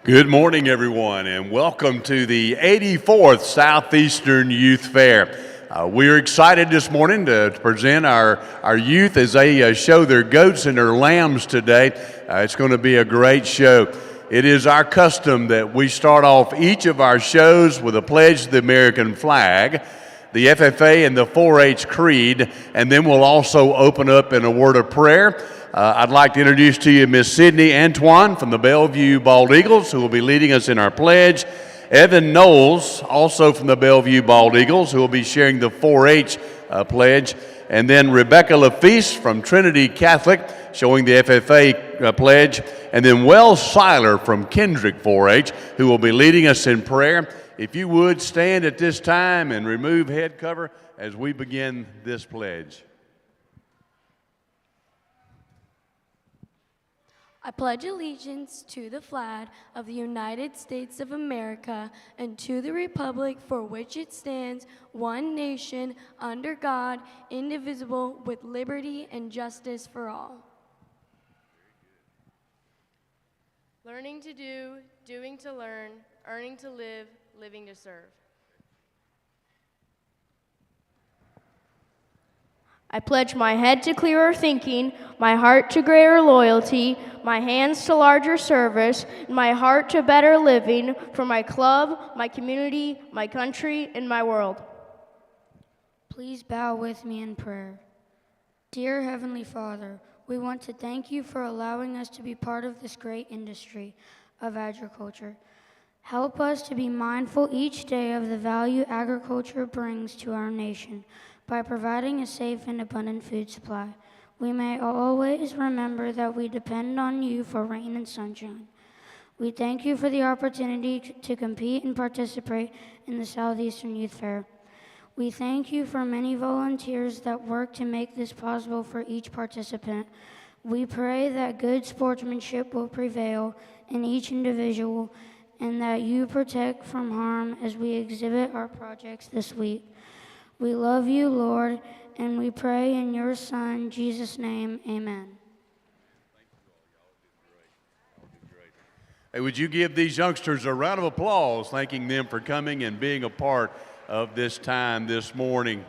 Good morning, everyone, and welcome to the 84th Southeastern Youth Fair. We're excited this morning to present our youth as they show their goats and their lambs today. It's going to be a great show. It is our custom that we start off each of our shows with a pledge to the American flag, the FFA and the 4-H creed, and then we'll also open up in a word of prayer. I'd like to introduce to you Miss Sydney Antoine from the Bellevue Bald Eagles, who will be leading us in our pledge. Evan Knowles, also from the Bellevue Bald Eagles, who will be sharing the 4-H pledge. And then Rebecca Lafise from Trinity Catholic, showing the FFA pledge. And then Wells Seiler from Kendrick 4-H, who will be leading us in prayer. If you would, stand at this time and remove head cover as we begin this pledge. I pledge allegiance to the flag of the United States of America and to the republic for which it stands, one nation, under God, indivisible, with liberty and justice for all. Learning to do, doing to learn, earning to live, living to serve. I pledge my head to clearer thinking, my heart to greater loyalty, my hands to larger service, and my heart to better living for my club, my community, my country, and my world. Please bow with me in prayer. Dear Heavenly Father, we want to thank you for allowing us to be part of this great industry of agriculture. Help us to be mindful each day of the value agriculture brings to our nation by providing a safe and abundant food supply. We may always remember that we depend on you for rain and sunshine. We thank you for the opportunity to compete and participate in the Southeastern Youth Fair. We thank you for many volunteers that work to make this possible for each participant. We pray that good sportsmanship will prevail in each individual and that you protect from harm as we exhibit our projects this week. We love you, Lord, and we pray in your Son, Jesus' name, amen. Hey, would you give these youngsters a round of applause, thanking them for coming and being a part of this time this morning.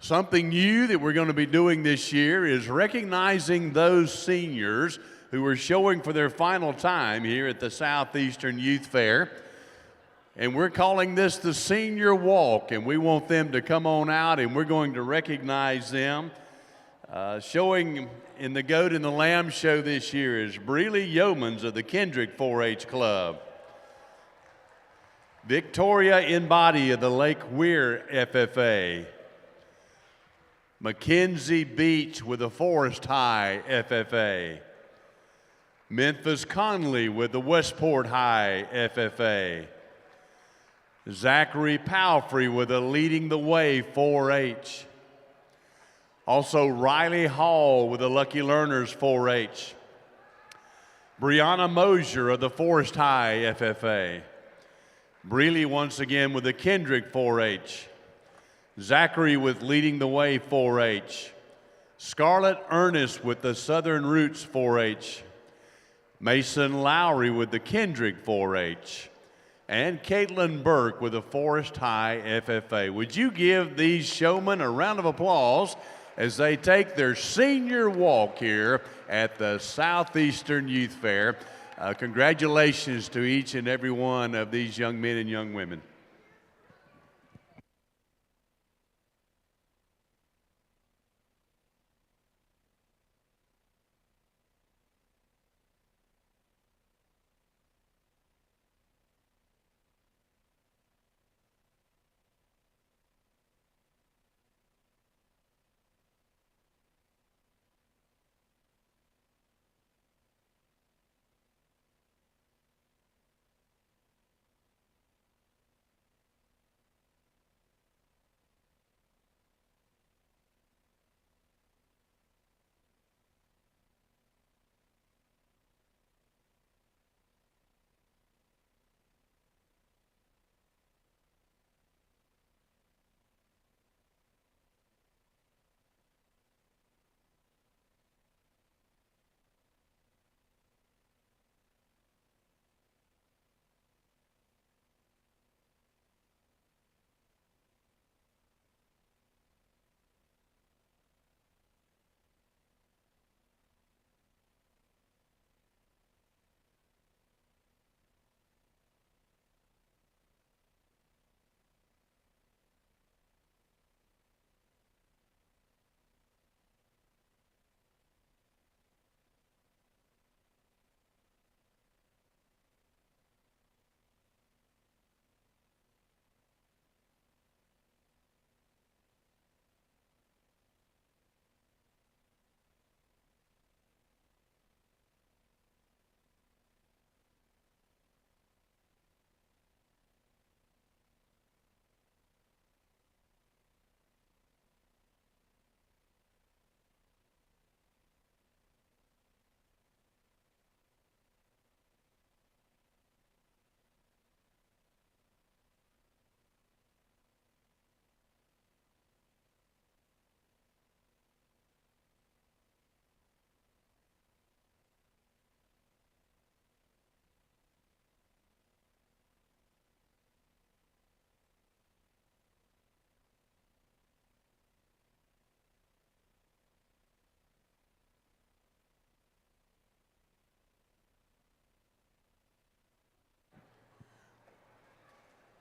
Something new that we're going to be doing this year is recognizing those seniors who are showing for their final time here at the Southeastern Youth Fair. And we're calling this the Senior Walk, and we want them to come on out, and we're going to recognize them. Showing in the Goat and the Lamb show this year is Breely Yeomans of the Kendrick 4-H Club. Victoria Inbody of the Lake Weir FFA. Mackenzie Beach with the Forest High FFA. Memphis Conley with the Westport High FFA. Zachary Palfrey with the Leading the Way 4-H. Also Riley Hall with the Lucky Learners 4-H. Brianna Mosier of the Forest High FFA. Breely once again with the Kendrick 4-H. Zachary with Leading the Way 4-H. Scarlett Ernest with the Southern Roots 4-H. Mason Lowry with the Kendrick 4-H. And Caitlin Burke with the Forest High FFA. Would you give these showmen a round of applause as they take their senior walk here at the Southeastern Youth Fair? Congratulations to each and every one of these young men and young women.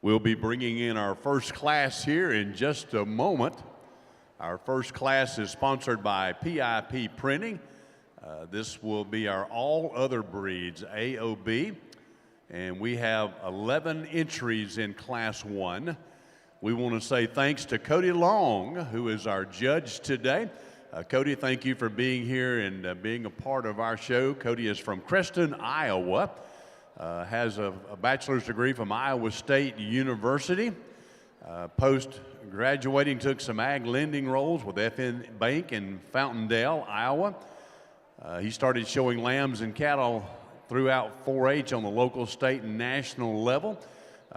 We'll be bringing in our first class here in just a moment. Our first class is sponsored by PIP Printing. This will be our all other breeds, AOB, and we have 11 entries in Class 1. We want to say thanks to Cody Long, who is our judge today. Cody, thank you for being here and being a part of our show. Cody is from Creston, Iowa. Has a bachelor's degree from Iowa State University. Post-graduating, took some ag lending roles with FN Bank in Fountaindale, Iowa. He started showing lambs and cattle throughout 4-H on the local, state, and national level.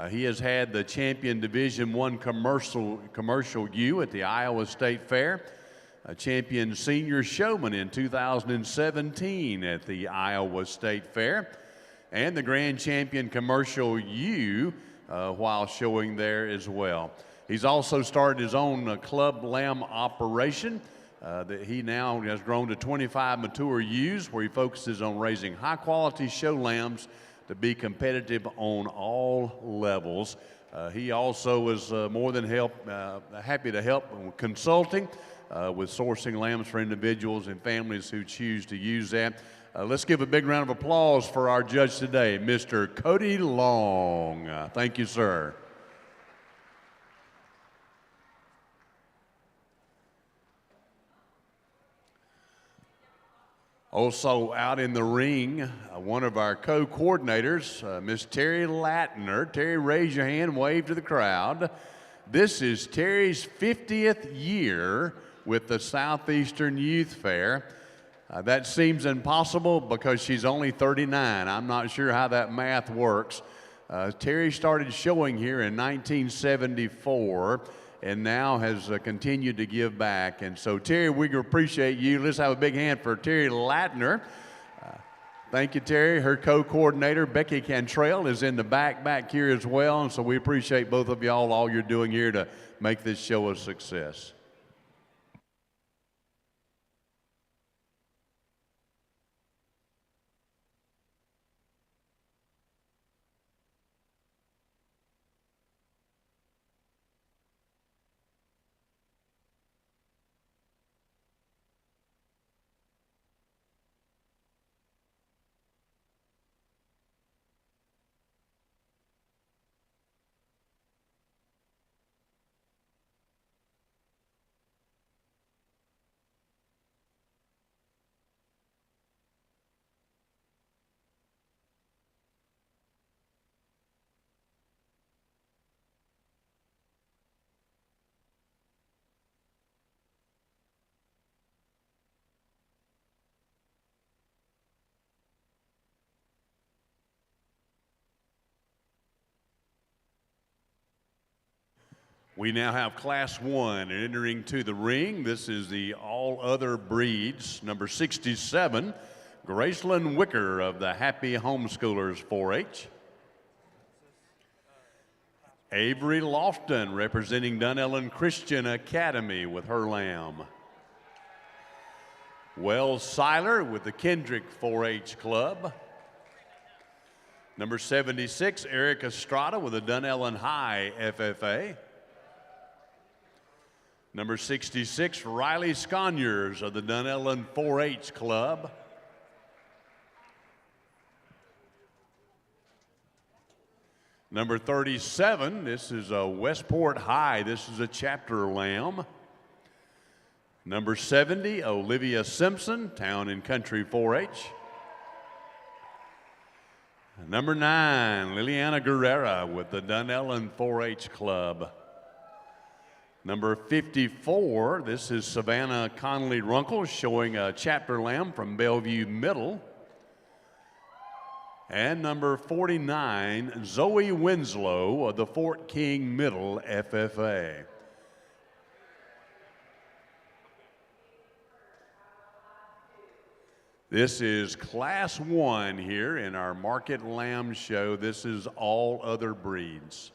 He has had the champion Division I commercial ewe at the Iowa State Fair, a champion senior showman in 2017 at the Iowa State Fair, and the grand champion commercial ewe while showing there as well. He's also started his own club lamb operation that he now has grown to 25 mature ewes, where he focuses on raising high-quality show lambs to be competitive on all levels. He also is more than happy to help consulting with sourcing lambs for individuals and families who choose to use that. Let's give a big round of applause for our judge today, Mr. Cody Long. Thank you, sir. Also out in the ring, one of our co-coordinators, Miss Terry Latner. Terry, raise your hand, wave to the crowd. This is Terry's 50th year with the Southeastern Youth Fair. That seems impossible because she's only 39. I'm not sure how that math works. Terry started showing here in 1974 and now has continued to give back. And so, Terry, we appreciate you. Let's have a big hand for Terry Latner. Thank you, Terry. Her co-coordinator, Becky Cantrell, is in the back here as well. And so we appreciate both of y'all, all you're doing here to make this show a success. We now have Class 1 entering to the ring. This is the all other breeds. Number 67, Gracelyn Wicker of the Happy Homeschoolers 4-H. Avery Lofton representing Dunellen Christian Academy with her lamb. Wells Seiler with the Kendrick 4-H Club. Number 76, Eric Estrada with the Dunellen High FFA. Number 66, Riley Sconyers of the Dunellen 4-H Club. Number 37, this is a Westport High. This is a chapter lamb. Number 70, Olivia Simpson, Town and Country 4-H. Number 9, Liliana Guerrera with the Dunellen 4-H Club. Number 54, this is Savannah Connolly Runkle showing a chapter lamb from Bellevue Middle. And number 49, Zoe Winslow of the Fort King Middle FFA. This is Class 1 here in our Market Lamb Show. This is all other breeds.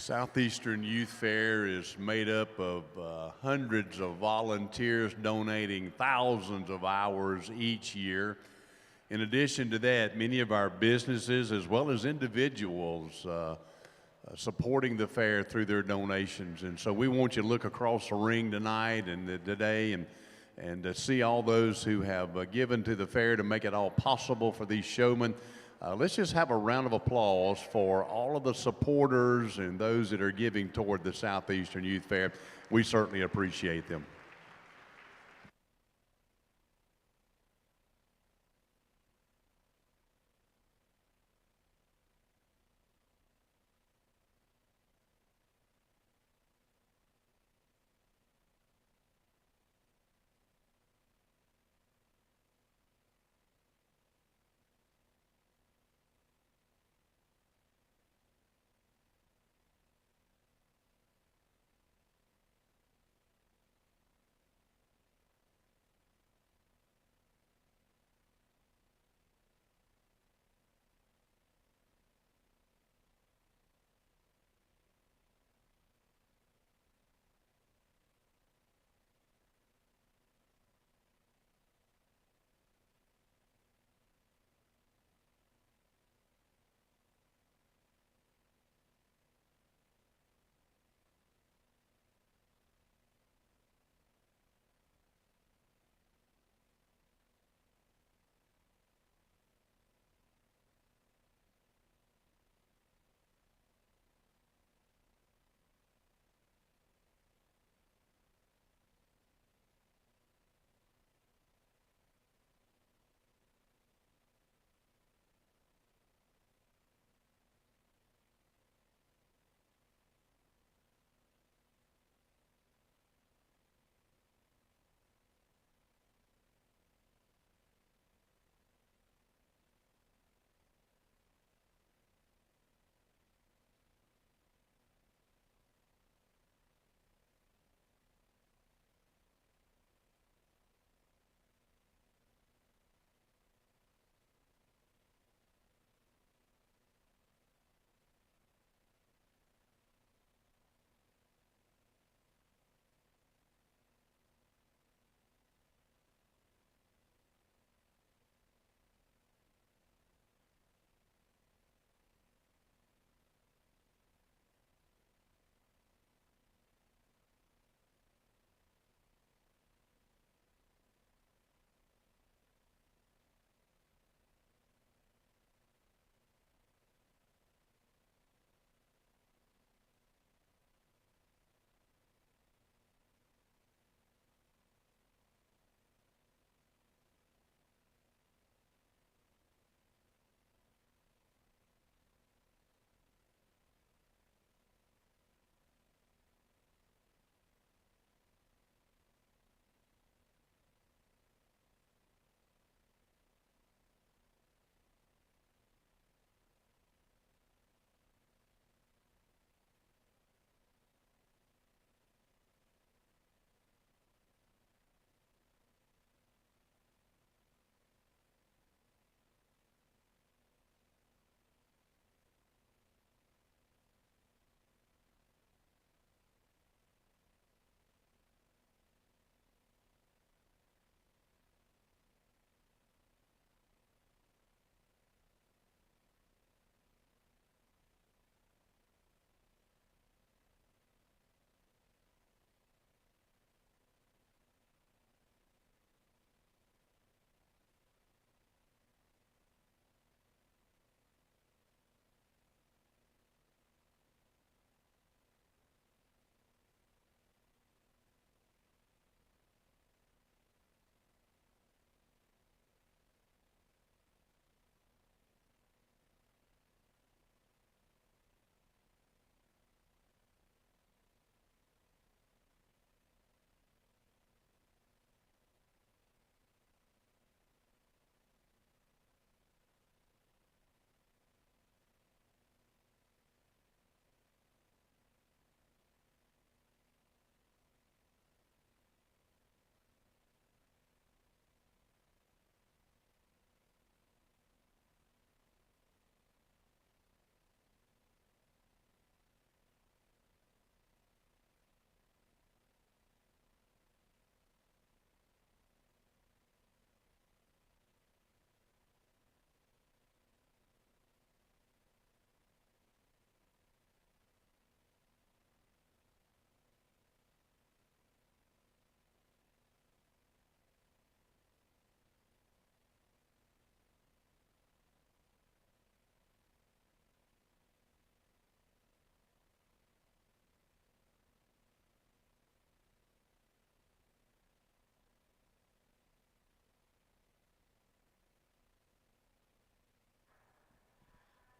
Southeastern Youth Fair is made up of hundreds of volunteers donating thousands of hours each year. In addition to that, many of our businesses as well as individuals supporting the fair through their donations. And so we want you to look across the ring tonight and today and to see all those who have given to the fair to make it all possible for these showmen. Let's just have a round of applause for all of the supporters and those that are giving toward the Southeastern Youth Fair. We certainly appreciate them.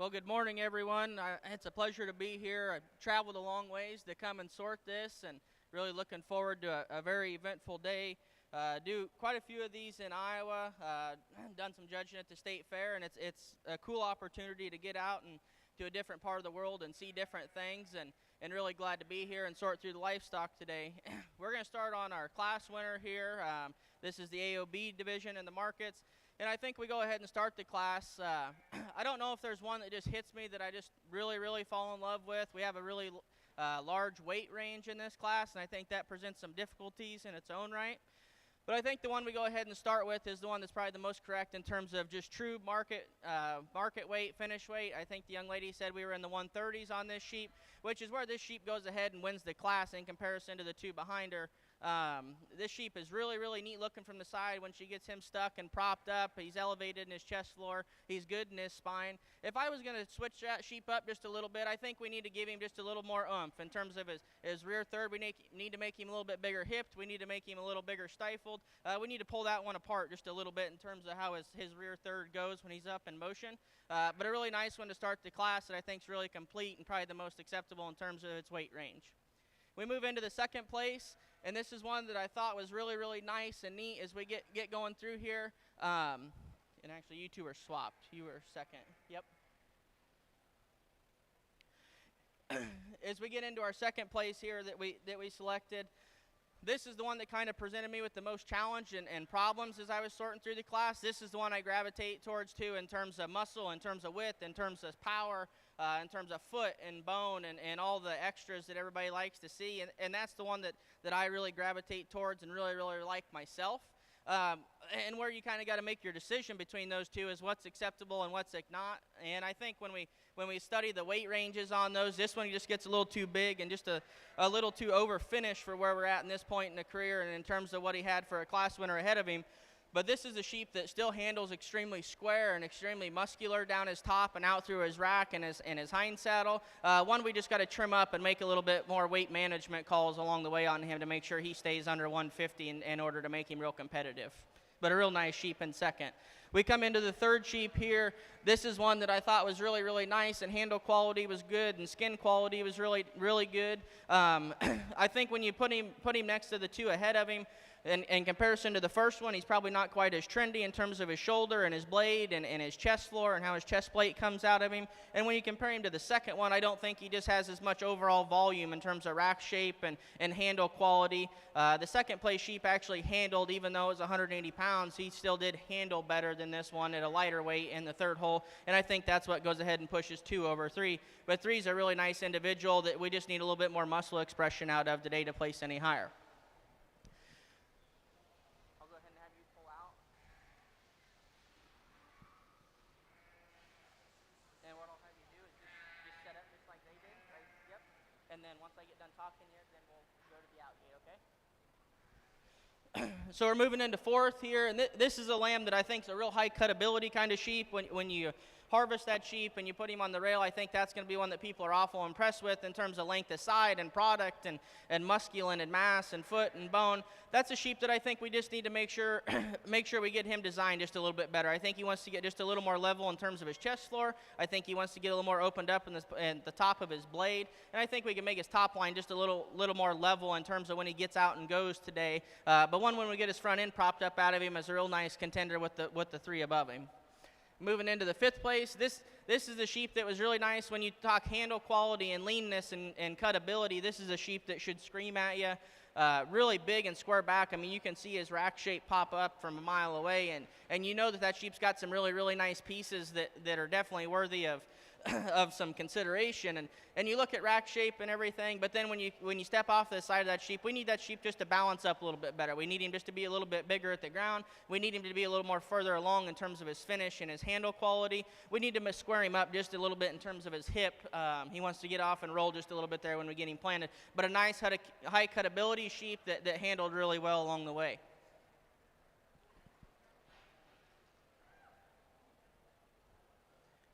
Well, good morning, everyone. It's a pleasure to be here. I've traveled a long ways to come and sort this, and really looking forward to a very eventful day. Do quite a few of these in Iowa. Done some judging at the state fair, and it's a cool opportunity to get out and to a different part of the world and see different things, and really glad to be here and sort through the livestock today. We're going to start on our class winner here. This is the AOB division in the markets. And I think we go ahead and start the class. I don't know if there's one that just hits me that I just really fall in love with. We have a really large weight range in this class, and I think that presents some difficulties in its own right. But I think the one we go ahead and start with is the one that's probably the most correct in terms of just true market weight, finish weight. I think the young lady said we were in the 130s on this sheep, which is where this sheep goes ahead and wins the class in comparison to the two behind her. This sheep is really neat looking from the side when she gets him stuck and propped up. He's elevated in his chest floor. He's good in his spine. If I was going to switch that sheep up just a little bit, I think we need to give him just a little more oomph in terms of his rear third. We need to make him a little bit bigger hipped. We need to make him a little bigger stifled. We need to pull that one apart just a little bit in terms of how his rear third goes when he's up in motion. But a really nice one to start the class that I think is really complete and probably the most acceptable in terms of its weight range. We move into the second place, and this is one that I thought was really nice and neat as we get going through here. And actually, you two are swapped. You were second. Yep. As we get into our second place here that we selected, this is the one that kind of presented me with the most challenge and problems as I was sorting through the class. This is the one I gravitate towards too in terms of muscle, in terms of width, in terms of power, in terms of foot and bone and all the extras that everybody likes to see. And that's the one that I really gravitate towards and really like myself. And where you kind of got to make your decision between those two is what's acceptable and what's not. And I think when we study the weight ranges on those, this one just gets a little too big and just a little too over finished for where we're at in this point in the career and in terms of what he had for a class winner ahead of him. But this is a sheep that still handles extremely square and extremely muscular down his top and out through his rack and his hind saddle. One we just got to trim up and make a little bit more weight management calls along the way on him to make sure he stays under 150 in order to make him real competitive. But a real nice sheep in second. We come into the third sheep here. This is one that I thought was really nice, and handle quality was good, and skin quality was really good. I think when you put him next to the two ahead of him, in comparison to the first one, he's probably not quite as trendy in terms of his shoulder and his blade and his chest floor and how his chest plate comes out of him. And when you compare him to the second one, I don't think he just has as much overall volume in terms of rack shape and handle quality. The second place sheep actually handled, even though it was 180 pounds, he still did handle better than this one at a lighter weight in the third hole. And I think that's what goes ahead and pushes 2 over 3. But 3 is a really nice individual that we just need a little bit more muscle expression out of today to place any higher. And then once I get done talking here, then we'll go to the out gate, okay? So we're moving into fourth here, and this is a lamb that I think is a real high cutability kind of sheep. When you harvest that sheep and you put him on the rail, I think that's going to be one that people are awful impressed with in terms of length of side and product and musculin and mass and foot and bone. That's a sheep that I think we just need to make sure we get him designed just a little bit better. I think he wants to get just a little more level in terms of his chest floor. I think he wants to get a little more opened up in the top of his blade. And I think we can make his top line just a little more level in terms of when he gets out and goes today. But when we get his front end propped up out of him as a real nice contender with the 3 above him. Moving into the 5th place, this is a sheep that was really nice. When you talk handle quality and leanness and cutability, this is a sheep that should scream at you. Really big and square back. I mean, you can see his rack shape pop up from a mile away, and you know that sheep's got some really nice pieces that are definitely worthy of of some consideration. And you look at rack shape and everything, but then when you step off the side of that sheep, we need that sheep just to balance up a little bit better. We need him just to be a little bit bigger at the ground. We need him to be a little more further along in terms of his finish and his handle quality. We need to square him up just a little bit in terms of his hip. He wants to get off and roll just a little bit there when we get him planted. But a nice high cutability sheep that handled really well along the way.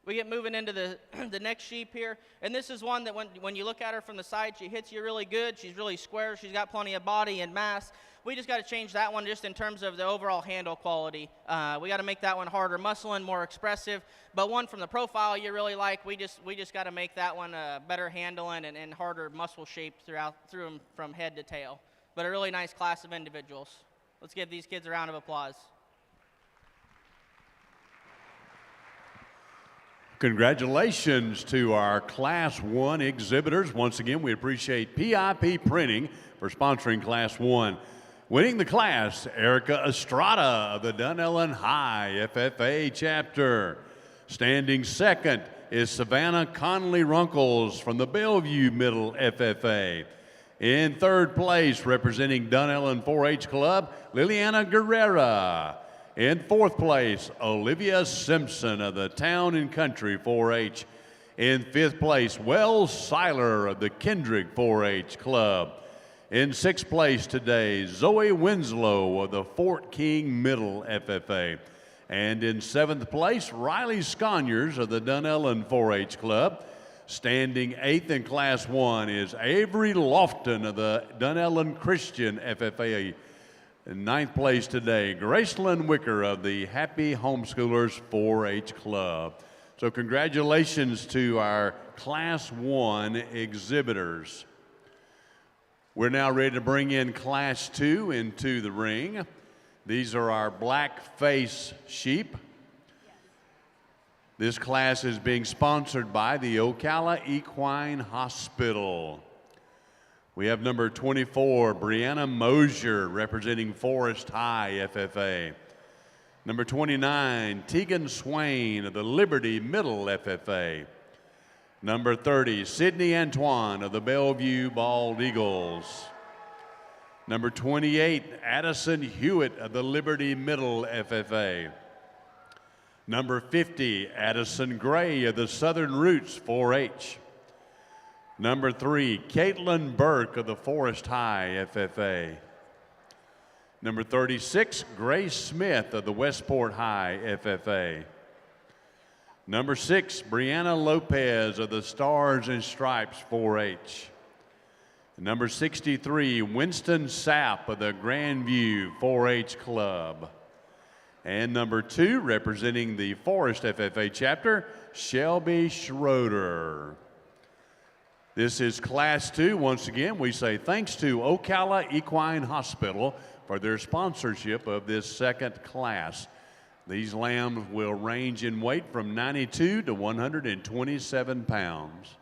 We get moving into the, the next sheep here, and this is one that when you look at her from the side, she hits you really good. She's really square. She's got plenty of body and mass. We just got to change that one just in terms of the overall handle quality. We got to make that one harder muscling, more expressive. But one from the profile you really like, we just got to make that one better handling and harder muscle shape through them from head to tail. But a really nice class of individuals. Let's give these kids a round of applause. Congratulations to our Class 1 exhibitors. Once again, we appreciate PIP Printing for sponsoring Class 1. Winning the class, Erica Estrada of the Dunellen High FFA chapter. Standing second is Savannah Conley Runkles from the Bellevue Middle FFA. In third place, representing Dunellen 4-H Club, Liliana Guerrera. In fourth place, Olivia Simpson of the Town and Country 4-H. In fifth place, Wells Seiler of the Kendrick 4-H Club. In sixth place today, Zoe Winslow of the Fort King Middle FFA. And in seventh place, Riley Sconyers of the Dunellen 4-H Club. Standing eighth in Class 1 is Avery Lofton of the Dunellen Christian FFA. In ninth place today, Gracelyn Wicker of the Happy Homeschoolers 4-H Club. So congratulations to our Class 1 exhibitors. We're now ready to bring in Class 2 into the ring. These are our black face sheep. This class is being sponsored by the Ocala Equine Hospital. We have number 24, Brianna Mosier, representing Forest High FFA. Number 29, Tegan Swain of the Liberty Middle FFA. Number 30, Sydney Antoine of the Bellevue Bald Eagles. Number 28, Addison Hewitt of the Liberty Middle FFA. Number 50, Addison Gray of the Southern Roots 4-H. Number 3, Caitlin Burke of the Forest High FFA. Number 36, Grace Smith of the Westport High FFA. Number 6, Brianna Lopez of the Stars and Stripes 4-H. Number 63, Winston Sapp of the Grandview 4-H Club. And number 2, representing the Forest FFA chapter, Shelby Schroeder. This is Class 2. Once again, we say thanks to Ocala Equine Hospital for their sponsorship of this second class. These lambs will range in weight from 92 to 127 pounds.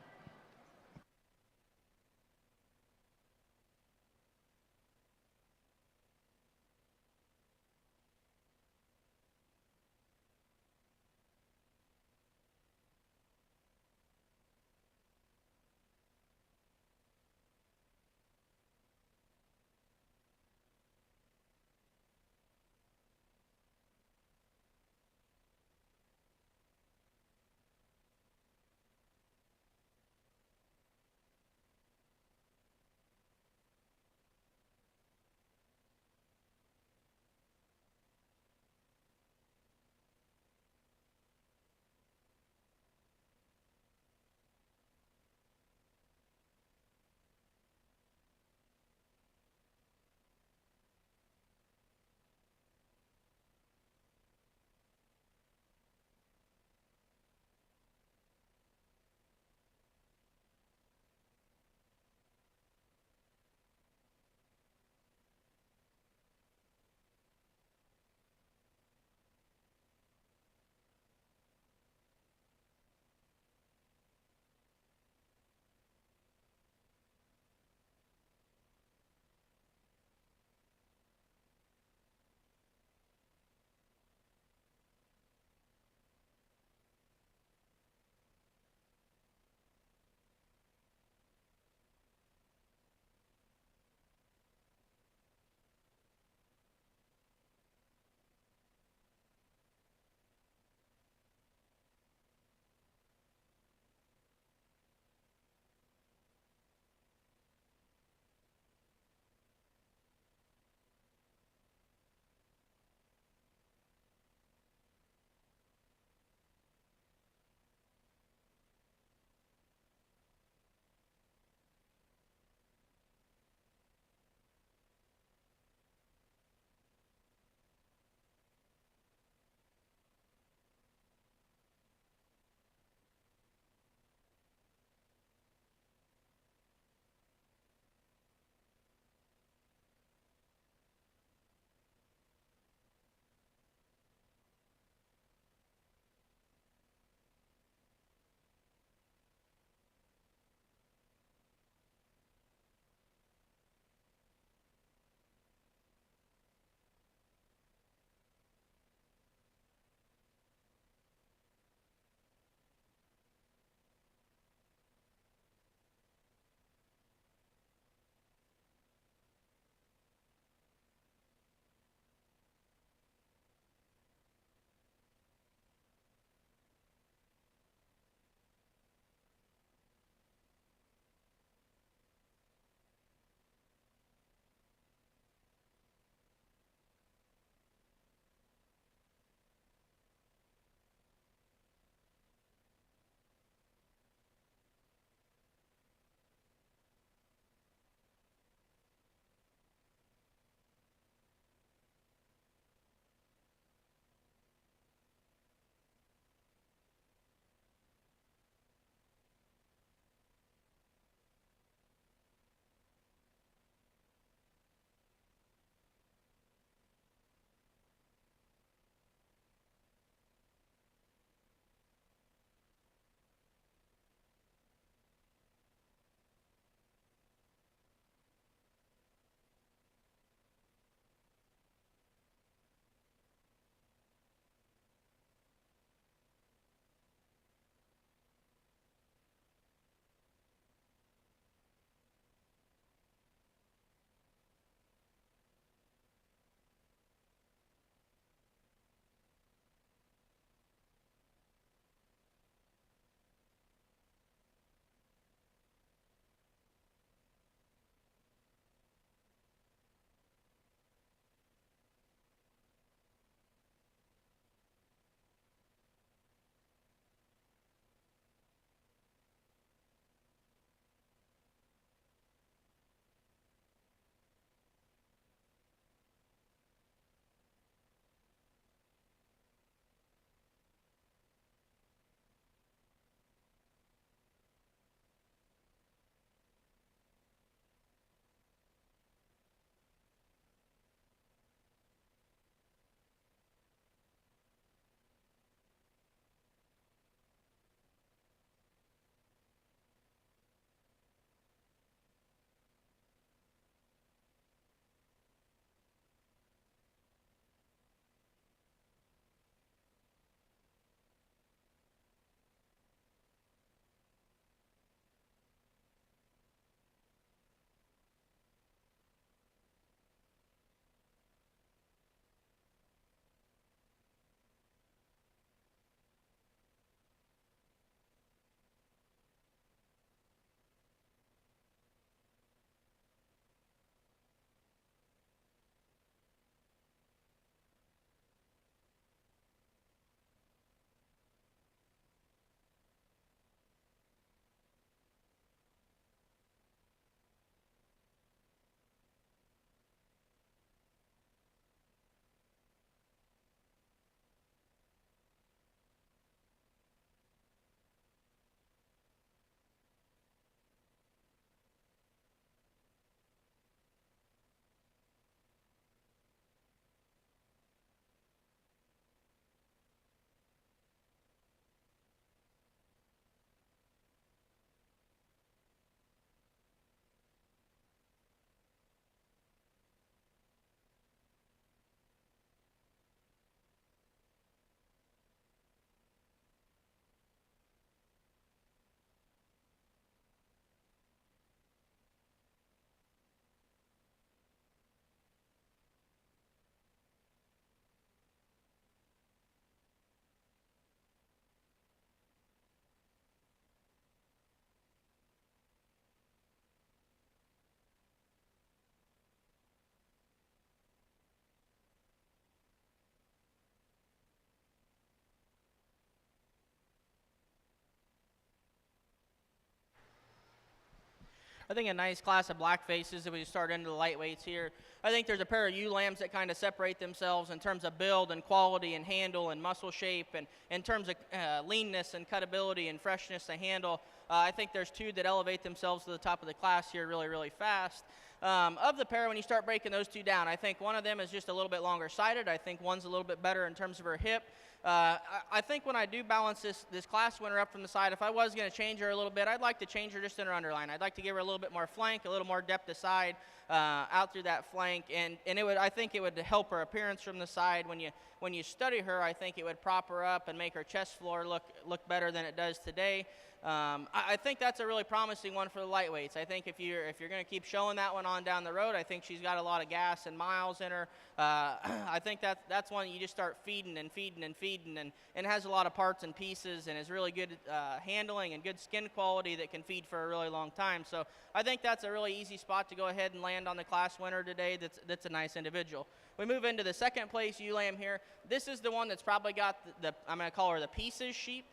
I think a nice class of black faces if we start into the lightweights here. I think there's a pair of ewe lambs that kind of separate themselves in terms of build and quality and handle and muscle shape, and in terms of leanness and cutability and freshness of handle. I think there's two that elevate themselves to the top of the class here really, really fast. Of the pair, when you start breaking those two down, I think one of them is just a little bit longer sided. I think one's a little bit better in terms of her hip. I think when I do balance this class winner up from the side, if I was going to change her a little bit, I'd like to change her just in her underline. I'd like to give her a little bit more flank, a little more depth of side out through that flank, and I think it would help her appearance from the side. When you study her, I think it would prop her up and make her chest floor look better than it does today. I think that's a really promising one for the lightweights. I think if you're going to keep showing that one on down the road, I think she's got a lot of gas and miles in her. I think that's one you just start feeding and feeding and feeding, and has a lot of parts and pieces, and is really good handling and good skin quality that can feed for a really long time. So I think that's a really easy spot to go ahead and land on the class winner today. That's a nice individual. We move into the second place ewe lamb here. This is the one that's probably got I'm going to call her the pieces sheep.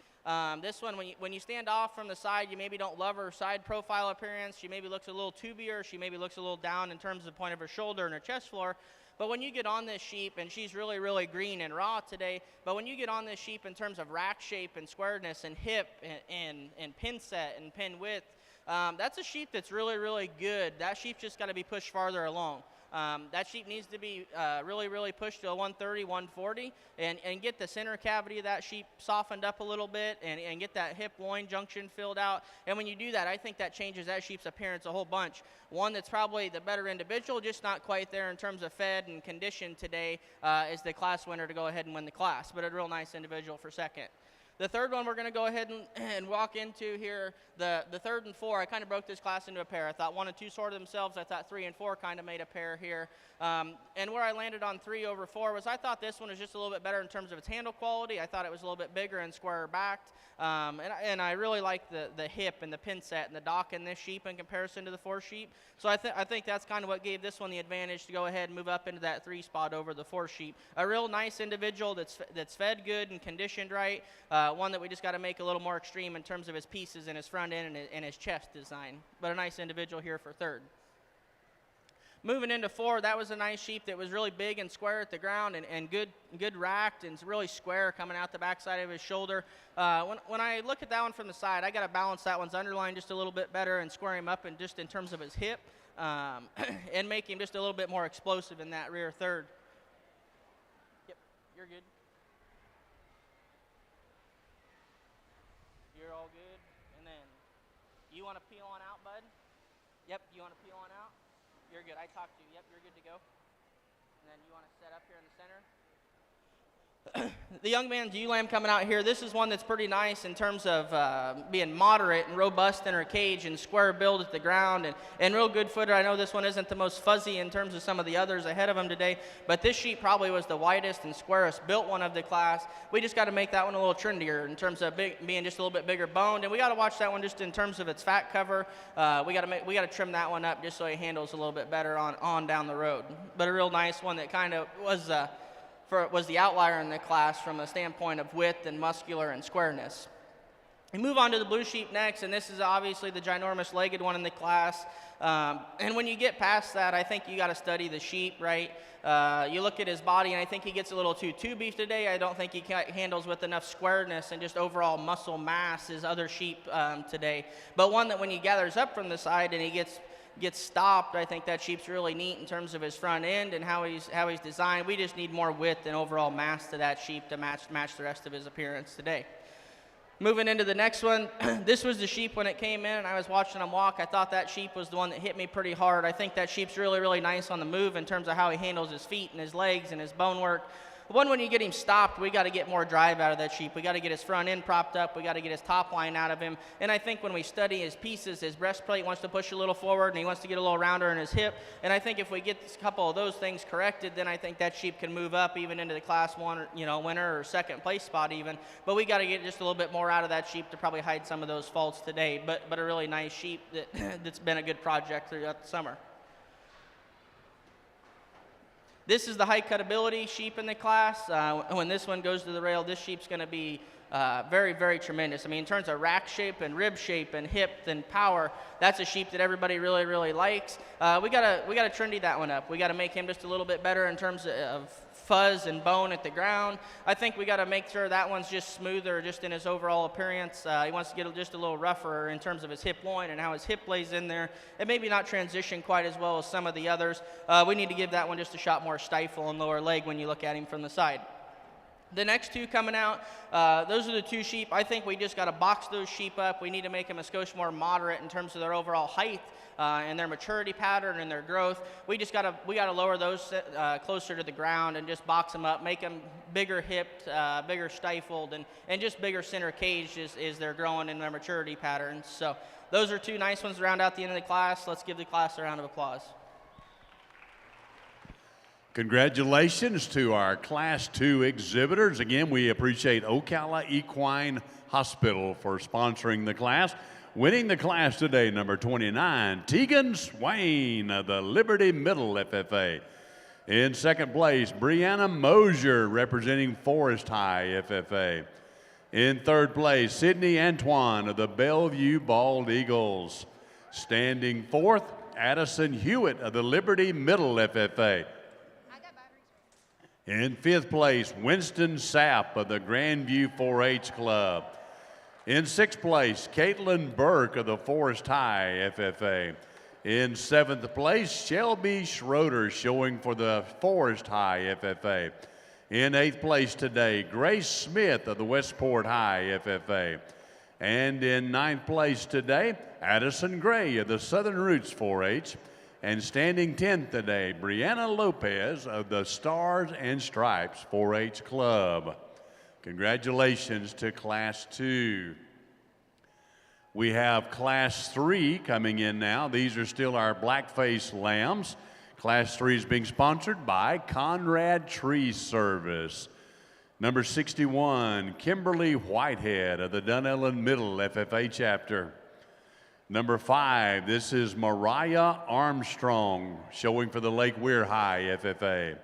This one, when you stand off from the side, you maybe don't love her side profile appearance. She maybe looks a little tubier. She maybe looks a little down in terms of the point of her shoulder and her chest floor. But when you get on this sheep, and she's really, really green and raw today, but when you get on this sheep in terms of rack shape and squareness and hip and pin set and pin width, that's a sheep that's really, really good. That sheep's just got to be pushed farther along. That sheep needs to be really, really pushed to a 130, 140, and get the center cavity of that sheep softened up a little bit, and get that hip-loin junction filled out. And when you do that, I think that changes that sheep's appearance a whole bunch. One that's probably the better individual, just not quite there in terms of fed and condition today, is the class winner to go ahead and win the class, but a real nice individual for second. The third one we're going to go ahead and walk into here, the third and four, I kind of broke this class into a pair. I thought 1 and 2 sorted themselves. I thought 3 and 4 kind of made a pair here. And where I landed on 3 over 4 was I thought this one was just a little bit better in terms of its handle quality. I thought it was a little bit bigger and squarer backed. And I really like the hip and the pin set and the dock in this sheep in comparison to the 4 sheep. So I think that's kind of what gave this one the advantage to go ahead and move up into that 3 spot over the 4 sheep. A real nice individual that's fed good and conditioned right. One that we just got to make a little more extreme in terms of his pieces and his front end and his chest design. But a nice individual here for third. Moving into 4, that was a nice sheep that was really big and square at the ground and good racked and really square coming out the backside of his shoulder. When I look at that one from the side, I got to balance that one's underline just a little bit better and square him up just in terms of his hip and make him just a little bit more explosive in that rear third. Yep, you're good. You're all good. And then you want to peel on out, bud? Yep, you want to peel on out? You're good. I talked to you. Yep, you're good to go. And then you want to set up here in the center. The young man's ewe lamb coming out here, this is one that's pretty nice in terms of being moderate and robust in her cage and square build at the ground and real good footed. I know this one isn't the most fuzzy in terms of some of the others ahead of him today, but this sheep probably was the widest and squarest built one of the class. We just got to make that one a little trendier in terms of being just a little bit bigger boned, and we got to watch that one just in terms of its fat cover. We got to trim that one up just so it handles a little bit better on down the road. But a real nice one that kind of was the outlier in the class from a standpoint of width and muscular and squareness. We move on to the blue sheep next, and this is obviously the ginormous legged one in the class. And when you get past that, I think you got to study the sheep, right? You look at his body, and I think he gets a little too beef today. I don't think he handles with enough squareness and just overall muscle mass as other sheep today. But one that when he gathers up from the side and he gets stopped, I think that sheep's really neat in terms of his front end and how he's designed. We just need more width and overall mass to that sheep to match the rest of his appearance today. Moving into the next one, this was the sheep when it came in and I was watching him walk. I thought that sheep was the one that hit me pretty hard. I think that sheep's really, really nice on the move in terms of how he handles his feet and his legs and his bone work. When you get him stopped, we got to get more drive out of that sheep. We got to get his front end propped up. We got to get his top line out of him. And I think when we study his pieces, his breastplate wants to push a little forward, and he wants to get a little rounder in his hip. And I think if we get a couple of those things corrected, then I think that sheep can move up even into the Class 1, winner or second place spot even. But we got to get just a little bit more out of that sheep to probably hide some of those faults today. But a really nice sheep that's been a good project throughout the summer. This is the high cutability sheep in the class. When this one goes to the rail, this sheep's going to be very, very tremendous. I mean, in terms of rack shape and rib shape and hip and power, that's a sheep that everybody really, really likes. We gotta trendy that one up. We gotta make him just a little bit better in terms of fuzz and bone at the ground. I think we gotta make sure that one's just smoother, just in his overall appearance. He wants to get just a little rougher in terms of his hip loin and how his hip lays in there. And maybe not transition quite as well as some of the others. We need to give that one just a shot more stifle and lower leg when you look at him from the side. The next two coming out, those are the two sheep. I think we just got to box those sheep up. We need to make them a skosh more moderate in terms of their overall height and their maturity pattern and their growth. We gotta lower those closer to the ground and just box them up, make them bigger hipped, bigger stifled, and just bigger center caged as they're growing in their maturity patterns. So those are two nice ones to round out the end of the class. Let's give the class a round of applause. Congratulations to our Class 2 exhibitors. Again, we appreciate Ocala Equine Hospital for sponsoring the class. Winning the class today, number 29, Tegan Swain of the Liberty Middle FFA. In second place, Brianna Mosier representing Forest High FFA. In third place, Sydney Antoine of the Bellevue Bald Eagles. Standing fourth, Addison Hewitt of the Liberty Middle FFA. In fifth place, Winston Sapp of the Grandview 4-H Club. In sixth place, Caitlin Burke of the Forest High FFA. In seventh place, Shelby Schroeder showing for the Forest High FFA. In eighth place today, Grace Smith of the Westport High FFA. And in ninth place today, Addison Gray of the Southern Roots 4-H. And standing 10th today, Brianna Lopez of the Stars and Stripes 4-H Club. Congratulations to Class 2. We have Class 3 coming in now. These are still our blackface lambs. Class 3 is being sponsored by Conrad Tree Service. Number 61, Kimberly Whitehead of the Dunellen Middle FFA chapter. Number 5, this is Mariah Armstrong, showing for the Lake Weir High FFA.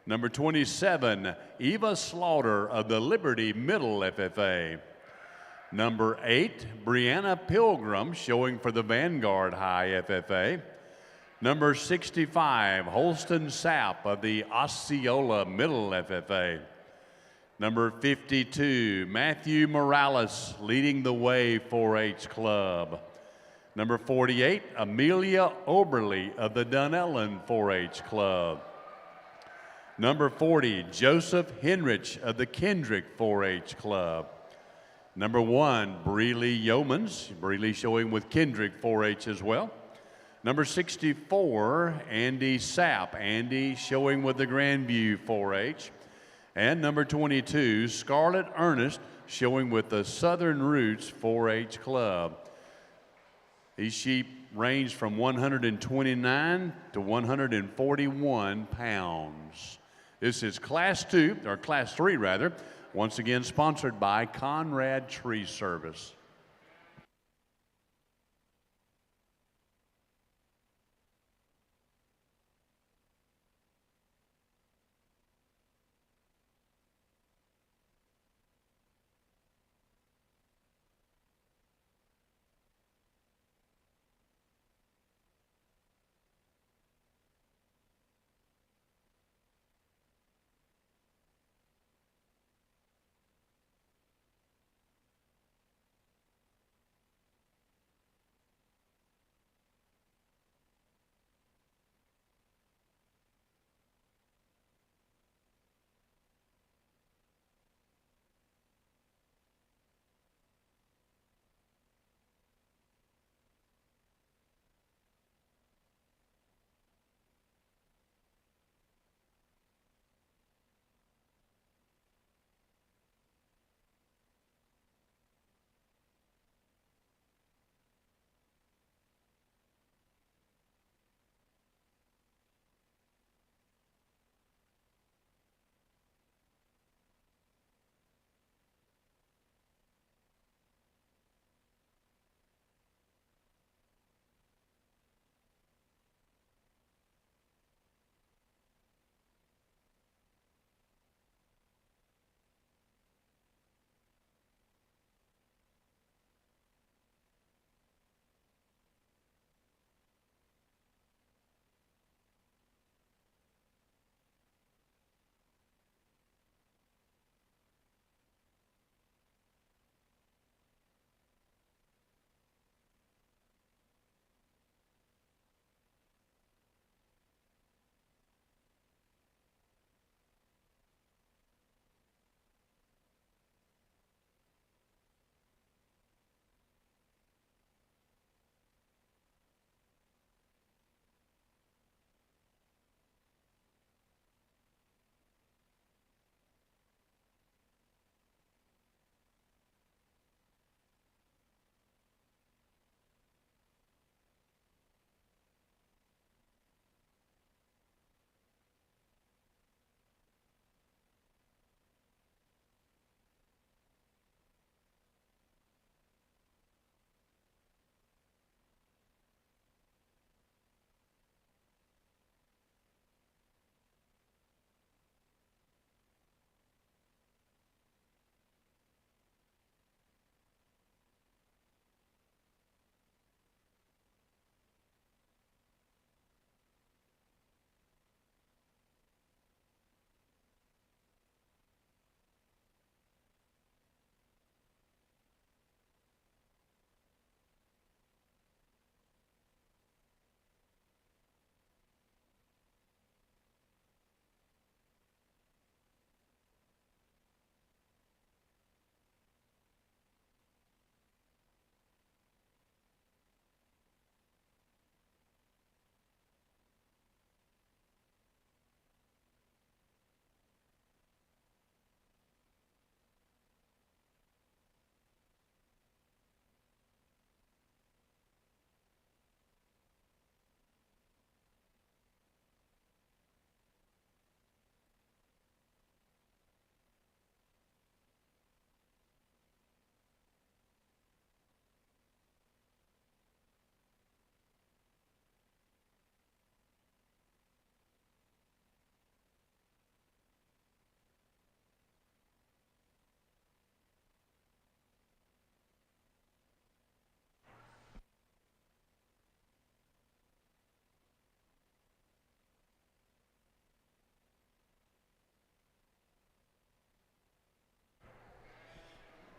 Number 27, Eva Slaughter of the Liberty Middle FFA. Number 8, Brianna Pilgrim, showing for the Vanguard High FFA. Number 65, Holston Sapp of the Osceola Middle FFA. Number 52, Matthew Morales, leading the way 4-H Club. Number 48, Amelia Oberly of the Dunellen 4-H Club. Number 40, Joseph Henrich of the Kendrick 4-H Club. Number 1, Breeley Yeomans, Breeley showing with Kendrick 4-H as well. Number 64, Andy Sapp, Andy showing with the Grandview 4-H. And number 22, Scarlett Ernest, showing with the Southern Roots 4-H Club. These sheep range from 129 to 141 pounds. This is Class 2, or Class 3 rather, once again sponsored by Conrad Tree Service.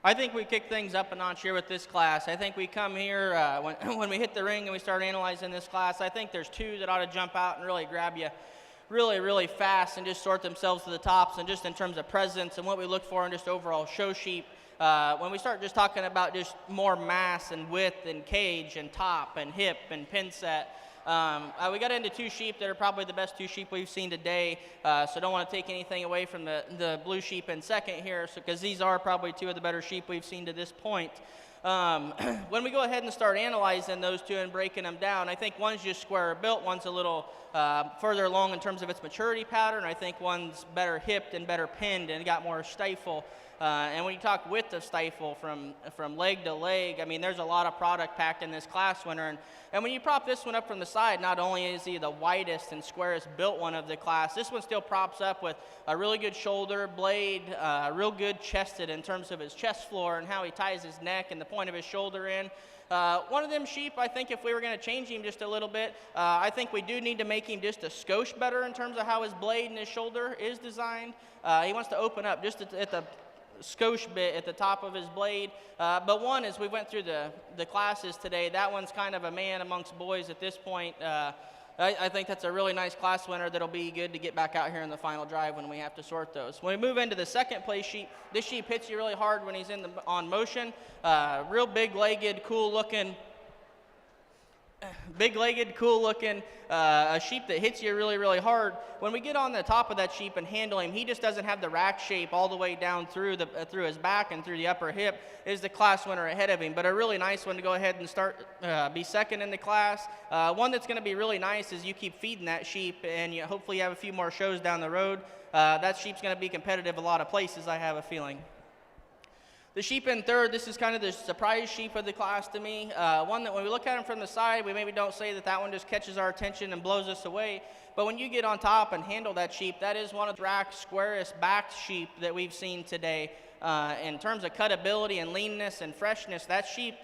I think we kick things up a notch here with this class. I think we come here, when we hit the ring and we start analyzing this class, I think there's two that ought to jump out and really grab you really, really fast and just sort themselves to the tops, and just in terms of presence and what we look for in just overall show sheep. When we start just talking about just more mass and width and cage and top and hip and pin set, we got into two sheep that are probably the best two sheep we've seen today, so don't want to take anything away from the blue sheep in second here, because these are probably two of the better sheep we've seen to this point. When we go ahead and start analyzing those two and breaking them down, I think one's just squarer built, one's a little further along in terms of its maturity pattern. I think one's better hipped and better pinned and got more stifle. And when you talk width of stifle from leg to leg, I mean, there's a lot of product packed in this class winner. And when you prop this one up from the side, not only is he the widest and squarest built one of the class, this one still props up with a really good shoulder blade, real good chested in terms of his chest floor and how he ties his neck and the point of his shoulder in. One of them sheep, I think if we were going to change him just a little bit, I think we do need to make him just a skosh better in terms of how his blade and his shoulder is designed. He wants to open up just at the skosh bit at the top of his blade, but one, as we went through the classes today, that one's kind of a man amongst boys at this point. I think that's a really nice class winner that'll be good to get back out here in the final drive when we have to sort those. When we move into the second place sheep, this sheep hits you really hard when he's on motion. Real big-legged, cool-looking, a sheep that hits you really, really hard. When we get on the top of that sheep and handle him, he just doesn't have the rack shape all the way down through his back and through the upper hip. Is the class winner ahead of him, but a really nice one to go ahead and be second in the class. One that's going to be really nice is you keep feeding that sheep, and you hopefully have a few more shows down the road. That sheep's going to be competitive a lot of places, I have a feeling. The sheep in third, this is kind of the surprise sheep of the class to me. One that when we look at him from the side, we maybe don't say that one just catches our attention and blows us away. But when you get on top and handle that sheep, that is one of the rack squarest back sheep that we've seen today. In terms of cutability and leanness and freshness, that sheep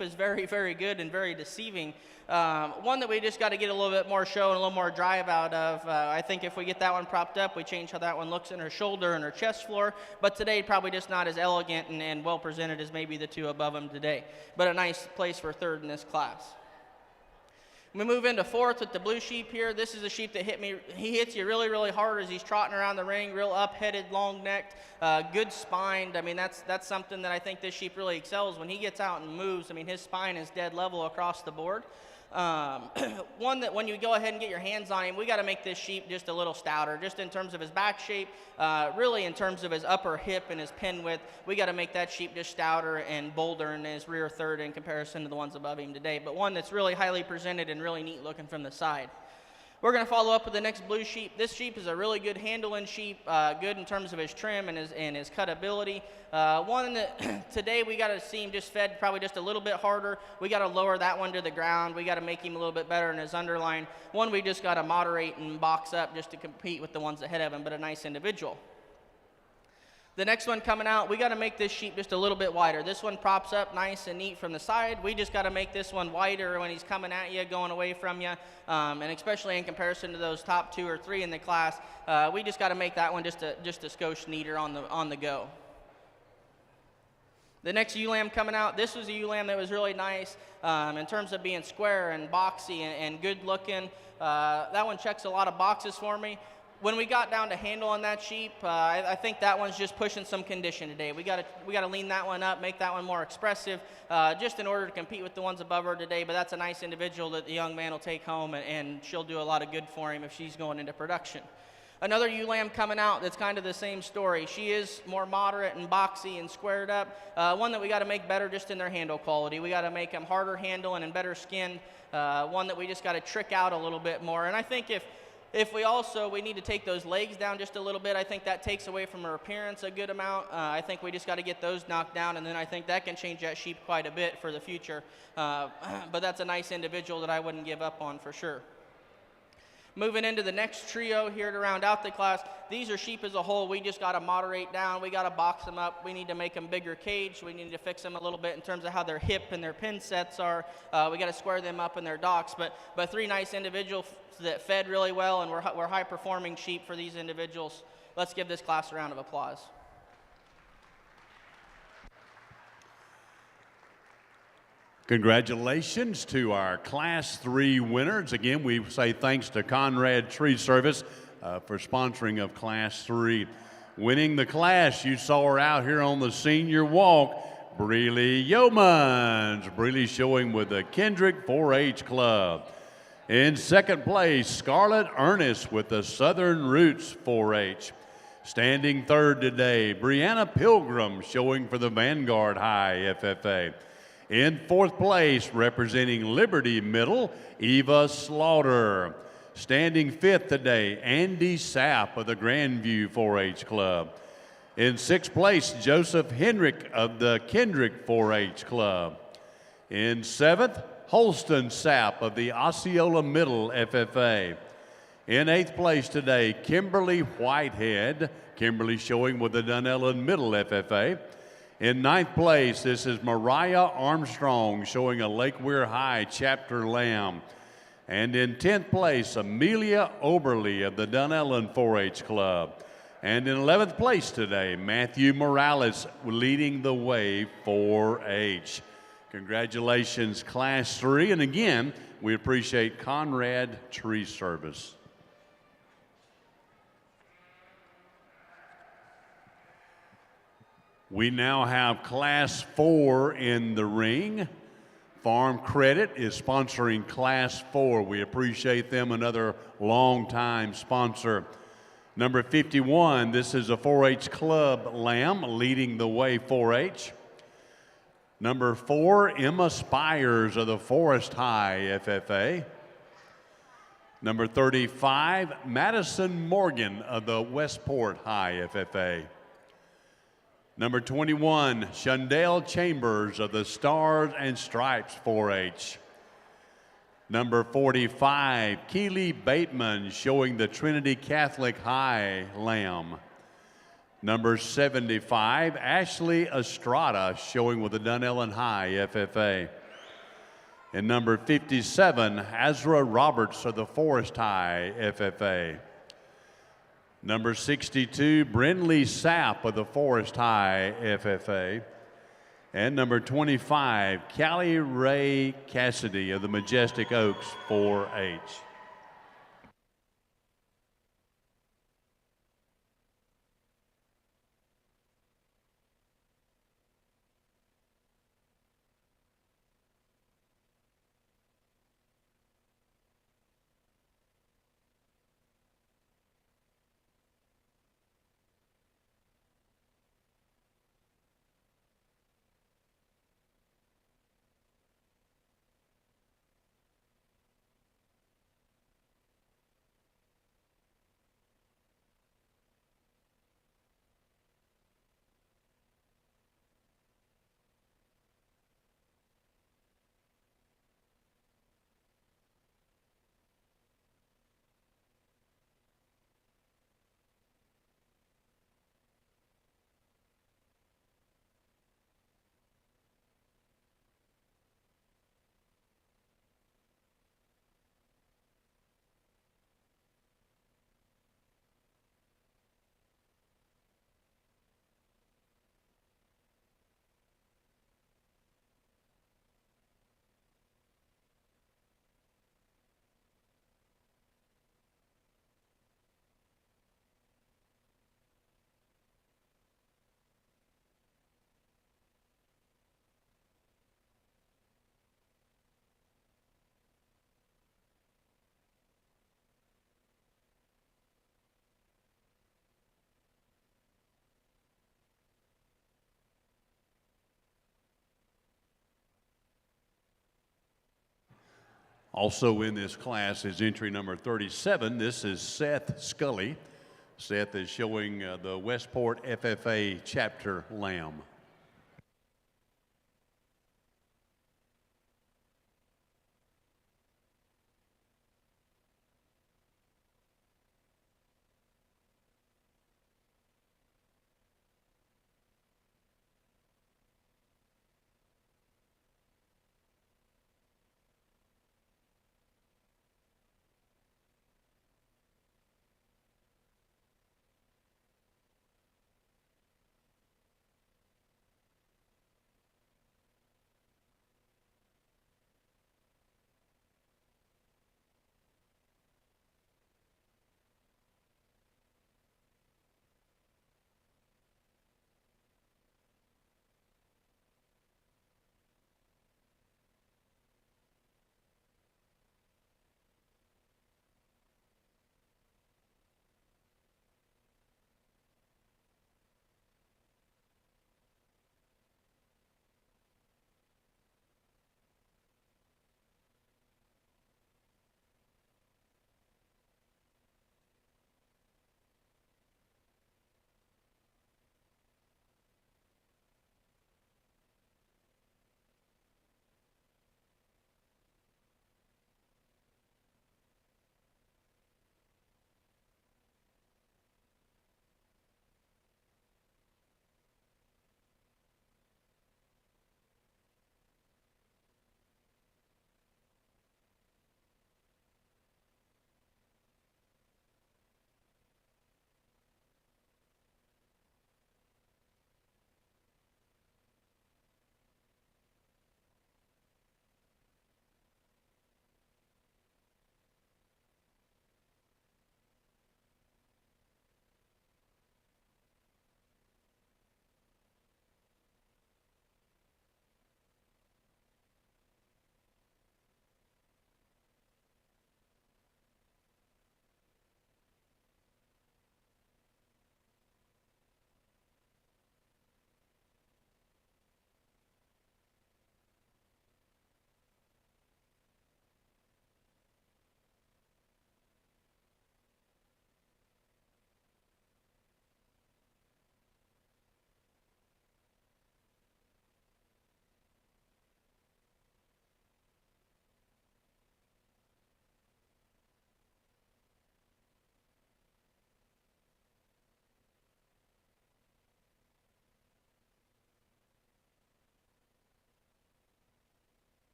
is very, very good and very deceiving. One that we just got to get a little bit more show and a little more drive out of. I think if we get that one propped up, we change how that one looks in her shoulder and her chest floor. But today, probably just not as elegant and well presented as maybe the two above him today. But a nice place for third in this class. We move into fourth with the blue sheep here. This is a sheep that he hits you really, really hard as he's trotting around the ring, real up-headed, long-necked, good spined. I mean, that's something that I think this sheep really excels. When he gets out and moves, I mean, his spine is dead level across the board. One that when you go ahead and get your hands on him, we got to make this sheep just a little stouter, just in terms of his back shape, really in terms of his upper hip and his pin width. We got to make that sheep just stouter and bolder in his rear third in comparison to the ones above him today, but one that's really highly presented and really neat looking from the side. We're going to follow up with the next blue sheep. This sheep is a really good handling sheep, good in terms of his trim and his cutability. One that today we got to see him just fed probably just a little bit harder. We got to lower that one to the ground. We got to make him a little bit better in his underline. One we just got to moderate and box up just to compete with the ones ahead of him, but a nice individual. The next one coming out, we got to make this sheep just a little bit wider. This one props up nice and neat from the side. We just got to make this one wider when he's coming at you, going away from you, and especially in comparison to those top 2 or 3 in the class, we just got to make that one just a skosh neater on the go. The next ewe lamb coming out, this was a ewe lamb that was really nice in terms of being square and boxy and good looking. That one checks a lot of boxes for me. When we got down to handling that sheep, I think that one's just pushing some condition today. We got to lean that one up, make that one more expressive, just in order to compete with the ones above her today. But that's a nice individual that the young man will take home, and she'll do a lot of good for him if she's going into production. Another ewe lamb coming out that's kind of the same story. She is more moderate and boxy and squared up. One that we got to make better just in their handle quality. We got to make them harder handling and better skinned. One that we just got to trick out a little bit more. And I think if we need to take those legs down just a little bit, I think that takes away from her appearance a good amount. I think we just got to get those knocked down, and then I think that can change that sheep quite a bit for the future. But that's a nice individual that I wouldn't give up on for sure. Moving into the next trio here to round out the class, these are sheep as a whole. We just got to moderate down. We got to box them up. We need to make them bigger cage. We need to fix them a little bit in terms of how their hip and their pin sets are. We got to square them up in their docks. But 3 nice individuals that fed really well, and we're high-performing sheep for these individuals. Let's give this class a round of applause. Congratulations to our Class 3 winners. Again, we say thanks to Conrad Tree Service for sponsoring of Class 3. Winning the class, you saw her out here on the senior walk, Breely Yeomans. Breely showing with the Kendrick 4-H Club. In second place, Scarlett Ernest with the Southern Roots 4-H. Standing third today, Brianna Pilgrim showing for the Vanguard High FFA. In fourth place, representing Liberty Middle, Eva Slaughter. Standing fifth today, Andy Sapp of the Grandview 4-H Club. In sixth place, Joseph Henrick of the Kendrick 4-H Club. In seventh, Holston Sapp of the Osceola Middle FFA. In eighth place today, Kimberly Whitehead. Kimberly showing with the Dunellen Middle FFA. In ninth place, this is Mariah Armstrong showing a Lake Weir High Chapter Lamb. And in 10th place, Amelia Oberly of the Dunellen 4-H Club. And in 11th place today, Matthew Morales leading the way 4-H. Congratulations, Class 3. And again, we appreciate Conrad Tree Service. We now have Class 4 in the ring. Farm Credit is sponsoring Class 4. We appreciate them, another long-time sponsor. Number 51, this is a 4-H Club Lamb leading the way 4-H. Number 4, Emma Spires of the Forest High FFA. Number 35, Madison Morgan of the Westport High FFA. Number 21, Shundale Chambers of the Stars and Stripes 4-H. Number 45, Keely Bateman showing the Trinity Catholic High Lamb. Number 75, Ashley Estrada showing with the Dunellen High FFA. And number 57, Azra Roberts of the Forest High FFA. Number 62, Brindley Sapp of the Forest High FFA. And number 25, Callie Ray Cassidy of the Majestic Oaks 4-H. Also in this class is entry number 37. This is Seth Scully. Seth is showing the Westport FFA Chapter Lamb.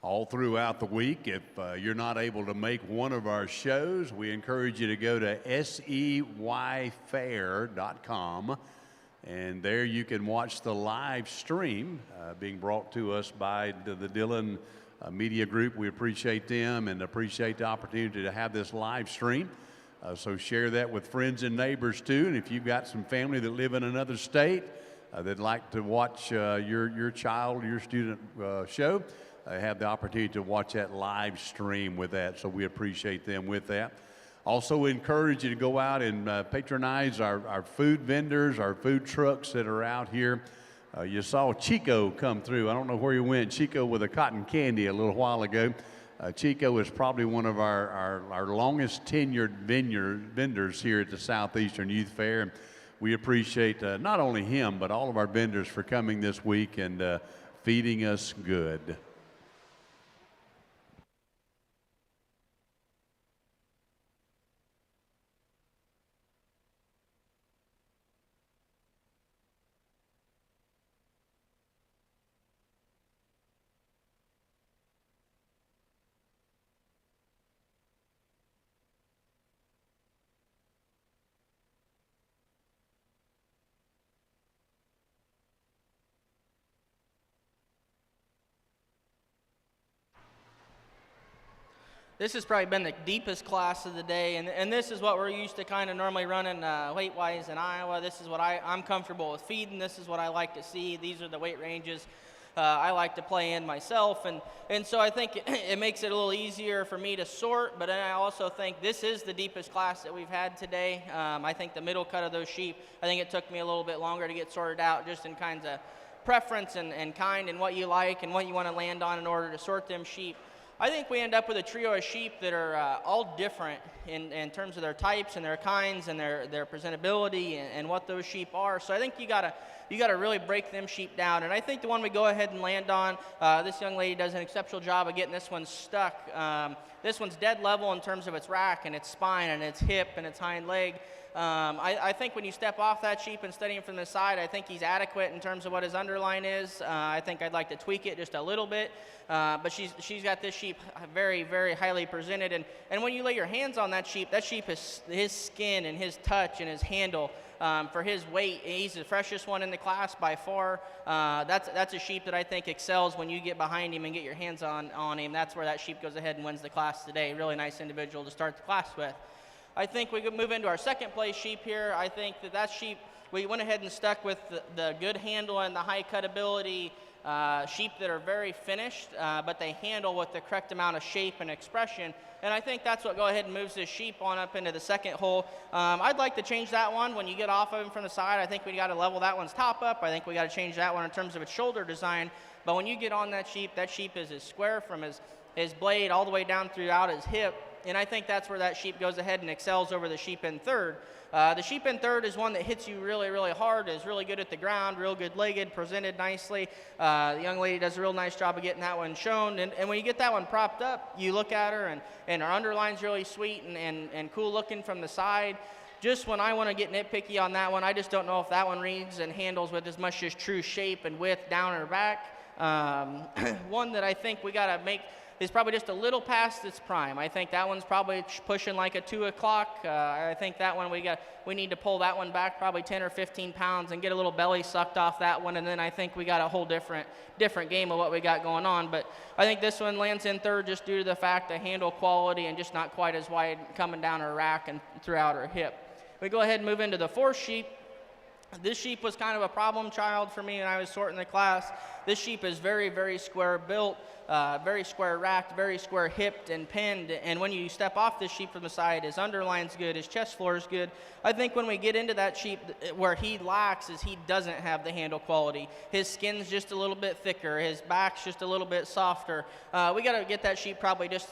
all throughout the week. If you're not able to make one of our shows, we encourage you to go to seyfair.com, and there you can watch the live stream being brought to us by the Dillon Media Group. We appreciate them and appreciate the opportunity to have this live stream. So share that with friends and neighbors too. And if you've got some family that live in another state that'd like to watch your child, your student show, have the opportunity to watch that live stream with that. So we appreciate them with that. Also encourage you to go out and patronize our food vendors, our food trucks that are out here. You saw Chico come through. I don't know where he went. Chico with a cotton candy a little while ago. Chico is probably one of our longest tenured vendors here at the Southeastern Youth Fair. And we appreciate not only him, but all of our vendors for coming this week and feeding us good. This has probably been the deepest class of the day, and this is what we're used to kind of normally running weight-wise in Iowa. This is what I'm comfortable with feeding. This is what I like to see. These are the weight ranges I like to play in myself, and so I think it makes it a little easier for me to sort, but then I also think this is the deepest class that we've had today. I think the middle cut of those sheep, I think it took me a little bit longer to get sorted out just in kinds of preference and kind and what you like and what you want to land on in order to sort them sheep. I think we end up with a trio of sheep that are all different in terms of their types and their kinds and their presentability and what those sheep are. So I think you gotta really break them sheep down. And I think the one we go ahead and land on, this young lady does an exceptional job of getting this one stuck. This one's dead level in terms of its rack and its spine and its hip and its hind leg. I think when you step off that sheep and study him from the side, I think he's adequate in terms of what his underline is. I think I'd like to tweak it just a little bit, but she's got this sheep very, very highly presented. And when you lay your hands on that sheep is his skin and his touch and his handle. For his weight, he's the freshest one in the class by far. That's a sheep that I think excels when you get behind him and get your hands on him. That's where that sheep goes ahead and wins the class today. Really nice individual to start the class with. I think we could move into our second place sheep here. I think that sheep, we went ahead and stuck with the good handle and the high cutability sheep that are very finished, but they handle with the correct amount of shape and expression. And I think that's what go ahead and moves this sheep on up into the second hole. I'd like to change that one when you get off of him from the side. I think we got to level that one's top up. I think we got to change that one in terms of its shoulder design. But when you get on that sheep is as square from his blade all the way down throughout his hip. And I think that's where that sheep goes ahead and excels over the sheep in third. The sheep in third is one that hits you really, really hard, is really good at the ground, real good legged, presented nicely. The young lady does a real nice job of getting that one shown. And when you get that one propped up, you look at her, and her underline's really sweet and cool looking from the side. Just when I want to get nitpicky on that one, I just don't know if that one reads and handles with as much as true shape and width down her back. One that I think we got to make is probably just a little past its prime. I think that one's probably pushing like a 2 o'clock. I think that one we need to pull that one back probably 10 or 15 pounds and get a little belly sucked off that one, and then I think we got a whole different game of what we got going on. But I think this one lands in third just due to the fact the handle quality and just not quite as wide coming down her rack and throughout her hip. We go ahead and move into the fourth sheep. This sheep was kind of a problem child for me when I was sorting the class. This sheep is very, very square built, very square racked, very square hipped and pinned. And when you step off this sheep from the side, his underline's good, his chest floor is good. I think when we get into that sheep, where he lacks is he doesn't have the handle quality. His skin's just a little bit thicker. His back's just a little bit softer. We got to get that sheep probably just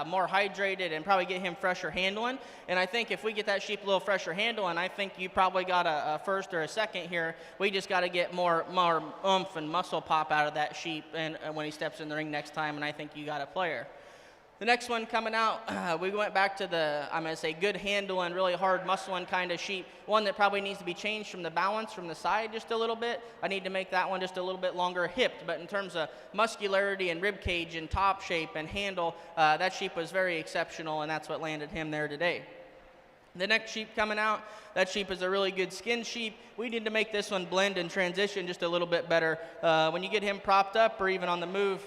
more hydrated and probably get him fresher handling. And I think if we get that sheep a little fresher handling, I think you probably got a first or a second here. We just got to get more oomph and muscle pop out of that sheep and when he steps in the ring next time, and I think you got a player. The next one coming out, we went back to the, I'm going to say, good handle and really hard muscling kind of sheep. One that probably needs to be changed from the balance from the side just a little bit. I need to make that one just a little bit longer hipped. But in terms of muscularity and rib cage and top shape and handle, that sheep was very exceptional, and that's what landed him there today. The next sheep coming out, that sheep is a really good skin sheep. We need to make this one blend and transition just a little bit better. When you get him propped up or even on the move,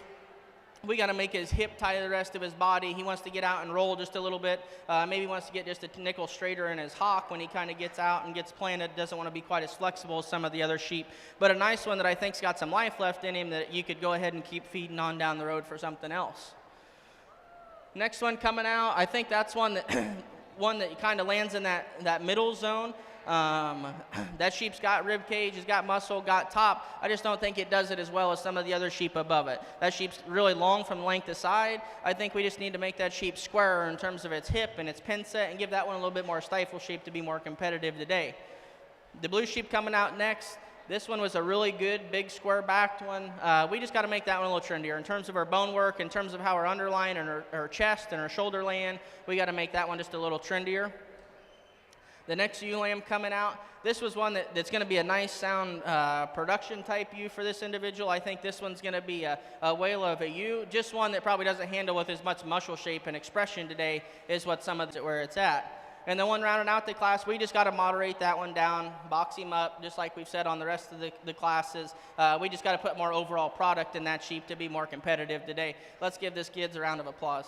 we got to make his hip tie to the rest of his body. He wants to get out and roll just a little bit. Maybe wants to get just a nickel straighter in his hock when he kind of gets out and gets planted. Doesn't want to be quite as flexible as some of the other sheep. But a nice one that I think's got some life left in him that you could go ahead and keep feeding on down the road for something else. Next one coming out, I think that's one that one that kind of lands in that middle zone. That sheep's got rib cage, it's got muscle, got top. I just don't think it does it as well as some of the other sheep above it. That sheep's really long from length to side. I think we just need to make that sheep squarer in terms of its hip and its pin set and give that one a little bit more stifle shape to be more competitive today. The blue sheep coming out next. This one was a really good, big, square-backed one. We just got to make that one a little trendier. In terms of our bone work, in terms of how our underline and our chest and our shoulder land, we got to make that one just a little trendier. The next ewe lamb coming out, this was one that's going to be a nice sound production type ewe for this individual. I think this one's going to be a whale of a ewe, just one that probably doesn't handle with as much muscle shape and expression today is what some of it where it's at. And the one rounding out the class, we just got to moderate that one down, box him up, just like we've said on the rest of the classes. We just got to put more overall product in that sheep to be more competitive today. Let's give this kids a round of applause.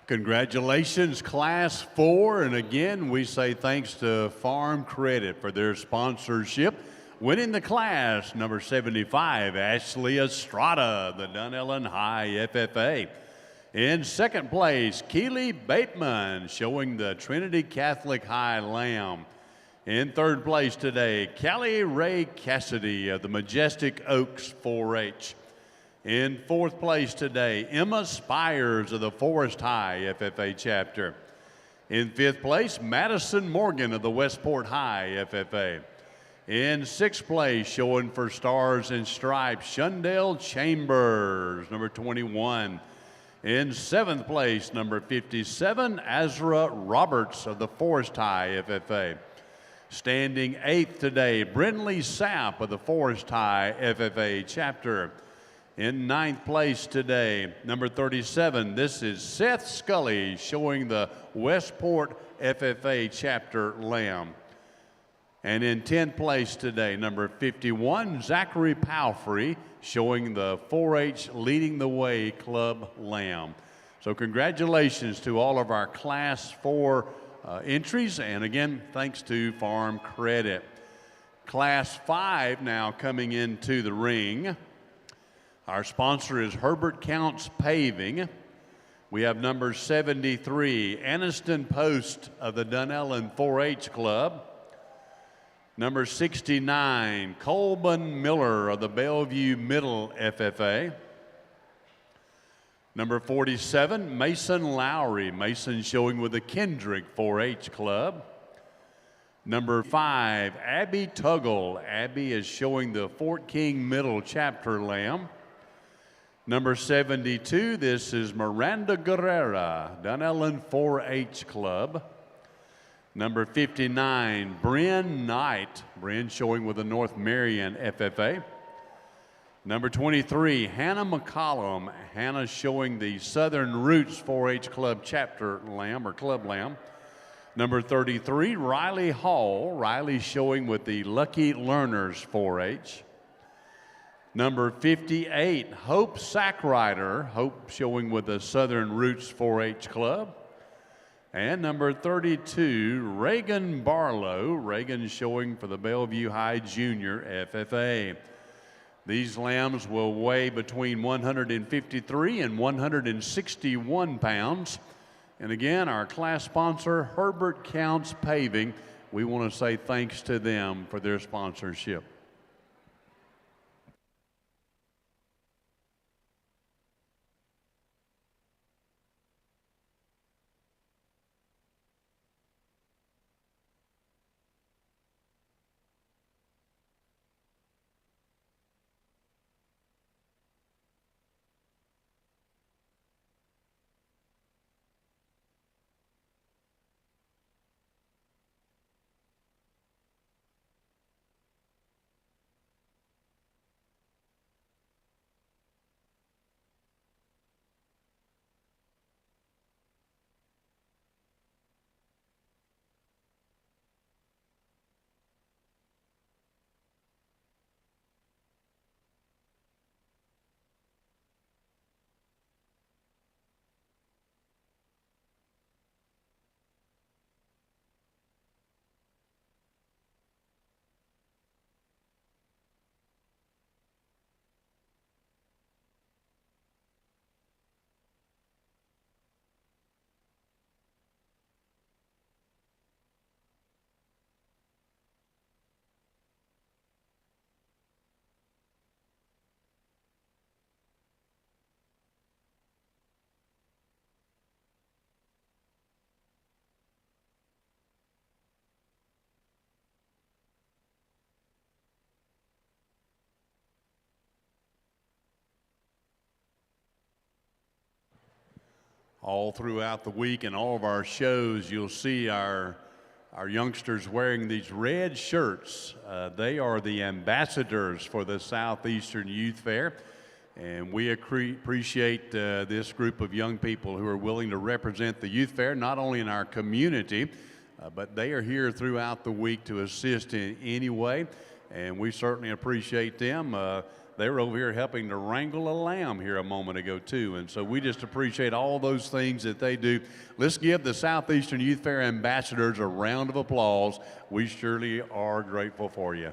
Congratulations, Class 4. And again, we say thanks to Farm Credit for their sponsorship. Winning the class, number 75, Ashley Estrada, the Dunellen High FFA. In second place, Keely Bateman, showing the Trinity Catholic High Lamb. In third place today, Callie Ray Cassidy of the Majestic Oaks 4-H. In fourth place today, Emma Spires of the Forest High FFA chapter. In fifth place, Madison Morgan of the Westport High FFA. In sixth place, showing for Stars and Stripes, Shundell Chambers, number 21. In seventh place, number 57, Azra Roberts of the Forest High FFA. Standing eighth today, Brindley Sapp of the Forest High FFA chapter. In ninth place today, number 37, this is Seth Scully, showing the Westport FFA chapter lamb. And in 10th place today, number 51, Zachary Palfrey, showing the 4-H Leading the Way Club lamb. So congratulations to all of our Class 4 entries, and again, thanks to Farm Credit. Class 5 now coming into the ring. Our sponsor is Herbert Counts Paving. We have number 73, Anniston Post of the Dunellen 4-H Club. Number 69, Colbin Miller of the Bellevue Middle FFA. Number 47, Mason Lowry. Mason showing with the Kendrick 4-H Club. Number 5, Abby Tuggle. Abby is showing the Fort King Middle chapter lamb. Number 72, this is Miranda Guerrera, Dunellen 4-H Club. Number 59, Bryn Knight. Bryn showing with the North Marion FFA. Number 23, Hannah McCollum. Hannah showing the Southern Roots 4-H Club chapter lamb or club lamb. Number 33, Riley Hall. Riley showing with the Lucky Learners 4-H. Number 58, Hope Sackrider. Hope showing with the Southern Roots 4-H Club. And number 32, Reagan Barlow. Reagan showing for the Bellevue High Junior FFA. These lambs will weigh between 153 and 161 pounds. And again, our class sponsor, Herbert Counts Paving. We want to say thanks to them for their sponsorship. all throughout the week and all of our shows, you'll see our youngsters wearing these red shirts. They are the ambassadors for the Southeastern Youth Fair. And we appreciate this group of young people who are willing to represent the Youth Fair, not only in our community, but they are here throughout the week to assist in any way. And we certainly appreciate them. They were over here helping to wrangle a lamb here a moment ago, too. And so we just appreciate all those things that they do. Let's give the Southeastern Youth Fair ambassadors a round of applause. We surely are grateful for you.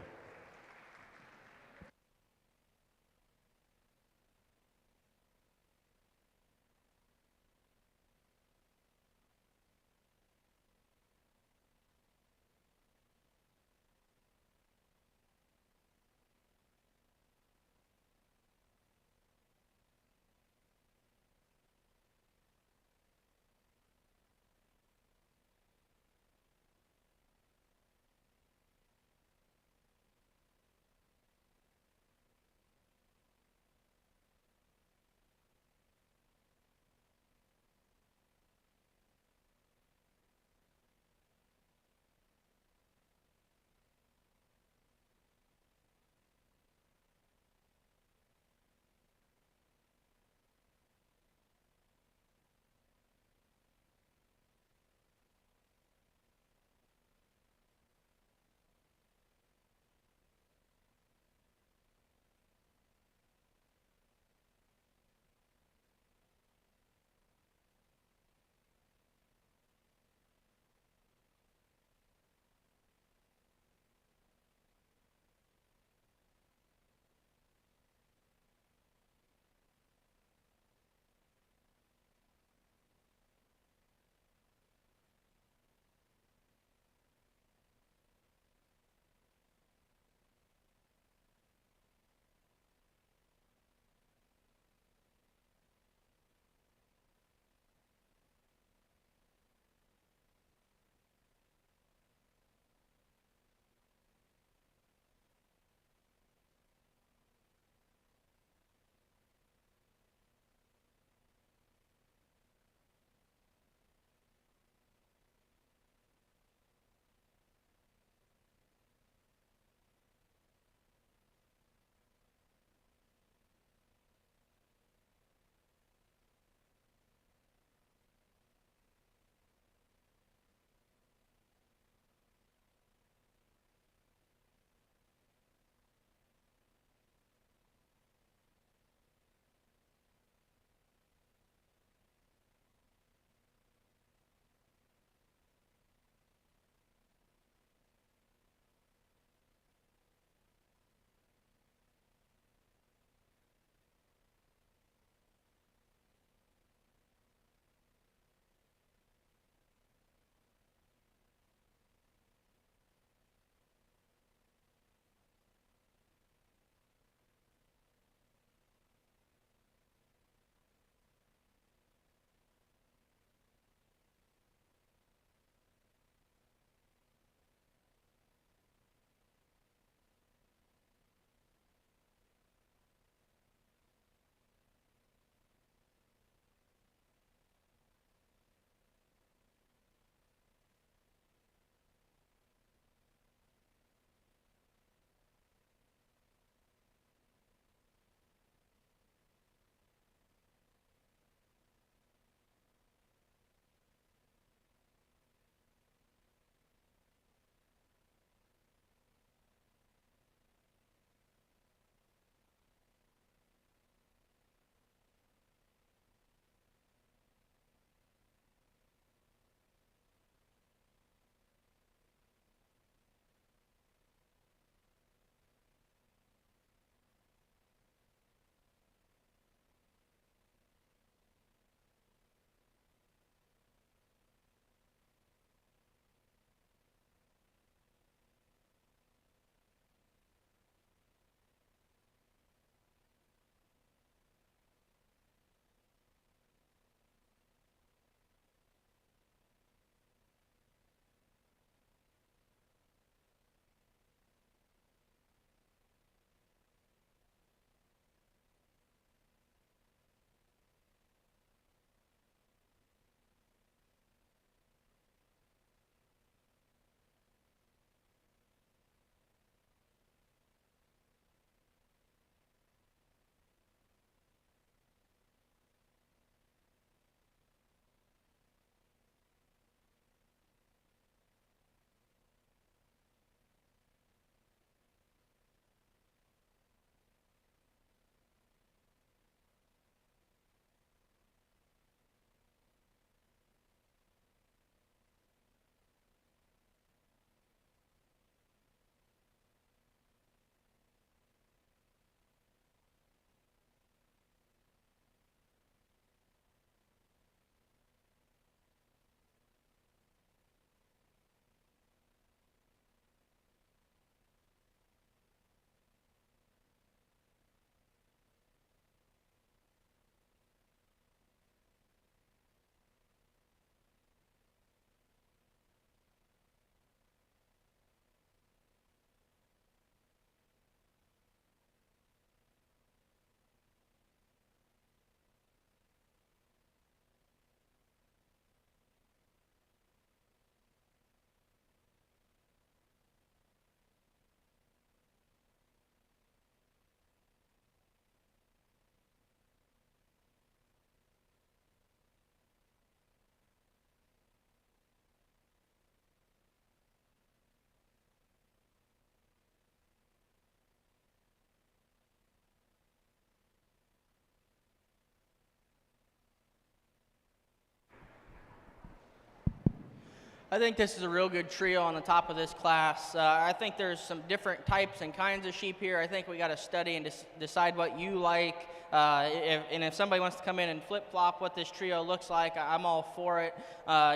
I think this is a real good trio on the top of this class. I think there's some different types and kinds of sheep here. I think we got to study and decide what you like. If somebody wants to come in and flip-flop what this trio looks like, I'm all for it.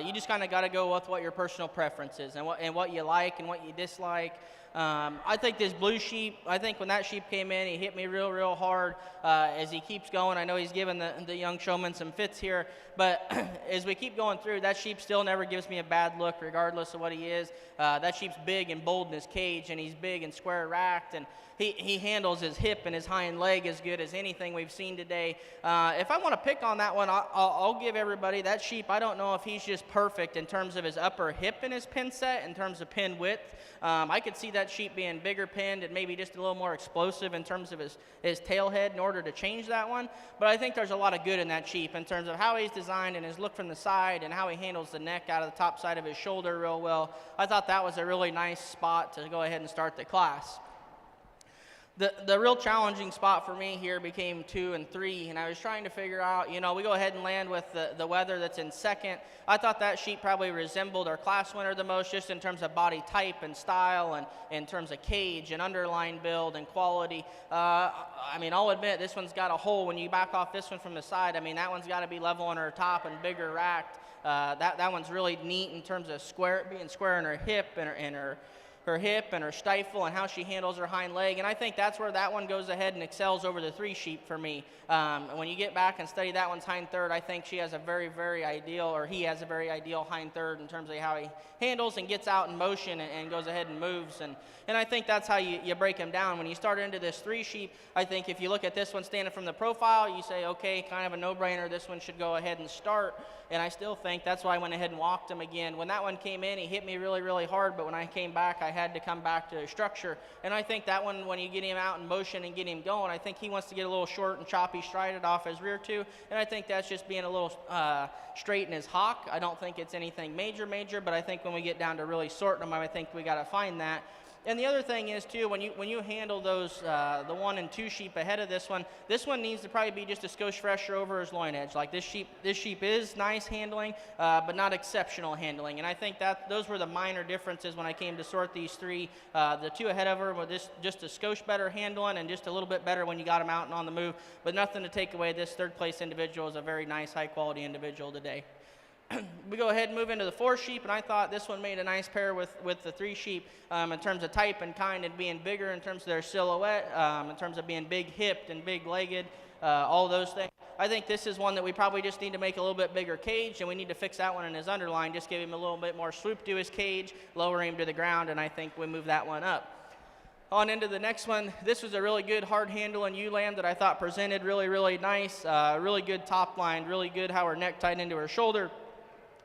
You just kind of got to go with what your personal preference is and what you like and what you dislike. I think this blue sheep, I think when that sheep came in, he hit me real hard as he keeps going. I know he's giving the young showman some fits here, but as we keep going through, that sheep still never gives me a bad look regardless of what he is. That sheep's big and bold in his cage, and he's big and square racked, and he handles his hip and his hind leg as good as anything we've seen today. If I want to pick on that one, I'll give everybody that sheep. I don't know if he's just perfect in terms of his upper hip and his pin set, in terms of pin width. I could see that sheep being bigger pinned and maybe just a little more explosive in terms of his tail head in order to change that one. But I think there's a lot of good in that sheep in terms of how he's designed and his look from the side and how he handles the neck out of the top side of his shoulder real well. I thought that was a really nice spot to go ahead and start the class. The real challenging spot for me here became 2 and 3, and I was trying to figure out, we go ahead and land with the weather that's in second. I thought that sheep probably resembled our class winner the most, just in terms of body type and style and in terms of cage and underline build and quality. I'll admit this one's got a hole when you back off this one from the side. That one's got to be level on her top and bigger racked. That one's really neat in terms of being square in her hip and her hip and her stifle and how she handles her hind leg, and I think that's where that one goes ahead and excels over the 3 sheep for me. When you get back and study that one's hind third, I think she has a very ideal, or he has a very ideal hind third in terms of how he handles and gets out in motion and goes ahead and moves, and I think that's how you break him down. When you start into this 3 sheep, I think if you look at this one standing from the profile, you say, okay, kind of a no-brainer, this one should go ahead and start, and I still think that's why I went ahead and walked him again. When that one came in, he hit me really hard, but when I came back, I had to come back to structure, and I think that one, when you get him out in motion and get him going, I think he wants to get a little short and choppy strided off his rear 2, and I think that's just being a little straight in his hock. I don't think it's anything major, but I think when we get down to really sorting them, I think we got to find that. And the other thing is too, when you handle those the 1 and 2 sheep ahead of this one needs to probably be just a skosh fresher over his loin edge. Like this sheep is nice handling, but not exceptional handling. And I think that those were the minor differences when I came to sort these 3. The 2 ahead of her were just a skosh better handling and just a little bit better when you got them out and on the move. But nothing to take away. This 3rd place individual is a very nice, high quality individual today. We go ahead and move into the 4 sheep, and I thought this one made a nice pair with the 3 sheep in terms of type and kind and being bigger in terms of their silhouette, in terms of being big-hipped and big-legged, all those things. I think this is one that we probably just need to make a little bit bigger cage, and we need to fix that one in his underline, just give him a little bit more swoop to his cage, lower him to the ground, and I think we move that one up. On into the next one. This was a really good hard handle in ewe-lamb that I thought presented really nice, really good top line, really good how her neck tied into her shoulder.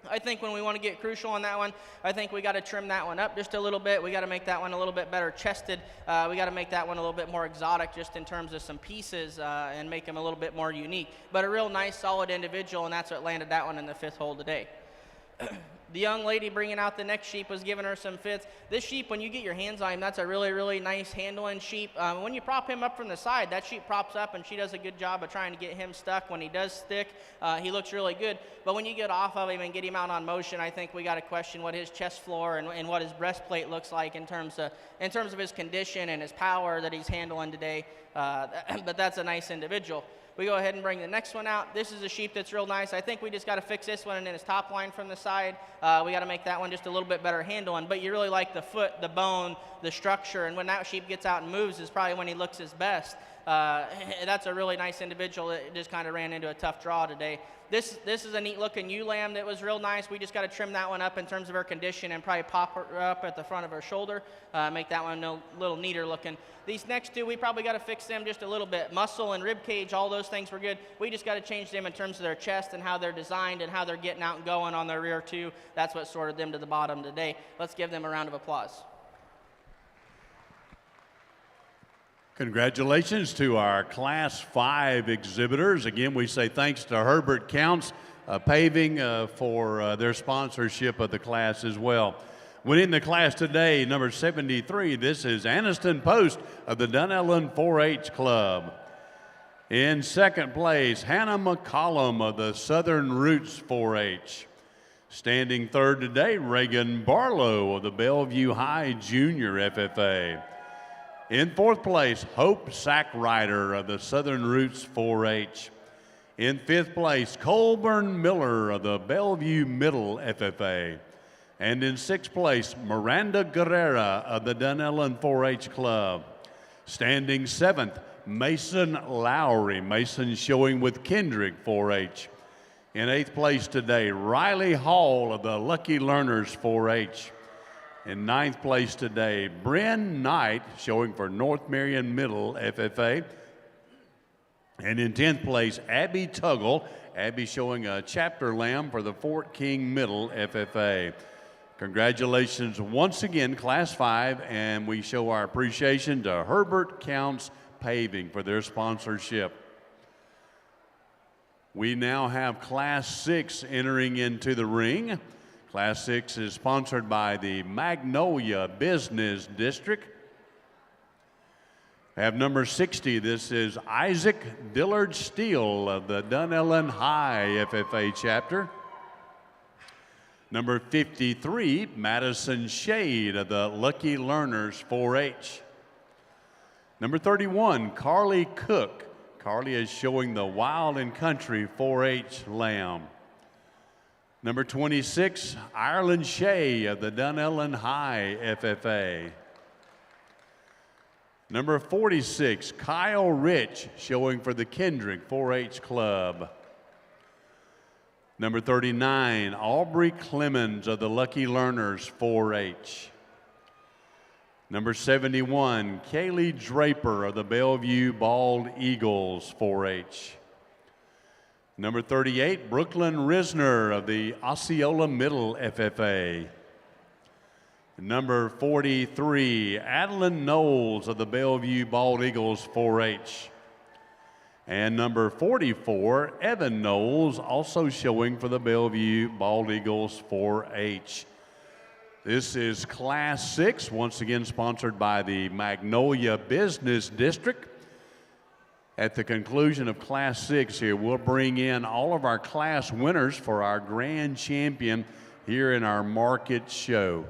I think when we want to get crucial on that one, I think we got to trim that one up just a little bit. We got to make that one a little bit better chested. We got to make that one a little bit more exotic just in terms of some pieces and make them a little bit more unique. But a real nice, solid individual, and that's what landed that one in the 5th hole today. The young lady bringing out the next sheep was giving her some fits. This sheep, when you get your hands on him, that's a really nice handling sheep. When you prop him up from the side, that sheep props up, and she does a good job of trying to get him stuck. When he does stick, he looks really good. But when you get off of him and get him out on motion, I think we got to question what his chest floor and what his breastplate looks like in terms of his condition and his power that he's handling today. But that's a nice individual. We go ahead and bring the next one out. This is a sheep that's real nice. I think we just got to fix this one and then his top line from the side. We got to make that one just a little bit better handling. But you really like the foot, the bone, the structure, and when that sheep gets out and moves is probably when he looks his best. That's a really nice individual that just kind of ran into a tough draw today. This is a neat looking ewe-lamb that was real nice. We just got to trim that one up in terms of her condition and probably pop her up at the front of her shoulder, make that one a little neater looking. These next 2, we probably got to fix them just a little bit. Muscle and rib cage, all those things were good. We just got to change them in terms of their chest and how they're designed and how they're getting out and going on their rear 2. That's what sorted them to the bottom today. Let's give them a round of applause. Congratulations to our Class 5 exhibitors. Again, we say thanks to Herbert Counts Paving for their sponsorship of the class as well. Winning the class today, number 73, this is Anniston Post of the Dunellen 4-H Club. In second place, Hannah McCollum of the Southern Roots 4-H. Standing third today, Reagan Barlow of the Bellevue High Junior FFA. In fourth place, Hope Sackrider of the Southern Roots 4-H. In fifth place, Colburn Miller of the Bellevue Middle FFA. And in sixth place, Miranda Guerrera of the Dunellen 4-H Club. Standing seventh, Mason Lowry. Mason showing with Kendrick 4-H. In eighth place today, Riley Hall of the Lucky Learners 4-H. In ninth place today, Bryn Knight showing for North Marion Middle FFA. And in 10th place, Abby Tuggle. Abby showing a chapter lamb for the Fort King Middle FFA. Congratulations once again, Class 5, and we show our appreciation to Herbert Counts Paving for their sponsorship. We now have Class 6 entering into the ring. Class 6 is sponsored by the Magnolia Business District. We have number 60. This is Isaac Dillard Steele of the Dunellen High FFA chapter. Number 53, Madison Shade of the Lucky Learners 4-H. Number 31, Carly Cook. Carly is showing the Wild and Country 4-H lamb. Number 26, Ireland Shea of the Dunellen High FFA. Number 46, Kyle Rich showing for the Kendrick 4-H Club. Number 39, Aubrey Clemens of the Lucky Learners 4-H. Number 71, Kaylee Draper of the Bellevue Bald Eagles 4-H. Number 38, Brooklyn Risner of the Osceola Middle FFA. Number 43, Adeline Knowles of the Bellevue Bald Eagles 4-H. And number 44, Evan Knowles, also showing for the Bellevue Bald Eagles 4-H. This is Class 6, once again sponsored by the Magnolia Business District. At the conclusion of Class 6 here, we'll bring in all of our class winners for our grand champion here in our market show.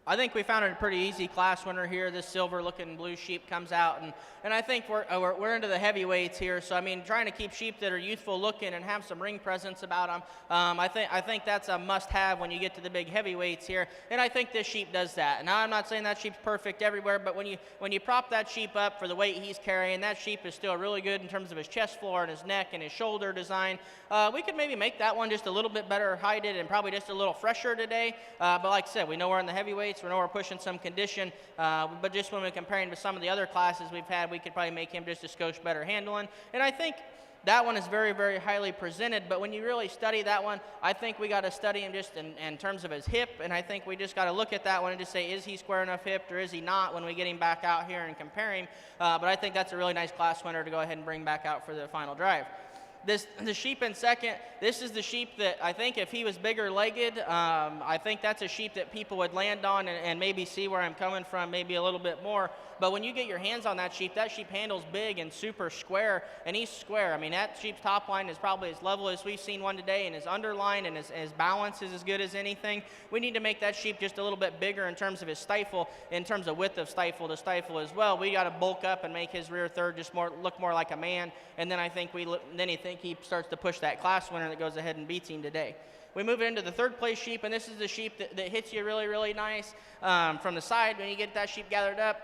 I think we found a pretty easy class winner here. This silver-looking blue sheep comes out, and I think we're into the heavyweights here. So I mean, trying to keep sheep that are youthful-looking and have some ring presence about them. I think that's a must-have when you get to the big heavyweights here, and I think this sheep does that. Now I'm not saying that sheep's perfect everywhere, but when you prop that sheep up for the weight he's carrying, that sheep is still really good in terms of his chest floor and his neck and his shoulder design. We could maybe make that one just a little bit better heighted and probably just a little fresher today. But like I said, we know we're in the heavyweights. We know we're pushing some condition, but just when we're comparing to some of the other classes we've had, we could probably make him just a skosh better handling. And I think that one is very, very highly presented, but when you really study that one, I think we got to study him just in terms of his hip, and I think we just got to look at that one and just say, is he square enough hipped or is he not when we get him back out here and compare him. But I think that's a really nice class winner to go ahead and bring back out for the final drive. The sheep in second, this is the sheep that I think if he was bigger legged, I think that's a sheep that people would land on and maybe see where I'm coming from maybe a little bit more. But when you get your hands on that sheep handles big and super square, and he's square. I mean, that sheep's top line is probably as level as we've seen one today, and his underline and his balance is as good as anything. We need to make that sheep just a little bit bigger in terms of his stifle, in terms of width of stifle to stifle as well. We got to bulk up and make his rear third just look more like a man, and then I think he starts to push that class winner that goes ahead and beats him today. We move into the third place sheep, and this is the sheep that hits you really, really nice from the side when you get that sheep gathered up.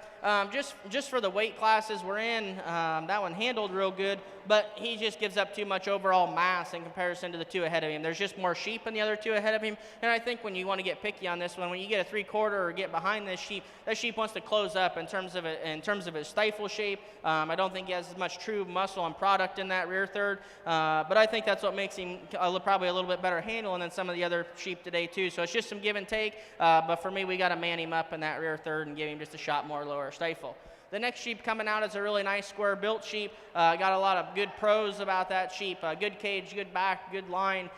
Just for the weight classes we're in, that one handled real good, but he just gives up too much overall mass in comparison to the two ahead of him. There's just more sheep in the other two ahead of him, and I think when you want to get picky on this one, when you get a 3/4 or get behind this sheep, that sheep wants to close up in terms of his stifle shape. I don't think he has as much true muscle and product in that rear third, but I think that's what makes him probably a little bit better handling than some of the other sheep today too. So it's just some give and take, but for me, we got to man him up in that rear third and give him just a shot more lower stifle. The next sheep coming out is a really nice square built sheep. Got a lot of good pros about that sheep. Good cage, good back, good line.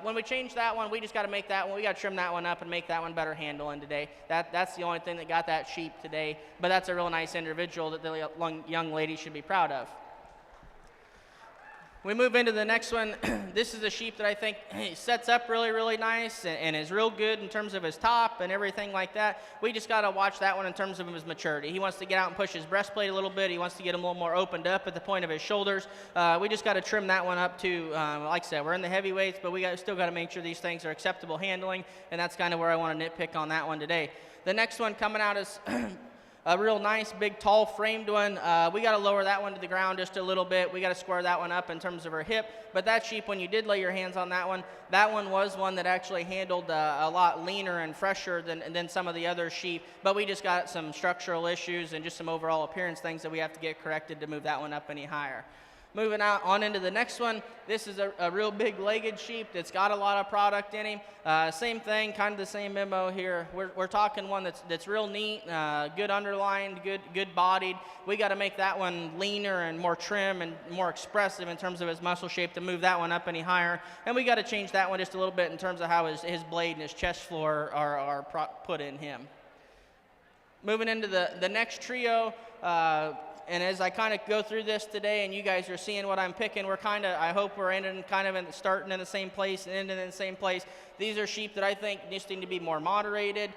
When we change that one, we just got to make that one, we got to trim that one up and make that one better handling today. That's the only thing that got that sheep today, but that's a real nice individual that the young lady should be proud of. We move into the next one. This is a sheep that I think sets up really, really nice and is real good in terms of his top and everything like that. We just got to watch that one in terms of his maturity. He wants to get out and push his breastplate a little bit. He wants to get him a little more opened up at the point of his shoulders. We just got to trim that one up to, like I said, we're in the heavyweights, but we still got to make sure these things are acceptable handling, and that's kind of where I want to nitpick on that one today. The next one coming out is a real nice, big, tall framed one. We got to lower that one to the ground just a little bit. We got to square that one up in terms of her hip. But that sheep, when you did lay your hands on that one was one that actually handled a lot leaner and fresher than some of the other sheep. But we just got some structural issues and just some overall appearance things that we have to get corrected to move that one up any higher. Moving on into the next one, this is a real big legged sheep that's got a lot of product in him. Same thing, kind of the same memo here. We're talking one that's real neat, good underlined, good bodied. We got to make that one leaner and more trim and more expressive in terms of his muscle shape to move that one up any higher. And we got to change that one just a little bit in terms of how his blade and his chest floor are put in him. Moving into the next trio, and as I kind of go through this today and you guys are seeing what I'm picking, I hope we're starting in the same place and ending in the same place. These are sheep that I think just need to be more moderated.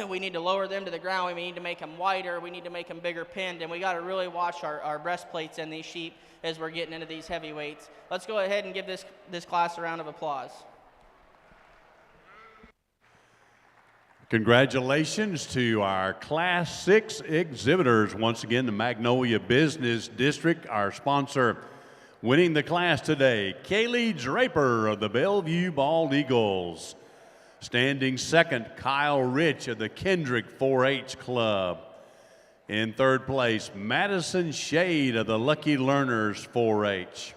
We need to lower them to the ground. We need to make them wider. We need to make them bigger pinned. And we got to really watch our breastplates in these sheep as we're getting into these heavyweights. Let's go ahead and give this class a round of applause. Congratulations to our Class 6 exhibitors. Once again, the Magnolia Business District, our sponsor, winning the class today. Kaylee Draper of the Bellevue Bald Eagles. Standing second, Kyle Rich of the Kendrick 4-H Club. In third place, Madison Shade of the Lucky Learners 4-H.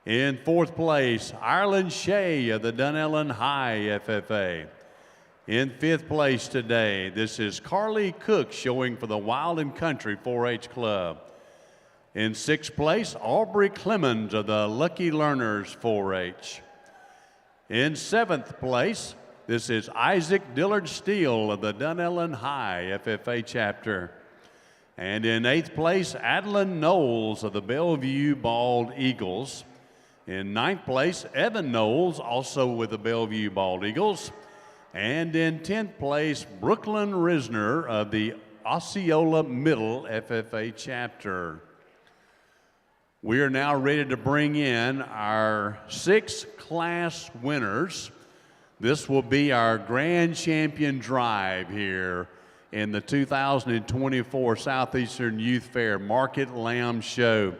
In fourth place, Ireland Shea of the Dunellen High FFA. In fifth place today, this is Carly Cook showing for the Wild and Country 4-H Club. In sixth place, Aubrey Clemens of the Lucky Learners 4-H. In seventh place, this is Isaac Dillard Steele of the Dunellen High FFA chapter. And in eighth place, Adeline Knowles of the Bellevue Bald Eagles. In ninth place, Evan Knowles, also with the Bellevue Bald Eagles. And in 10th place, Brooklyn Risner of the Osceola Middle FFA chapter. We are now ready to bring in our 6 class winners. This will be our grand champion drive here in the 2024 Southeastern Youth Fair Market Lamb Show.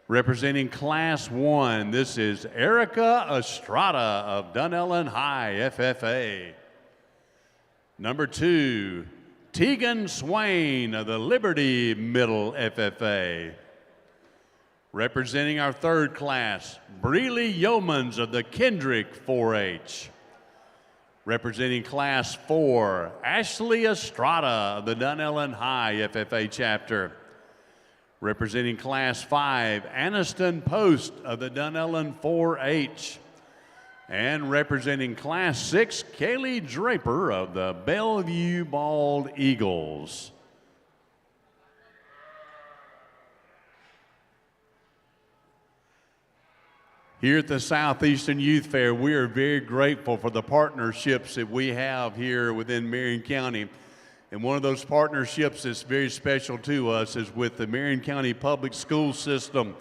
Representing Class 1, this is Erica Estrada of Dunellen High FFA. Number 2, Tegan Swain of the Liberty Middle FFA. Representing our 3rd class, Breeley Yeomans of the Kendrick 4-H. Representing Class 4, Ashley Estrada of the Dunellen High FFA chapter. Representing Class 5, Aniston Post of the Dunellen 4-H. And representing Class 6, Kaylee Draper of the Bellevue Bald Eagles. Here at the Southeastern Youth Fair, we are very grateful for the partnerships that we have here within Marion County. And one of those partnerships that's very special to us is with the Marion County Public School System.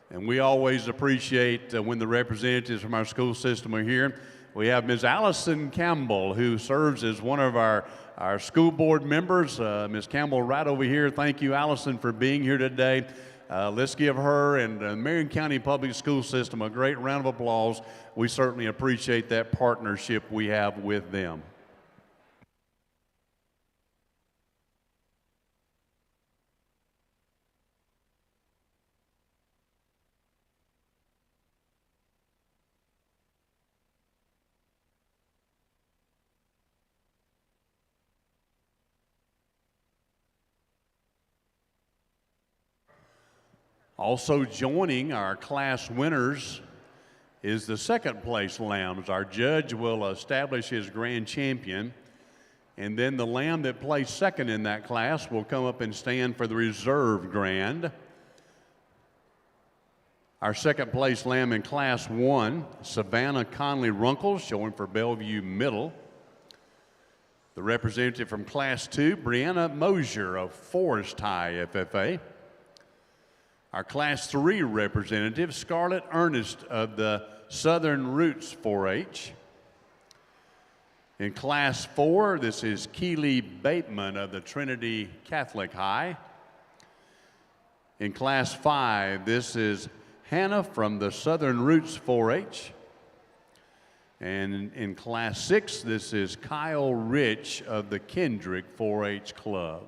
And we always appreciate when the representatives from our school system are here. We have Ms. Allison Campbell, who serves as one of our school board members. Ms. Campbell right over here. Thank you, Allison, for being here today. Let's give her and the Marion County Public School System a great round of applause. We certainly appreciate that partnership we have with them. Also joining our class winners is the 2nd place lambs. Our judge will establish his grand champion, and then the lamb that placed 2nd in that class will come up and stand for the reserve grand. Our 2nd place lamb in Class 1, Savannah Conley Runkles, showing for Bellevue Middle. The representative from Class 2, Brianna Mosier of Forest High FFA. Our Class 3 representative, Scarlett Ernest of the Southern Roots 4-H. In Class 4, this is Keely Bateman of the Trinity Catholic High. In Class 5, this is Hannah from the Southern Roots 4-H. And in Class 6, this is Kyle Rich of the Kendrick 4-H Club.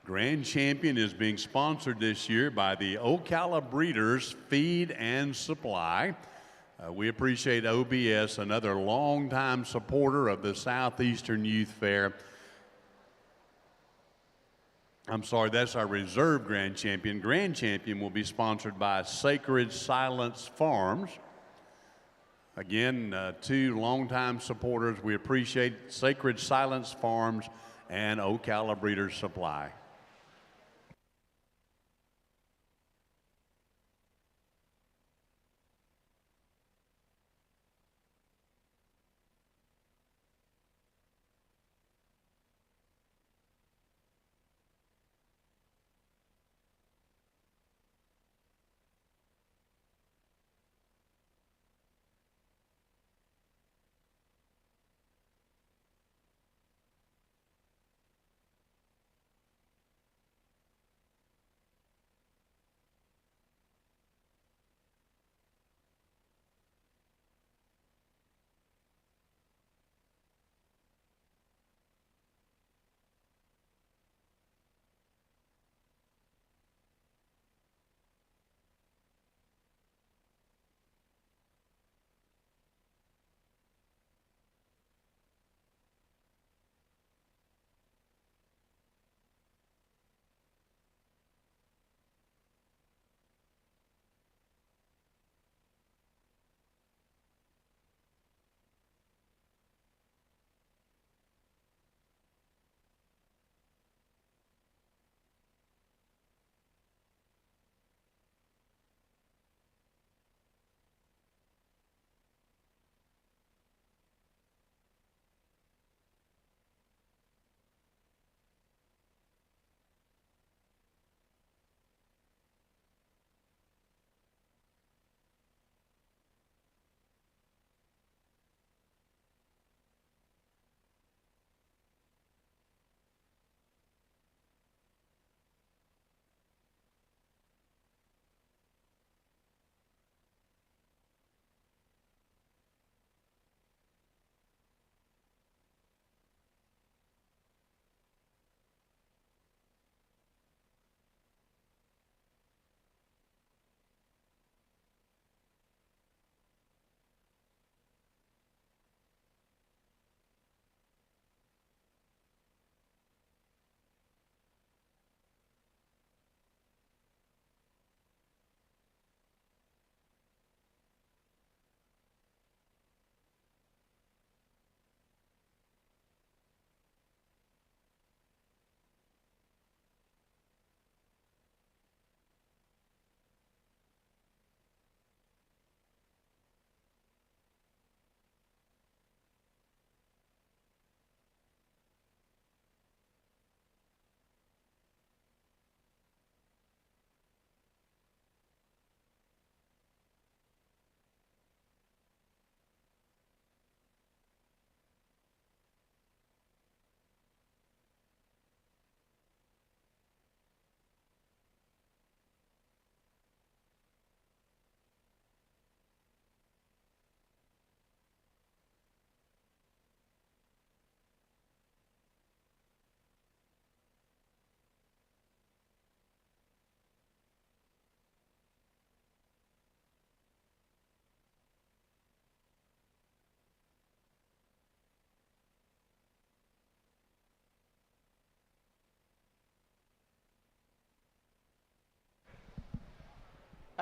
Grand Champion is being sponsored this year by the Ocala Breeders Feed and Supply. We appreciate OBS, another longtime supporter of the Southeastern Youth Fair. I'm sorry, that's our reserve Grand Champion. Grand Champion will be sponsored by Sacred Silence Farms. Again, 2 longtime supporters. We appreciate Sacred Silence Farms and Ocala Breeders Supply.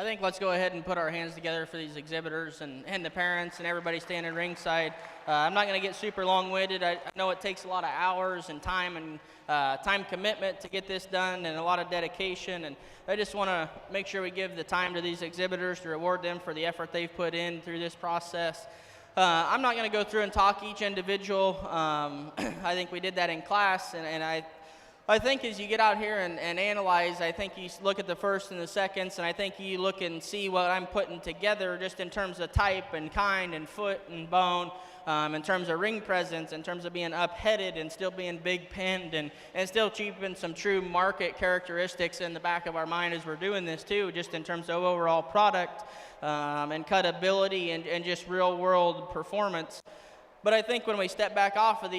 I think let's go ahead and put our hands together for these exhibitors and the parents and everybody standing ringside. I'm not going to get super long-winded. I know it takes a lot of hours and time commitment to get this done and a lot of dedication. And I just want to make sure we give the time to these exhibitors to reward them for the effort they've put in through this process. I'm not going to go through and talk each individual. I think we did that in class, and I think as you get out here and analyze, I think you look at the first and the seconds, and I think you look and see what I'm putting together just in terms of type and kind and foot and bone, in terms of ring presence, in terms of being up-headed and still being big-pinned and still keeping some true market characteristics in the back of our mind as we're doing this too, just in terms of overall product and cutability and just real-world performance. But I think when we step back off of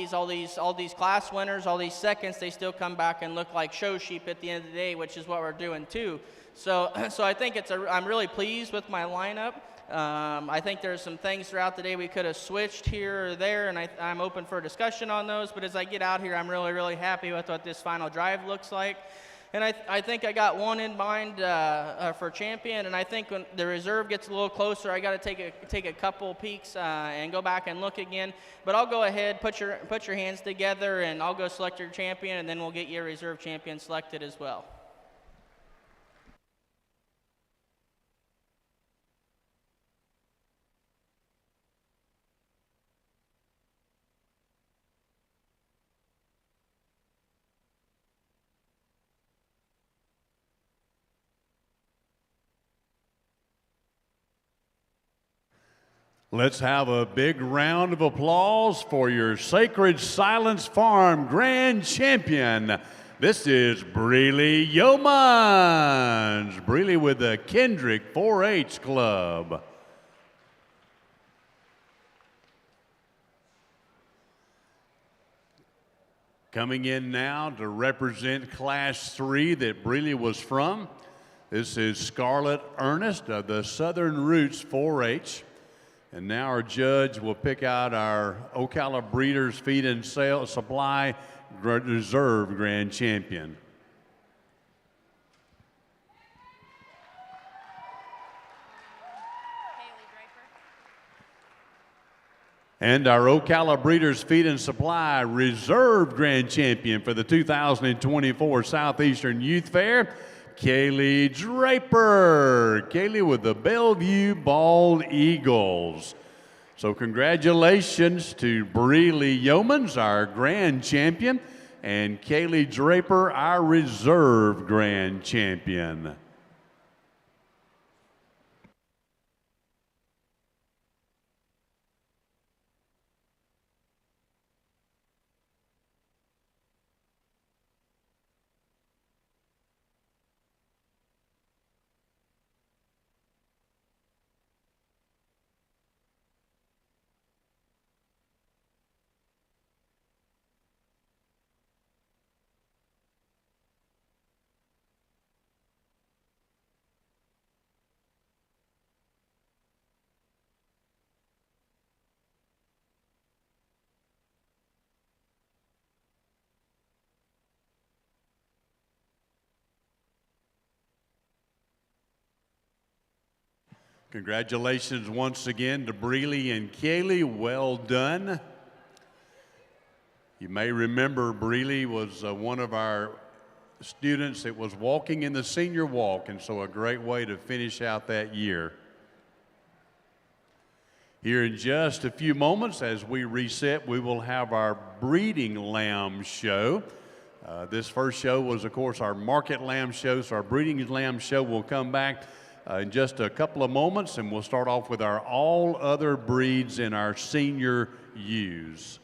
all these class winners, all these seconds, they still come back and look like show sheep at the end of the day, which is what we're doing too. So I think I'm really pleased with my lineup. I think there's some things throughout the day we could have switched here or there, and I'm open for discussion on those. But as I get out here, I'm really, really happy with what this final drive looks like. And I think I got one in mind for champion, and I think when the reserve gets a little closer, I got to take a couple peeks and go back and look again. But I'll go ahead, put your hands together, and I'll go select your champion, and then we'll get your reserve champion selected as well. Let's have a big round of applause for your Sacred Silence Farm Grand Champion. This is Breely Yeomans. Breely with the Kendrick 4-H Club. Coming in now to represent Class 3 that Breely was from. This is Scarlett Ernest of the Southern Roots 4-H. And now our judge will pick out our Ocala Breeders Feed and Sale Supply Reserve Grand Champion. And our Ocala Breeders Feed and Supply Reserve Grand Champion for the 2024 Southeastern Youth Fair, Kaylee Draper. Kaylee with the Bellevue Bald Eagles. So congratulations to Breely Yeomans, our grand champion, and Kaylee Draper, our reserve grand champion. Congratulations once again to Breely and Kaylee. Well done. You may remember Breely was one of our students that was walking in the senior walk, and so a great way to finish out that year. Here in just a few moments, as we reset, we will have our breeding lamb show. This first show was, of course, our market lamb show, so our breeding lamb show will come back in just a couple of moments, and we'll start off with our all other breeds in our senior ewes.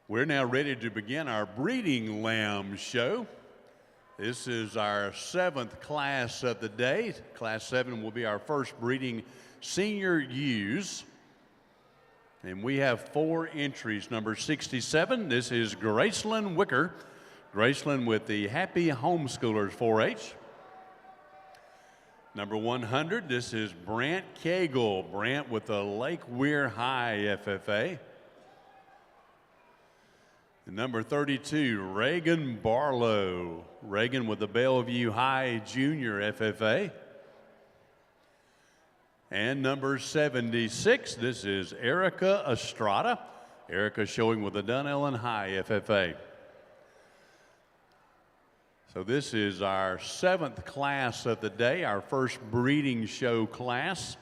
We're now ready to begin our breeding lamb show. This is our 7th class of the day. Class 7 will be our first breeding senior ewes. And we have 4 entries. Number 67, this is Gracelyn Wicker. Gracelyn with the Happy Homeschoolers 4-H. Number 100, this is Brant Cagle. Brant with the Lake Weir High FFA. And number 32, Reagan Barlow. Reagan with the Bellevue High Junior FFA. And number 76, this is Erica Estrada. Erica showing with the Dunellen High FFA. So this is our 7th class of the day, our first breeding show class.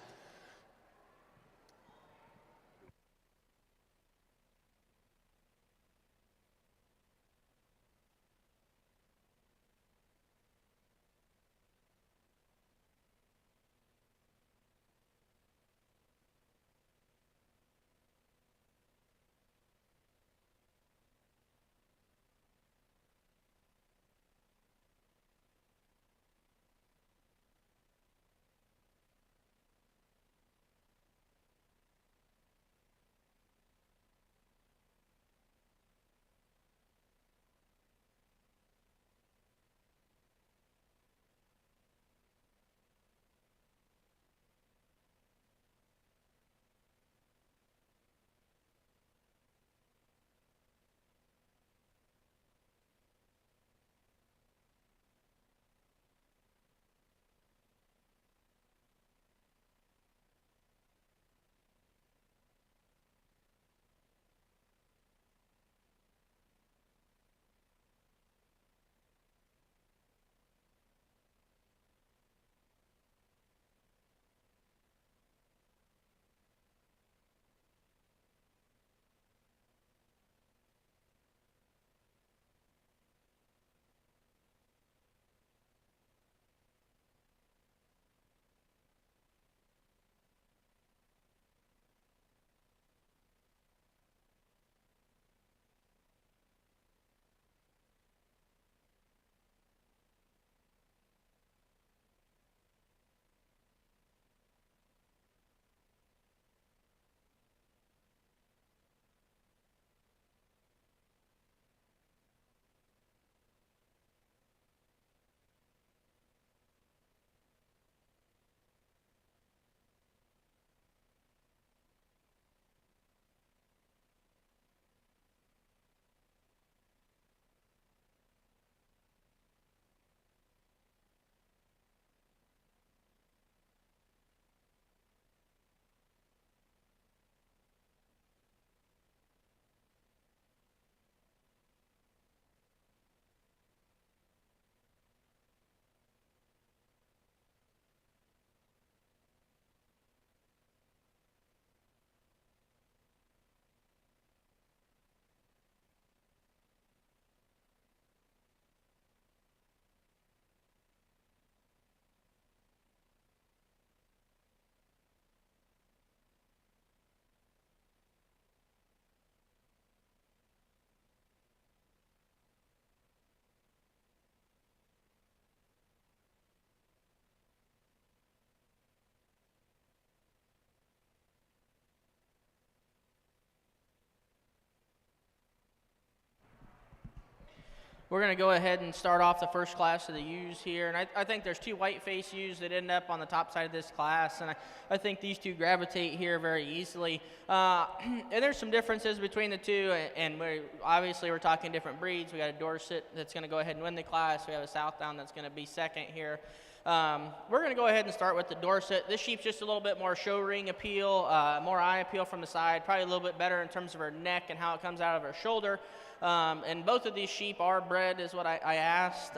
We're going to go ahead and start off the first class of the ewes here. And I think there's 2 white-faced ewes that end up on the top side of this class. And I think these 2 gravitate here very easily. And there's some differences between the 2. And obviously we're talking different breeds. We got a Dorset that's going to go ahead and win the class. We have a Southdown that's going to be second here. We're going to go ahead and start with the Dorset. This sheep's just a little bit more show ring appeal, more eye appeal from the side, probably a little bit better in terms of her neck and how it comes out of her shoulder. And both of these sheep are bred is what I asked.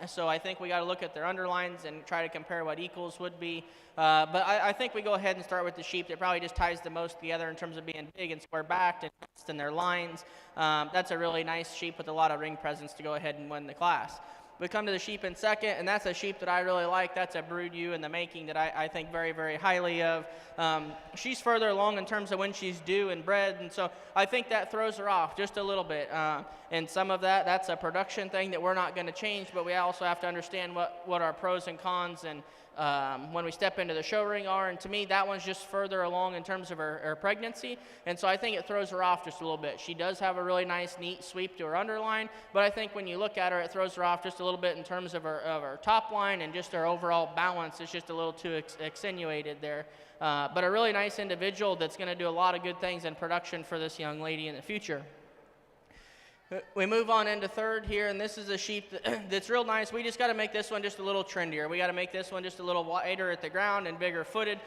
So I think we got to look at their underlines and try to compare what equals would be. But I think we go ahead and start with the sheep that probably just ties the most together in terms of being big and square backed and in their lines. That's a really nice sheep with a lot of ring presence to go ahead and win the class. We come to the sheep in second, and that's a sheep that I really like. That's a brood ewe in the making that I think very, very highly of. She's further along in terms of when she's due and bred, and so I think that throws her off just a little bit. And some of that's a production thing that we're not going to change, but we also have to understand what our pros and cons and when we step into the show ring are. And to me, that one's just further along in terms of her pregnancy, and so I think it throws her off just a little bit. She does have a really nice, neat sweep to her underline, but I think when you look at her, it throws her off just a little bit in terms of her top line, and just her overall balance is just a little too extenuated there. But a really nice individual that's going to do a lot of good things in production for this young lady in the future. We move on into third here, and this is a sheep that's real nice. We just got to make this one just a little trendier. We got to make this one just a little wider at the ground and bigger footed.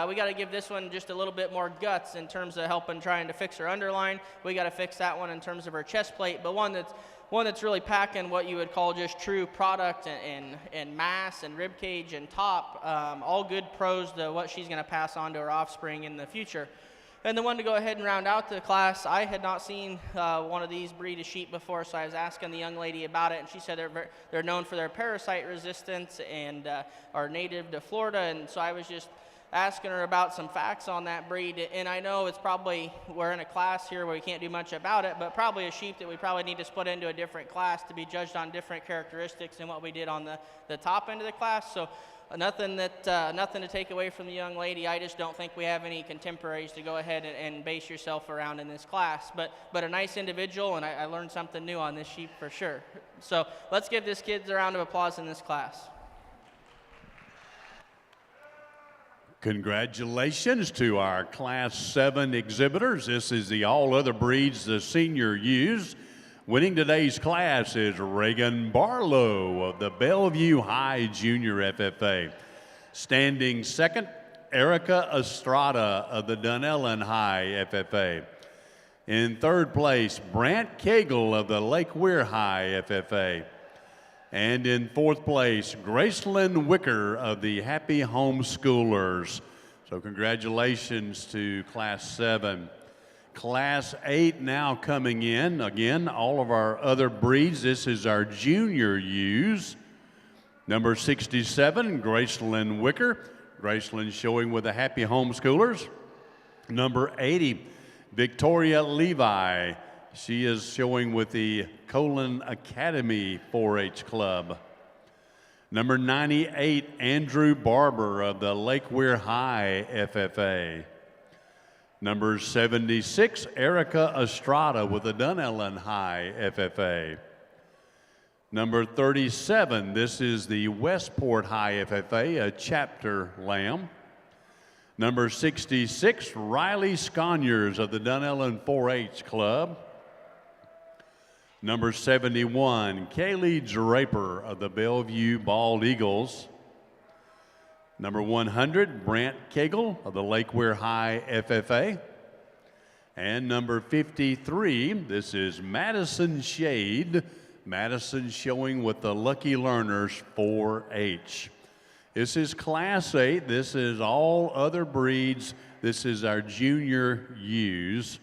We got to give this one just a little bit more guts in terms of helping trying to fix her underline. We got to fix that one in terms of her chest plate, but one that's really packing what you would call just true product and mass and rib cage and top, all good pros to what she's going to pass on to her offspring in the future. And the one to go ahead and round out the class, I had not seen one of these breed of sheep before, so I was asking the young lady about it, and she said they're known for their parasite resistance and are native to Florida, and so I was just asking her about some facts on that breed. And I know we're in a class here where we can't do much about it, but probably a sheep that we probably need to split into a different class to be judged on different characteristics than what we did on the top end of the class. So nothing to take away from the young lady. I just don't think we have any contemporaries to go ahead and base yourself around in this class. But a nice individual, and I learned something new on this sheep for sure. So let's give this kid a round of applause in this class. Congratulations to our Class 7 exhibitors. This is the all other breeds the senior ewes. Winning today's class is Reagan Barlow of the Bellevue High Junior FFA. Standing second, Erica Estrada of the Dunellen High FFA. In third place, Brant Cagle of the Lake Weir High FFA. And in fourth place, Gracelyn Wicker of the Happy Homeschoolers. So congratulations to Class 7. Class 8 now coming in. Again, all of our other breeds. This is our junior ewes. Number 67, Gracelyn Wicker. Gracelyn showing with the Happy Homeschoolers. Number 80, Victoria Levi. She is showing with the Colon Academy 4-H Club. Number 98, Andrew Barber of the Lake Weir High FFA. Number 76, Erica Estrada with the Dunellen High FFA. Number 37, this is the Westport High FFA, a chapter lamb. Number 66, Riley Sconyers of the Dunellen 4-H Club. Number 71, Kaylee Draper of the Bellevue Bald Eagles. Number 100, Brant Cagle of the Lake Weir High FFA. And number 53, this is Madison Shade. Madison showing with the Lucky Learners 4-H. This is Class 8. This is all other breeds. This is our junior ewes.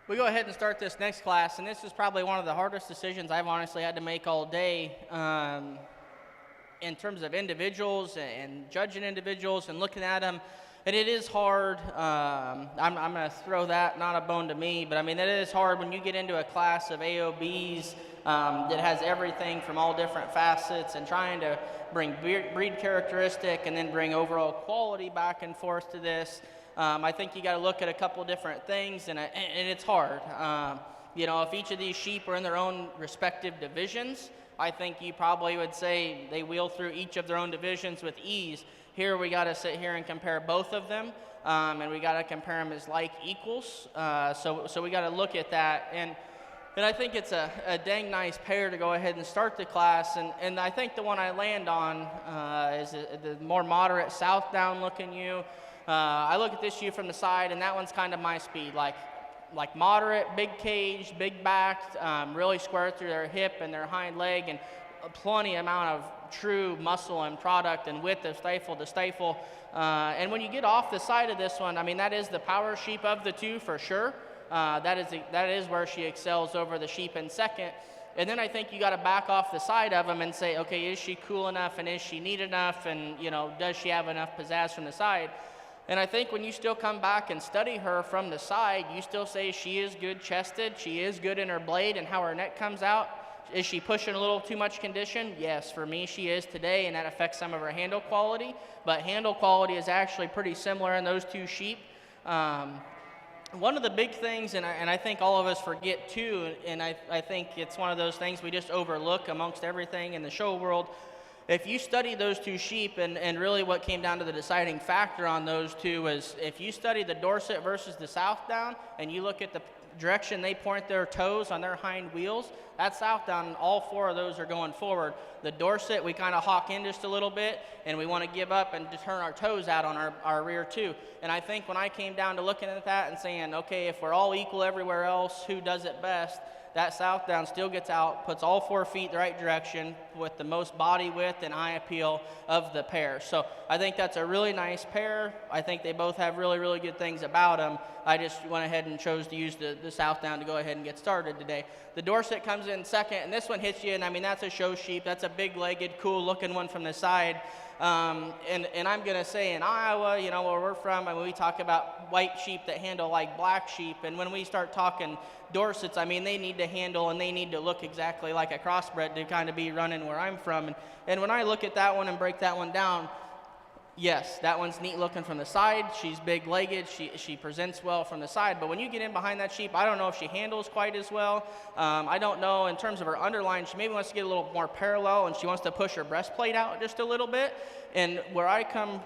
We go ahead and start this next class, and this is probably one of the hardest decisions I've honestly had to make all day in terms of individuals and judging individuals and looking at them. And it is hard. I'm going to throw that, not a bone to me, but I mean, it is hard when you get into a class of AOBs that has everything from all different facets and trying to bring breed characteristic and then bring overall quality back and forth to this. I think you got to look at a couple different things, and it's hard. You know, if each of these sheep are in their own respective divisions, I think you probably would say they wheel through each of their own divisions with ease. Here we got to sit here and compare both of them, and we got to compare them as like equals. So we got to look at that, and I think it's a dang nice pair to go ahead and start the class. And I think the one I land on is the more moderate south down looking ewe. I look at this ewe from the side, and that one's kind of my speed, like moderate, big cage, big backed, really square through their hip and their hind leg, and plenty amount of true muscle and product and width of stifle to stifle. And when you get off the side of this one, I mean, that is the power sheep of the two for sure. That is where she excels over the sheep in second. And then I think you got to back off the side of them and say, okay, is she cool enough, and is she neat enough, and you know, does she have enough pizzazz from the side? And I think when you still come back and study her from the side, you still say she is good chested, she is good in her blade and how her neck comes out. Is she pushing a little too much condition? Yes, for me she is today, and that affects some of her handle quality. But handle quality is actually pretty similar in those two sheep. One of the big things, and I think all of us forget too, and I think it's one of those things we just overlook amongst everything in the show world. If you study those two sheep, and really what came down to the deciding factor on those two is if you study the Dorset versus the South Down, and you look at the direction they point their toes on their hind wheels, that South Down, all four of those are going forward. The Dorset, we kind of hawk in just a little bit, and we want to give up and turn our toes out on our rear too. And I think when I came down to looking at that and saying, okay, if we're all equal everywhere else, who does it best? That South Down still gets out, puts all 4 feet the right direction with the most body width and eye appeal of the pair. So I think that's a really nice pair. I think they both have really, really good things about them. I just went ahead and chose to use the South Down to go ahead and get started today. The Dorset comes in second, and this one hits you, and I mean, that's a show sheep. That's a big-legged, cool-looking one from the side. And I'm going to say in Iowa, you know, where we're from, I mean, we talk about white sheep that handle like black sheep. And when we start talking Dorsets, I mean, they need to handle and they need to look exactly like a crossbred to kind of be running where I'm from. And when I look at that one and break that one down, yes, that one's neat looking from the side. She's big-legged. She presents well from the side. But when you get in behind that sheep, I don't know if she handles quite as well. I don't know in terms of her underline. She maybe wants to get a little more parallel, and she wants to push her breastplate out just a little bit. And where I come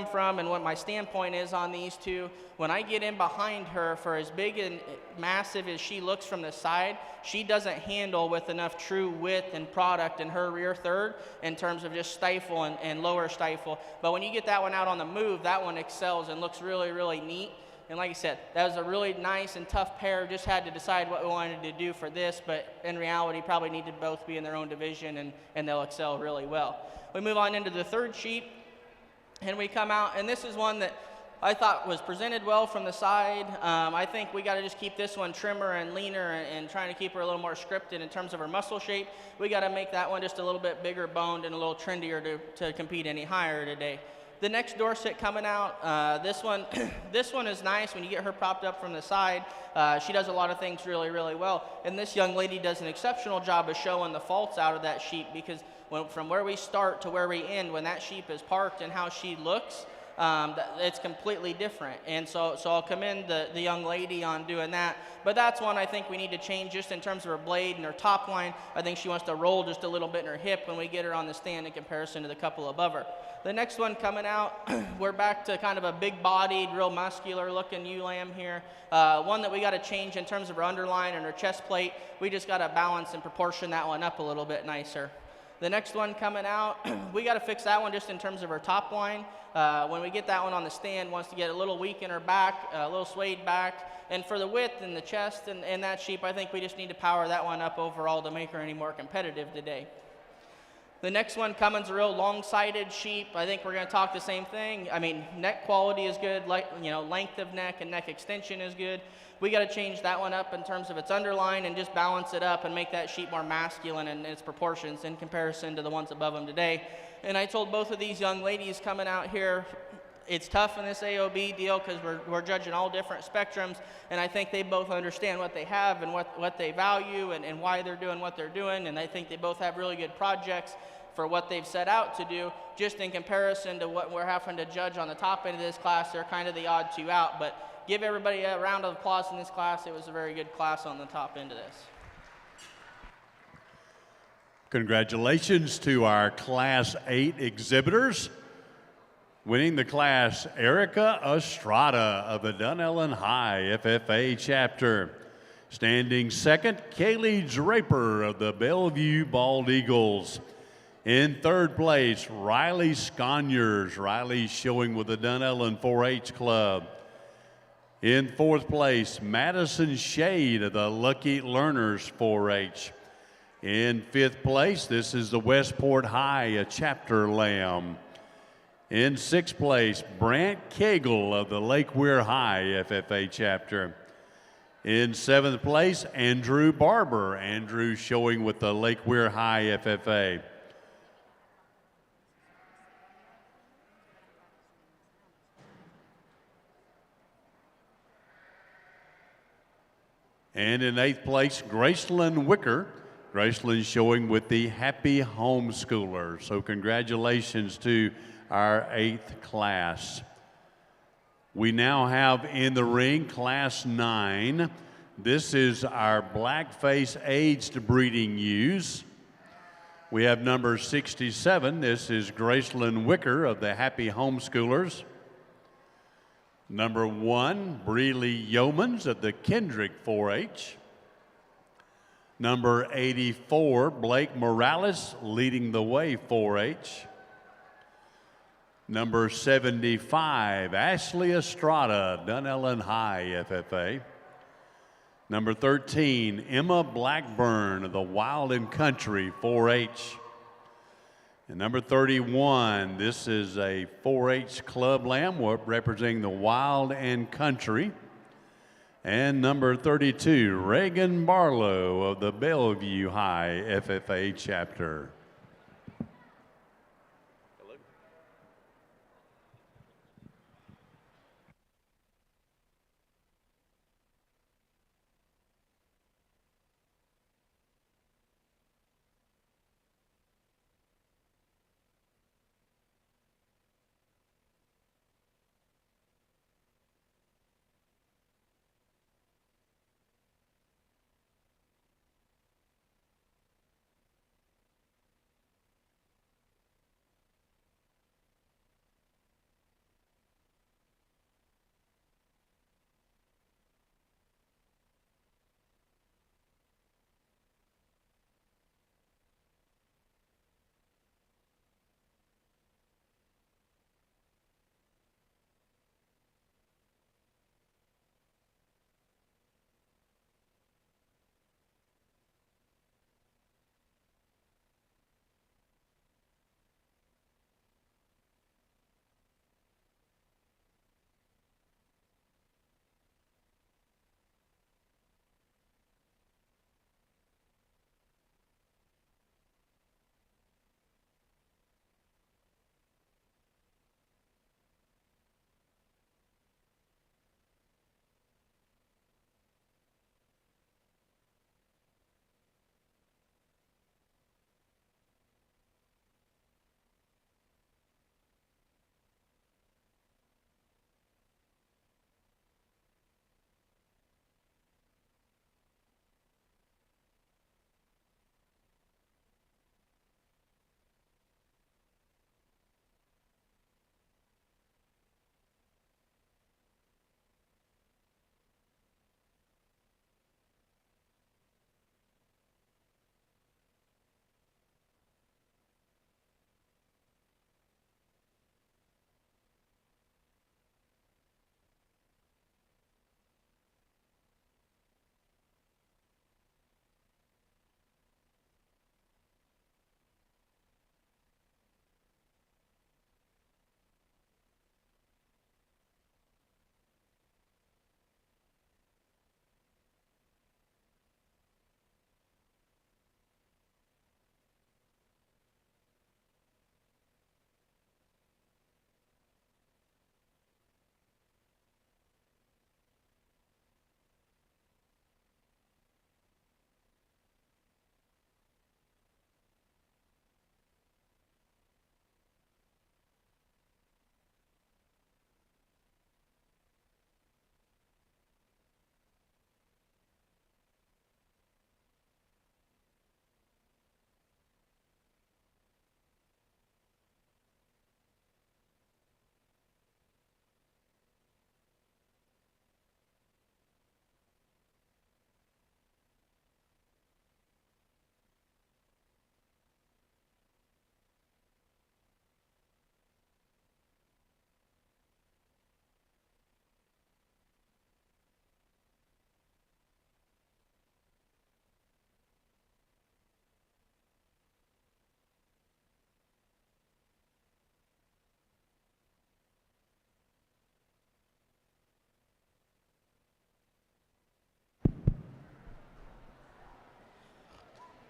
from and what my standpoint is on these two, when I get in behind her, for as big and massive as she looks from the side, she doesn't handle with enough true width and product in her rear third in terms of just stifle and lower stifle. But when you get that one out on the move, that one excels and looks really, really neat. And like I said, that was a really nice and tough pair. Just had to decide what we wanted to do for this, but in reality, probably need to both be in their own division, and they'll excel really well. We move on into the third sheep, and we come out, and this is one that I thought was presented well from the side. I think we got to just keep this one trimmer and leaner and trying to keep her a little more scripted in terms of her muscle shape. We got to make that one just a little bit bigger boned and a little trendier to compete any higher today. The next Dorset coming out, this one is nice when you get her propped up from the side. She does a lot of things really, really well. And this young lady does an exceptional job of showing the faults out of that sheep, because from where we start to where we end, when that sheep is parked and how she looks, it's completely different. And so I'll commend the young lady on doing that. But that's one I think we need to change just in terms of her blade and her top line. I think she wants to roll just a little bit in her hip when we get her on the stand in comparison to the couple above her. The next one coming out, we're back to kind of a big-bodied, real muscular-looking ewe lamb here. One that we got to change in terms of her underline and her chest plate. We just got to balance and proportion that one up a little bit nicer. The next one coming out, we got to fix that one just in terms of her top line. When we get that one on the stand, wants to get a little weak in her back, a little swayed back. And for the width and the chest and that sheep, I think we just need to power that one up overall to make her any more competitive today. The next one, Cummins, a real long-sided sheep. I think we're going to talk the same thing. I mean, neck quality is good, like, length of neck and neck extension is good. We got to change that one up in terms of its underline and just balance it up and make that sheep more masculine in its proportions in comparison to the ones above them today. And I told both of these young ladies coming out here, it's tough in this AOB deal because we're judging all different spectrums, and I think they both understand what they have and what they value and why they're doing what they're doing, and I think they both have really good projects for what they've set out to do. Just in comparison to what we're having to judge on the top end of this class, they're kind of the odd two out, but give everybody a round of applause in this class. It was a very good class on the top end of this. Congratulations to our Class 8 exhibitors. Winning the class, Erica Estrada of the Dunnellon High FFA chapter. Standing second, Kaylee Draper of the Bellevue Bald Eagles. In third place, Riley Sconyers. Riley showing with the Dunnellon 4-H Club. In fourth place, Madison Shade of the Lucky Learners 4-H. In fifth place, this is the Westport High chapter lamb. In sixth place, Brant Cagle of the Lake Weir High FFA chapter. In seventh place, Andrew Barber. Andrew showing with the Lake Weir High FFA. And in eighth place, Graceland Wicker. Graceland showing with the Happy Homeschooler. So congratulations to our eighth class. We now have in the ring Class 9. This is our blackface aged breeding ewes. We have number 67. This is Graceland Wicker of the Happy Homeschoolers. Number 1, Breeley Yeomans of the Kendrick 4-H. Number 84, Blake Morales leading the way 4-H. Number 75, Ashley Estrada, Dunnellon High FFA. Number 13, Emma Blackburn of the Wild and Country 4-H. And number 31, this is a 4-H club lamb representing the Wild and Country. And number 32, Reagan Barlow of the Bellevue High FFA chapter.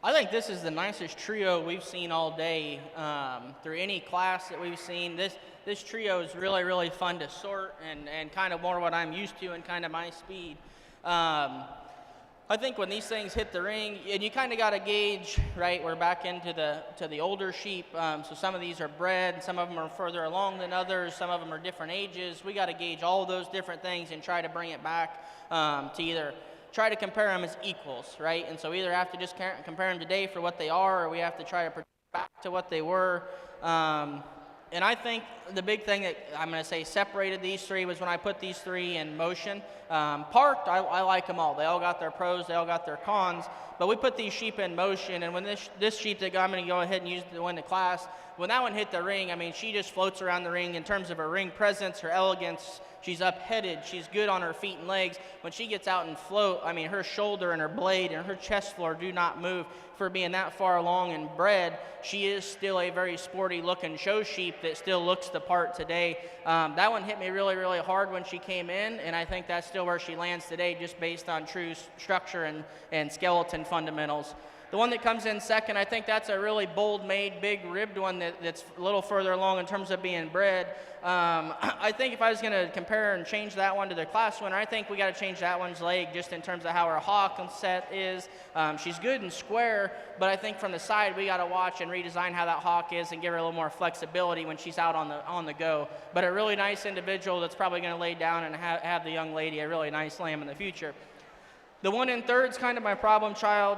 I think this is the nicest trio we've seen all day through any class that we've seen. This trio is really, really fun to sort and kind of more what I'm used to and kind of my speed. I think when these things hit the ring, and you kind of got to gauge, right? We're back into the older sheep. So some of these are bred, some of them are further along than others, some of them are different ages. We got to gauge all those different things and try to bring it back to either try to compare them as equals, right? And so we either have to just compare them today for what they are, or we have to try to project back to what they were. And I think the big thing that I'm going to say separated these three was when I put these three in motion. Parked, I like them all. They all got their pros, they all got their cons. But we put these sheep in motion, and when this sheep that I'm going to go ahead and use to win the class, when that one hit the ring, I mean, she just floats around the ring in terms of her ring presence, her elegance. She's up-headed. She's good on her feet and legs. When she gets out and float, I mean, her shoulder and her blade and her chest floor do not move. For being that far along and bred, she is still a very sporty-looking show sheep that still looks the part today. That one hit me really, really hard when she came in, and I think that's still where she lands today, just based on true structure and skeleton fundamentals. The one that comes in second, I think that's a really bold-made, big-ribbed one that's a little further along in terms of being bred. I think if I was going to compare and change that one to the class winner, I think we got to change that one's leg just in terms of how her hock and set is. She's good and square, but I think from the side we got to watch and redesign how that hock is and give her a little more flexibility when she's out on the go. But a really nice individual that's probably going to lay down and have the young lady a really nice lamb in the future. The one in third's kind of my problem child.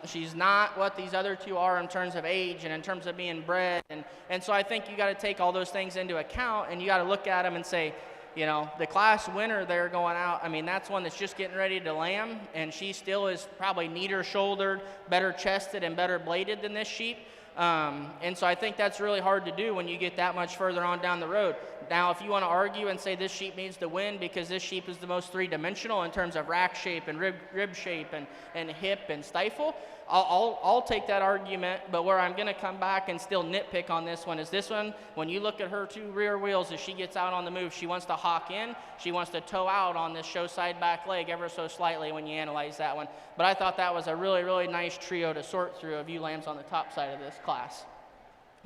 She's not what these other two are in terms of age and in terms of being bred. And so I think you got to take all those things into account, and you got to look at them and say, you know, the class winner there going out, I mean, that's one that's just getting ready to lamb, and she still is probably neater shouldered, better chested, and better bladed than this sheep. And so I think that's really hard to do when you get that much further on down the road. Now, if you want to argue and say this sheep needs to win because this sheep is the most three-dimensional in terms of rack shape and rib shape and hip and stifle, I'll take that argument. But where I'm going to come back and still nitpick on this one is this one. When you look at her two rear wheels as she gets out on the move, she wants to hock in. She wants to toe out on this show side back leg ever so slightly when you analyze that one. But I thought that was a really, really nice trio to sort through of ewe lambs on the top side of this class.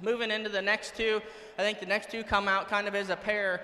Moving into the next two, I think the next two come out kind of as a pair.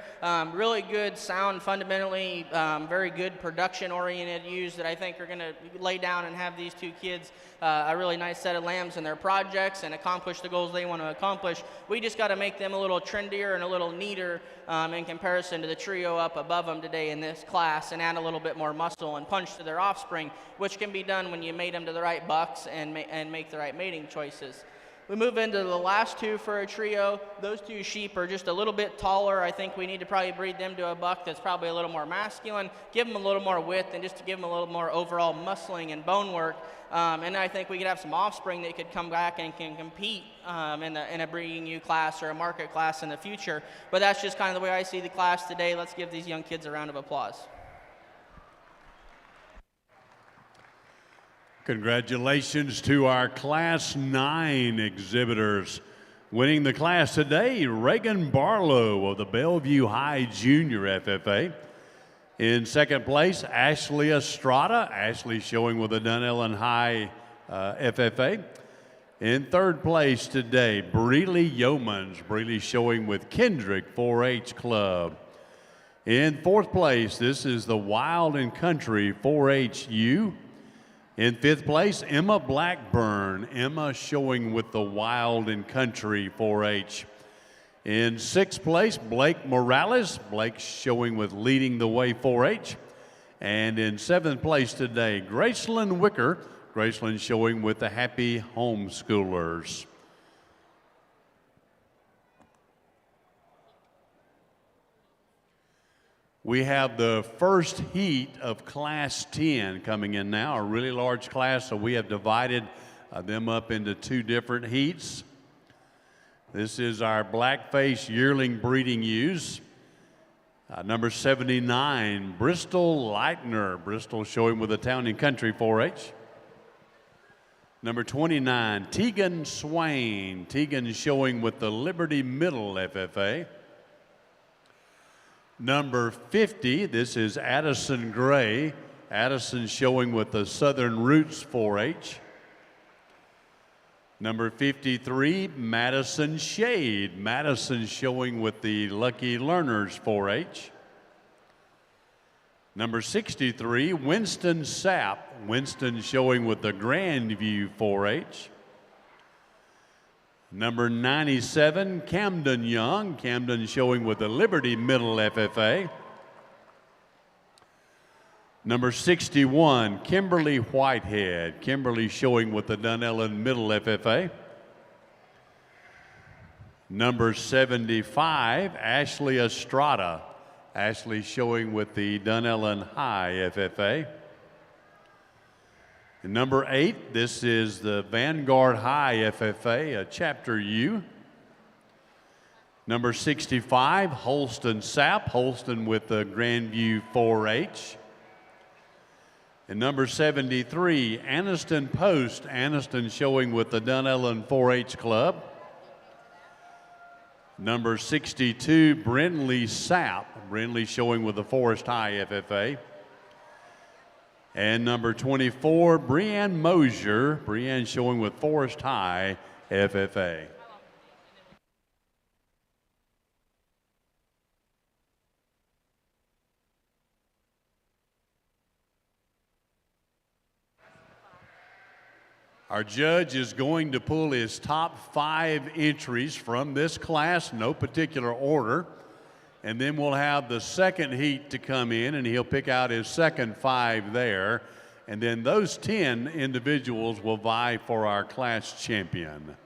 Really good sound, fundamentally very good production-oriented ewes that I think are going to lay down and have these two kids a really nice set of lambs in their projects and accomplish the goals they want to accomplish. We just got to make them a little trendier and a little neater in comparison to the trio up above them today in this class, and add a little bit more muscle and punch to their offspring, which can be done when you mate them to the right bucks and make the right mating choices. We move into the last two for a trio. Those two sheep are just a little bit taller. I think we need to probably breed them to a buck that's probably a little more masculine, give them a little more width, and just to give them a little more overall muscling and bone work. And I think we could have some offspring that could come back and can compete in a breeding ewe class or a market class in the future. But that's just kind of the way I see the class today. Let's give these young kids a round of applause. Congratulations to our Class 9 exhibitors. Winning the class today, Reagan Barlow of the Bellevue High Junior FFA. In second place, Ashley Estrada. Ashley showing with the Dunellen High FFA. In third place today, Breeley Yeomans. Breeley showing with Kendrick 4-H Club. In fourth place, this is the Wild and Country 4-H ewe. In fifth place, Emma Blackburn. Emma showing with the Wild and Country 4-H. In sixth place, Blake Morales. Blake showing with Leading the Way 4-H. And in seventh place today, Graceland Wicker. Graceland showing with the Happy Homeschoolers. We have the first heat of Class 10 coming in now, a really large class, so we have divided them up into two different heats. This is our blackface yearling breeding ewes. Number 79, Bristol Leitner. Bristol showing with the Town and Country 4-H. Number 29, Tegan Swain. Tegan showing with the Liberty Middle FFA. Number 50, this is Addison Gray. Addison showing with the Southern Roots 4-H. Number 53, Madison Shade. Madison showing with the Lucky Learners 4-H. Number 63, Winston Sapp. Winston showing with the Grandview 4-H. Number 97, Camden Young. Camden showing with the Liberty Middle FFA. Number 61, Kimberly Whitehead. Kimberly showing with the Dunellen Middle FFA. Number 75, Ashley Estrada. Ashley showing with the Dunellen High FFA. And number 8, this is the Vanguard High FFA, a Chapter U. Number 65, Holston Sapp. Holston with the Grandview 4-H. And number 73, Anniston Post. Anniston showing with the Dunellen 4-H Club. Number 62, Brindley Sapp. Brindley showing with the Forest High FFA. And number 24, Brianne Mosier. Brianne showing with Forest High FFA. Our judge is going to pull his top 5 entries from this class, no particular order. And then we'll have the second heat to come in, and he'll pick out his second 5 there. And then those 10 individuals will vie for our class champion.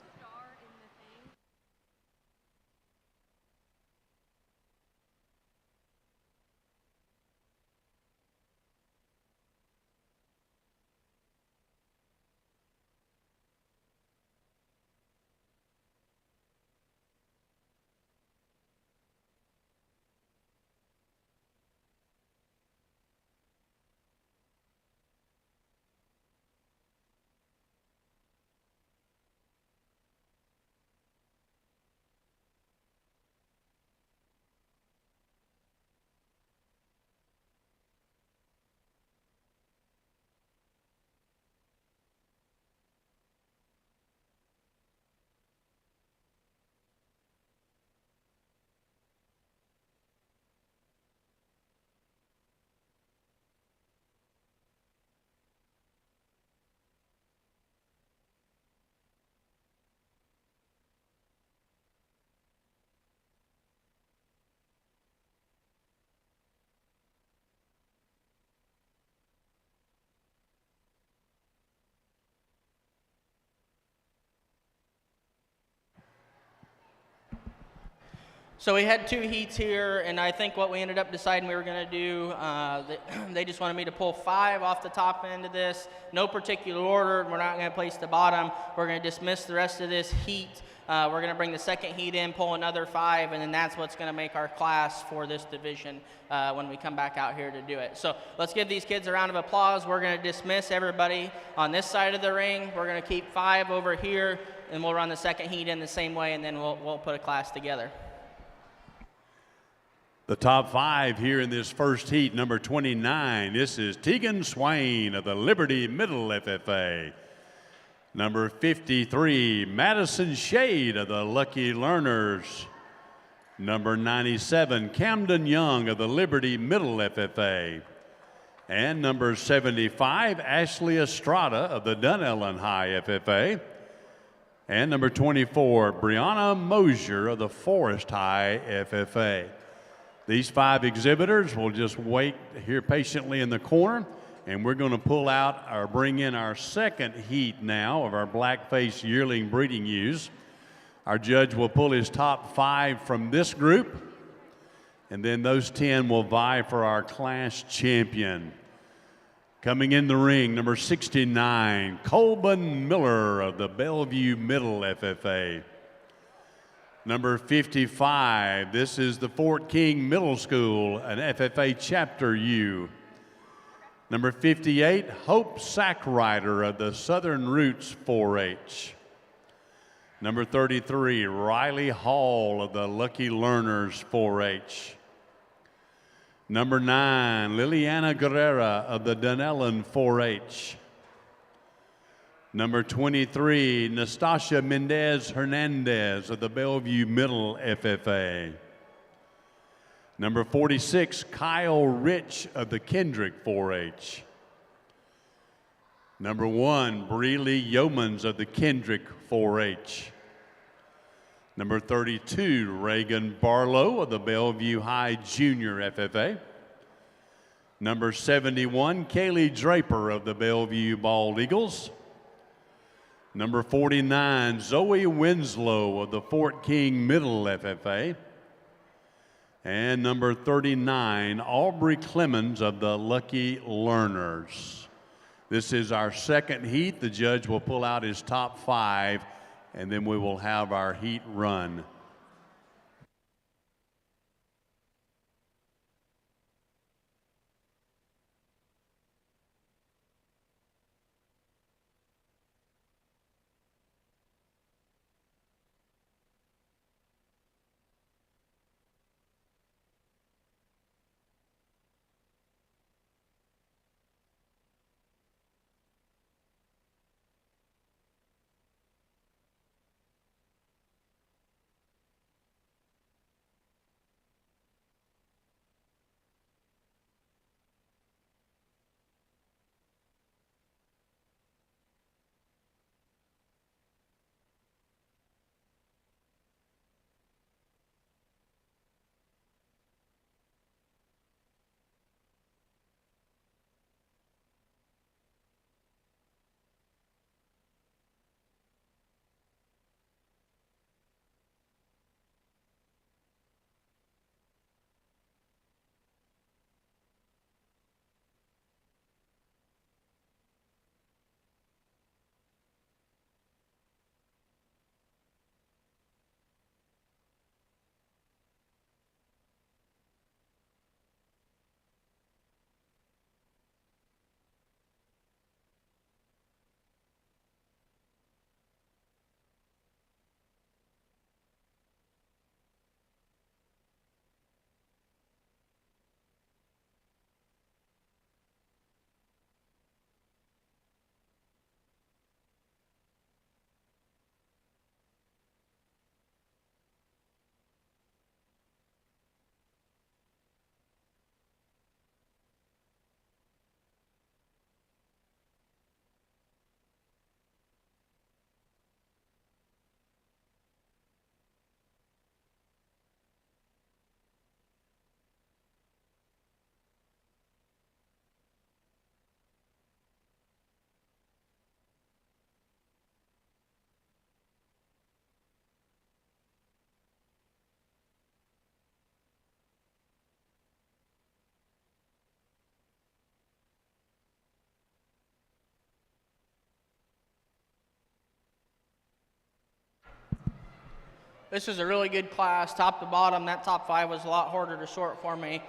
So we had 2 heats here, and I think what we ended up deciding we were going to do, they just wanted me to pull 5 off the top end of this. No particular order. We're not going to place the bottom. We're going to dismiss the rest of this heat. We're going to bring the second heat in, pull another 5, and then that's what's going to make our class for this division when we come back out here to do it. So let's give these kids a round of applause. We're going to dismiss everybody on this side of the ring. We're going to keep 5 over here, and we'll run the second heat in the same way, and then we'll put a class together. The top 5 here in this first heat, number 29, this is Tegan Swain of the Liberty Middle FFA. Number 53, Madison Shade of the Lucky Learners. Number 97, Camden Young of the Liberty Middle FFA. And number 75, Ashley Estrada of the Dunellen High FFA. And number 24, Brianna Mosier of the Forest High FFA. These 5 exhibitors will just wait here patiently in the corner, and we're going to pull out or bring in our second heat now of our black-faced yearling breeding ewes. Our judge will pull his top 5 from this group, and then those 10 will vie for our class champion. Coming in the ring, number 69, Colbin Miller of the Bellevue Middle FFA. Number 55, this is the Fort King Middle School, an FFA Chapter U. Number 58, Hope Sackrider of the Southern Roots 4-H. Number 33, Riley Hall of the Lucky Learners 4-H. Number 9, Liliana Guerrera of the Dunellen 4-H. Number 23, Nastasia Mendez Hernandez of the Bellevue Middle FFA. Number 46, Kyle Rich of the Kendrick 4-H. Number 1, Breeley Yeomans of the Kendrick 4-H. Number 32, Reagan Barlow of the Bellevue High Junior FFA. Number 71, Kaylee Draper of the Bellevue Bald Eagles. Number 49, Zoe Winslow of the Fort King Middle FFA. And number 39, Aubrey Clemens of the Lucky Learners. This is our second heat. The judge will pull out his top 5, and then we will have our heat run. This is a really good class, top to bottom. That top 5 was a lot harder to sort for me,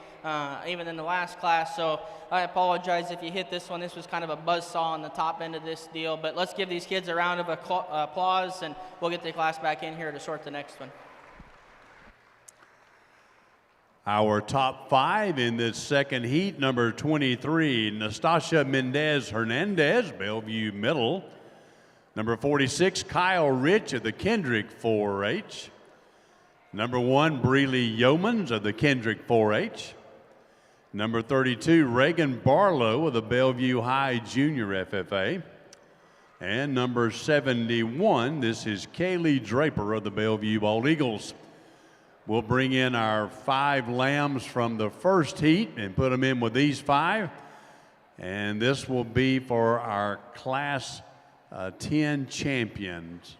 even in the last class. So I apologize if you hit this one. This was kind of a buzzsaw on the top end of this deal. But let's give these kids a round of applause, and we'll get the class back in here to sort the next one. Our top 5 in this second heat, number 23, Nastasia Mendez Hernandez, Bellevue Middle. Number 46, Kyle Rich of the Kendrick 4-H. Number 1, Breeley Yeomans of the Kendrick 4-H. Number 32, Reagan Barlow of the Bellevue High Junior FFA. And number 71, this is Kaylee Draper of the Bellevue Bald Eagles. We'll bring in our 5 lambs from the first heat and put them in with these 5. And this will be for our Class 10 champions.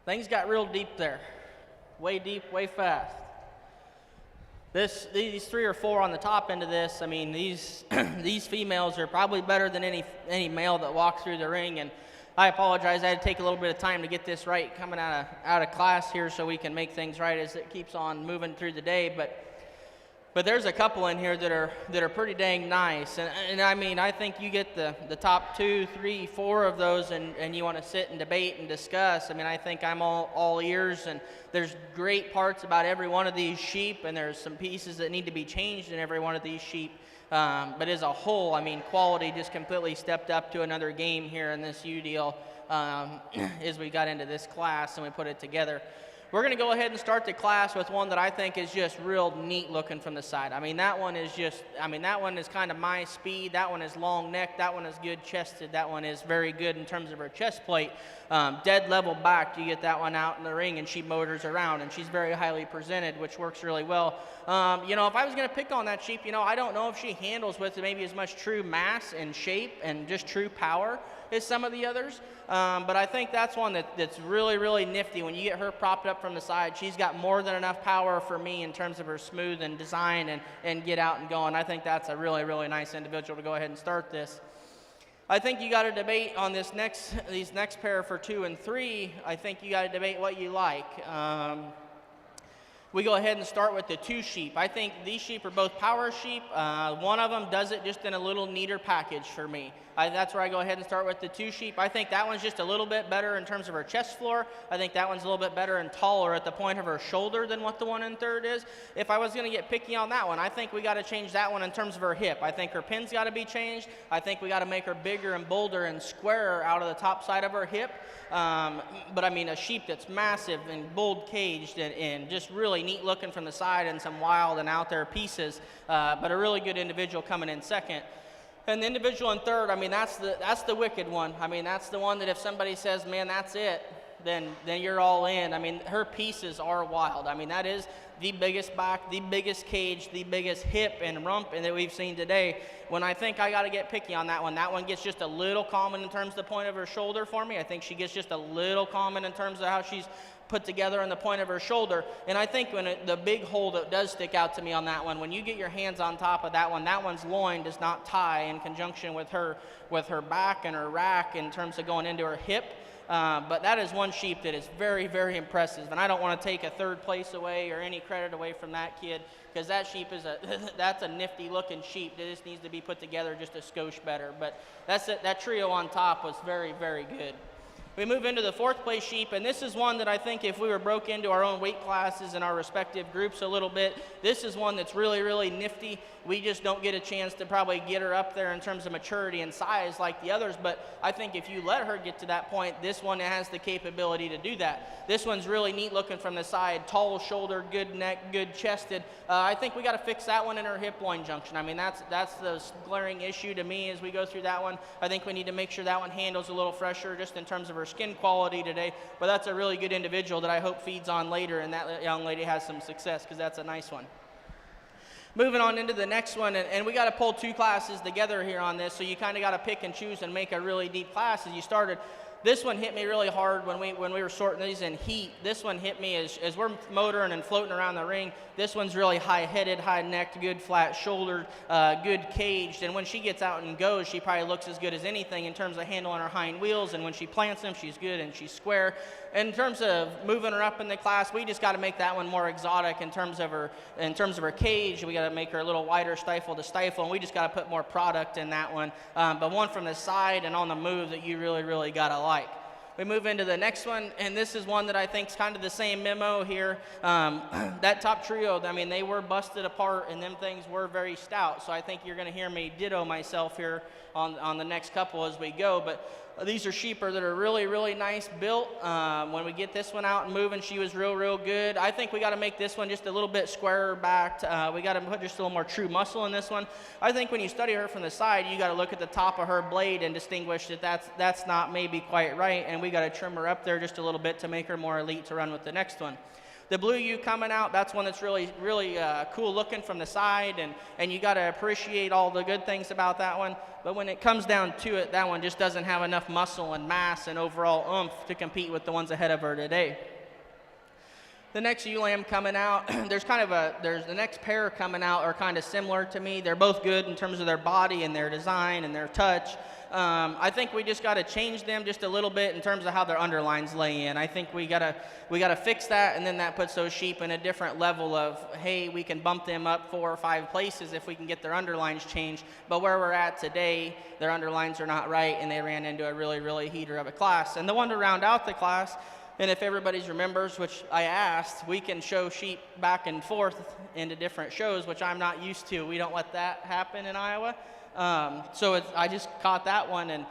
things got real deep there. Way deep, way fast. These 3 or 4 on the top end of this, I mean, these these females are probably better than any male that walks through the ring. And I apologize, I had to take a little bit of time to get this right coming out of class here so we can make things right as it keeps on moving through the day. But there's a couple in here that are pretty dang nice. And I mean, I think you get the top 2, 3, 4 of those and you want to sit and debate and discuss. I mean, I think I'm all ears, and there's great parts about every one of these sheep, and there's some pieces that need to be changed in every one of these sheep. But as a whole, I mean, quality just completely stepped up to another game here in this U deal as we got into this class and we put it together. We're going to go ahead and start the class with one that I think is just real neat looking from the side. I mean, that one is kind of my speed. That one is long neck. That one is good chested. That one is very good in terms of her chest plate. Dead level back, you get that one out in the ring and she motors around, and she's very highly presented, which works really well. You know, if I was going to pick on that sheep, you know, I don't know if she handles with maybe as much true mass and shape and just true power as some of the others. But I think that's one that's really, really nifty. When you get her propped up from the side, she's got more than enough power for me in terms of her smooth and design and get out and going. I think that's a really, really nice individual to go ahead and start this. I think you got to debate on these next pair for 2 and 3. I think you got to debate what you like. We go ahead and start with the 2 sheep. I think these sheep are both power sheep. One of them does it just in a little neater package for me. That's where I go ahead and start with the 2 sheep. I think that one's just a little bit better in terms of her chest floor. I think that one's a little bit better and taller at the point of her shoulder than what the one in third is. If I was going to get picky on that one, I think we got to change that one in terms of her hip. I think her pin's got to be changed. I think we got to make her bigger and bolder and squarer out of the top side of her hip. But I mean, a sheep that's massive and bold caged and just really neat looking from the side, and some wild and out there pieces, but a really good individual coming in second. And the individual in third, I mean, that's the wicked one. I mean, that's the one that if somebody says, man, that's it, then you're all in. I mean, her pieces are wild. I mean, that is the biggest back, the biggest cage, the biggest hip and rump that we've seen today. When I think I got to get picky on that one gets just a little common in terms of the point of her shoulder for me. I think she gets just a little common in terms of how she's put together on the point of her shoulder. And I think the big hole that does stick out to me on that one, when you get your hands on top of that one's loin does not tie in conjunction with her back and her rack in terms of going into her hip. But that is one sheep that is very, very impressive. And I don't want to take a third place away or any credit away from that kid, because that sheep that's a nifty looking sheep that just needs to be put together just a skosh better. But that trio on top was very, very good. We move into the 4th place sheep, and this is one that I think if we were broke into our own weight classes and our respective groups a little bit, this is one that's really, really nifty. We just don't get a chance to probably get her up there in terms of maturity and size like the others, but I think if you let her get to that point, this one has the capability to do that. This one's really neat looking from the side, tall shoulder, good neck, good chested. I think we got to fix that one in her hip loin junction. I mean, that's the glaring issue to me as we go through that one. I think we need to make sure that one handles a little fresher just in terms of her skin quality today, but that's a really good individual that I hope feeds on later and that young lady has some success, because that's a nice one. Moving on into the next one, and we got to pull 2 classes together here on this, so you kind of got to pick and choose and make a really deep class as you started. This one hit me really hard when we were sorting these in heat. This one hit me as we're motoring and floating around the ring. This one's really high-headed, high-necked, good flat-shouldered, good caged. And when she gets out and goes, she probably looks as good as anything in terms of handling her hind wheels. And when she plants them, she's good and she's square. In terms of moving her up in the class, we just got to make that one more exotic in terms of her cage. We got to make her a little wider stifle to stifle, and we just got to put more product in that one. But one from the side and on the move that you really, really got to like. We move into the next one, and this is one that I think is kind of the same memo here. That top trio, I mean, they were busted apart, and them things were very stout. So I think you're going to hear me ditto myself here on the next couple as we go. But these are sheep that are really, really nice built. When we get this one out and moving, she was real, real good. I think we got to make this one just a little bit squarer backed. We got to put just a little more true muscle in this one. I think when you study her from the side, you got to look at the top of her blade and distinguish that that's not maybe quite right, and we got to trim her up there just a little bit to make her more elite to run with the next one. The blue ewe coming out, that's one that's really, really cool looking from the side, and you got to appreciate all the good things about that one. But when it comes down to it, that one just doesn't have enough muscle and mass and overall oomph to compete with the ones ahead of her today. The next ewe lamb coming out, there's the next pair coming out are kind of similar to me. They're both good in terms of their body and their design and their touch. I think we just got to change them just a little bit in terms of how their underlines lay in. I think we gotta fix that, and then that puts those sheep in a different level of, hey, we can bump them up 4 or 5 places if we can get their underlines changed. But where we're at today, their underlines are not right, and they ran into a really, really heater of a class. And the one to round out the class, and if everybody remembers, which I asked, we can show sheep back and forth into different shows, which I'm not used to. We don't let that happen in Iowa. I just caught that one, and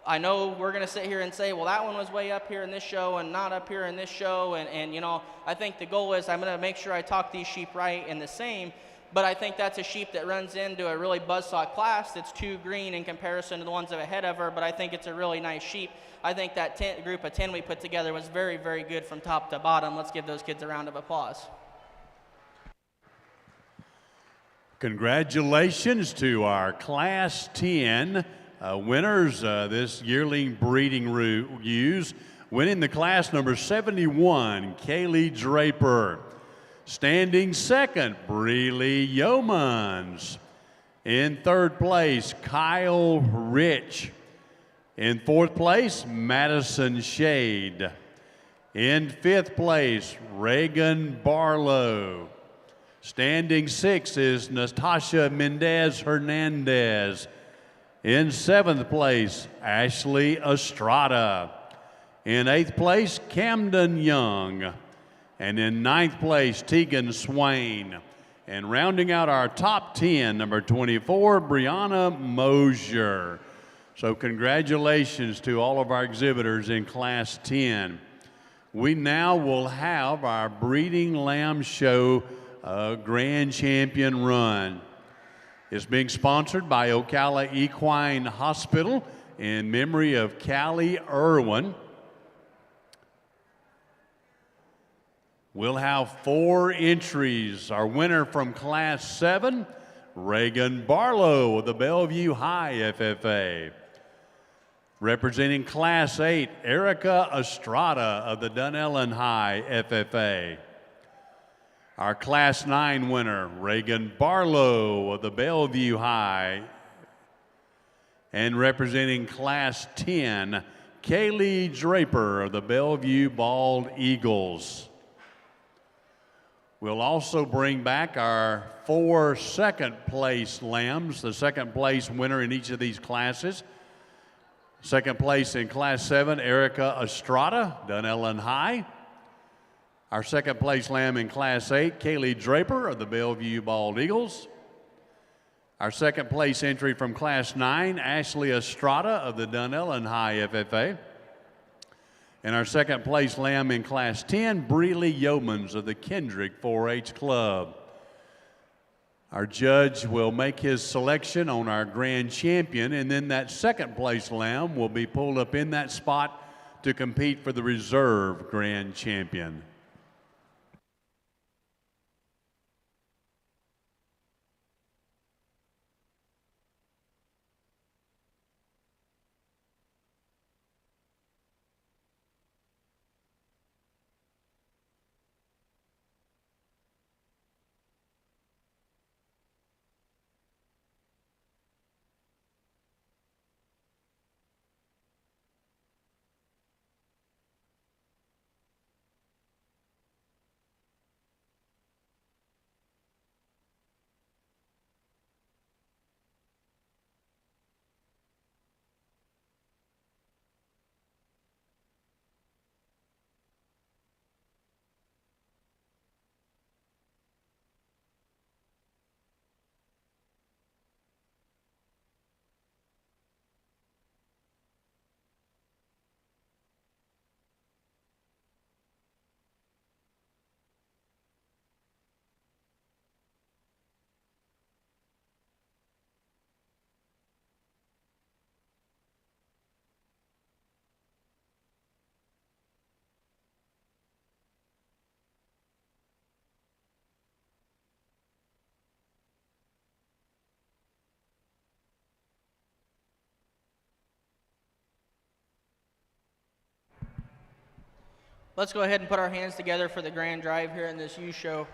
I know we're going to sit here and say, well, that one was way up here in this show and not up here in this show. And you know, I think the goal is I'm going to make sure I talk these sheep right and the same. But I think that's a sheep that runs into a really buzzsaw class that's too green in comparison to the ones that are ahead of her, but I think it's a really nice sheep. I think that group of 10 we put together was very, very good from top to bottom. Let's give those kids a round of applause. Congratulations to our Class 10 winners, this yearling breeding ewes. Winning the class number 71, Kaylee Draper. Standing second, Breely Yeomans. In third place, Kyle Rich. In fourth place, Madison Shade. In fifth place, Reagan Barlow. Standing sixth is Natasha Mendez Hernandez. In seventh place, Ashley Estrada. In eighth place, Camden Young. And in ninth place, Tegan Swain. And rounding out our top 10, number 24, Brianna Mosier. So congratulations to all of our exhibitors in Class 10. We now will have our Breeding Lamb Show Grand Champion Run. It's being sponsored by Ocala Equine Hospital in memory of Callie Irwin. We'll have 4 entries. Our winner from Class 7, Reagan Barlow of the Bellevue High FFA. Representing Class 8, Erica Estrada of the Dunellen High FFA. Our Class 9 winner, Reagan Barlow of the Bellevue High. And representing Class 10, Kaylee Draper of the Bellevue Bald Eagles. We'll also bring back our 4 second-place lambs, the second-place winner in each of these classes. Second place in Class 7, Erica Estrada, Dunellen High. Our second-place lamb in Class 8, Kaylee Draper of the Bellevue Bald Eagles. Our second-place entry from Class 9, Ashley Estrada of the Dunellen High FFA. And our second-place lamb in Class 10, Breely Yeomans of the Kendrick 4-H Club. Our judge will make his selection on our grand champion, and then that second-place lamb will be pulled up in that spot to compete for the reserve grand champion. Let's go ahead and put our hands together for the grand drive here in this youth show.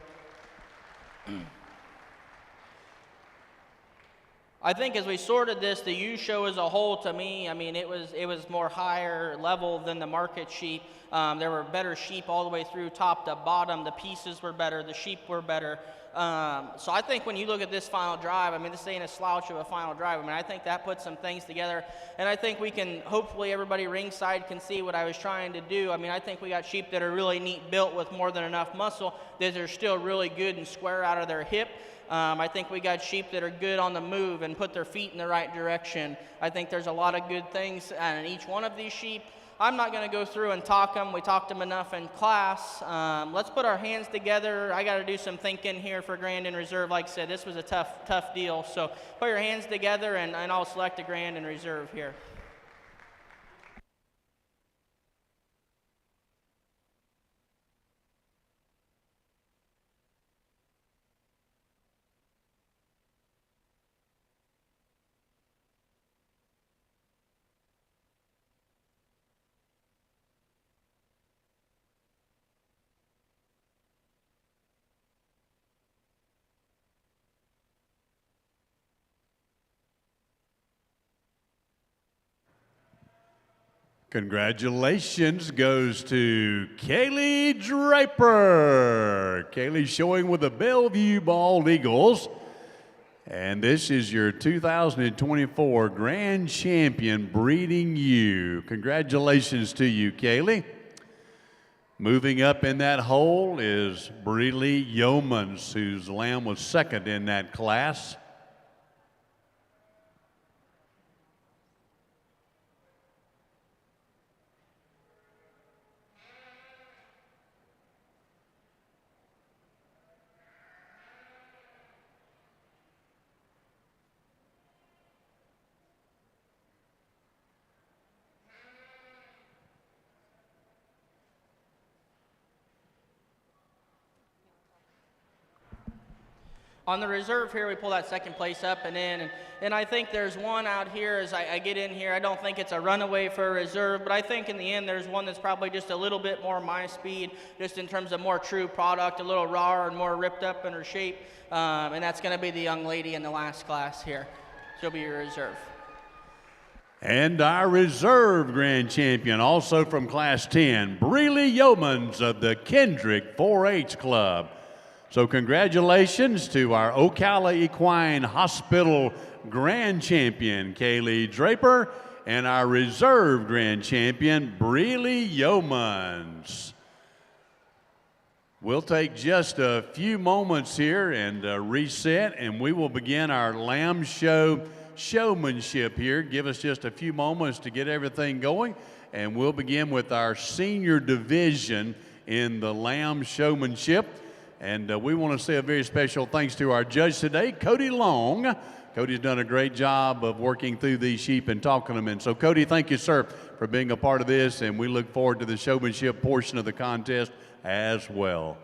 I think as we sorted this, the youth show as a whole, to me, I mean, it was more higher level than the market sheep. There were better sheep all the way through top to bottom. The pieces were better. The sheep were better. So I think when you look at this final drive, I mean, this ain't a slouch of a final drive. I mean, I think that puts some things together. And I think we can, hopefully everybody ringside can see what I was trying to do. I mean, I think we got sheep that are really neat built with more than enough muscle, that are still really good and square out of their hip. I think we got sheep that are good on the move and put their feet in the right direction. I think there's a lot of good things in each one of these sheep. I'm not going to go through and talk them. We talked them enough in class. Let's put our hands together. I got to do some thinking here for Grand and Reserve. Like I said, this was a tough deal. So put your hands together, and I'll select a Grand and Reserve here. Congratulations goes to Kaylee Draper. Kaylee showing with the Bellevue Bald Eagles. And this is your 2024 Grand Champion breeding ewe. Congratulations to you, Kaylee. Moving up in that hole is Breeley Yeomans, whose lamb was second in that class. On the reserve here, we pull that second place up and in, and I think there's one out here as I get in here. I don't think it's a runaway for a reserve, but I think in the end there's one that's probably just a little bit more my speed, just in terms of more true product, a little rawer and more ripped up in her shape, and that's going to be the young lady in the last class here. She'll be your reserve. And our reserve grand champion, also from Class 10, Breeley Yeomans of the Kendrick 4-H Club. So congratulations to our Ocala Equine Hospital Grand Champion, Kaylee Draper, and our Reserve Grand Champion, Breeley Yeomans. We'll take just a few moments here and reset, and we will begin our Lamb Show showmanship here. Give us just a few moments to get everything going, and we'll begin with our senior division in the Lamb showmanship. And we want to say a very special thanks to our judge today, Cody Long. Cody's done a great job of working through these sheep and talking them in. So, Cody, thank you, sir, for being a part of this, and we look forward to the showmanship portion of the contest as well.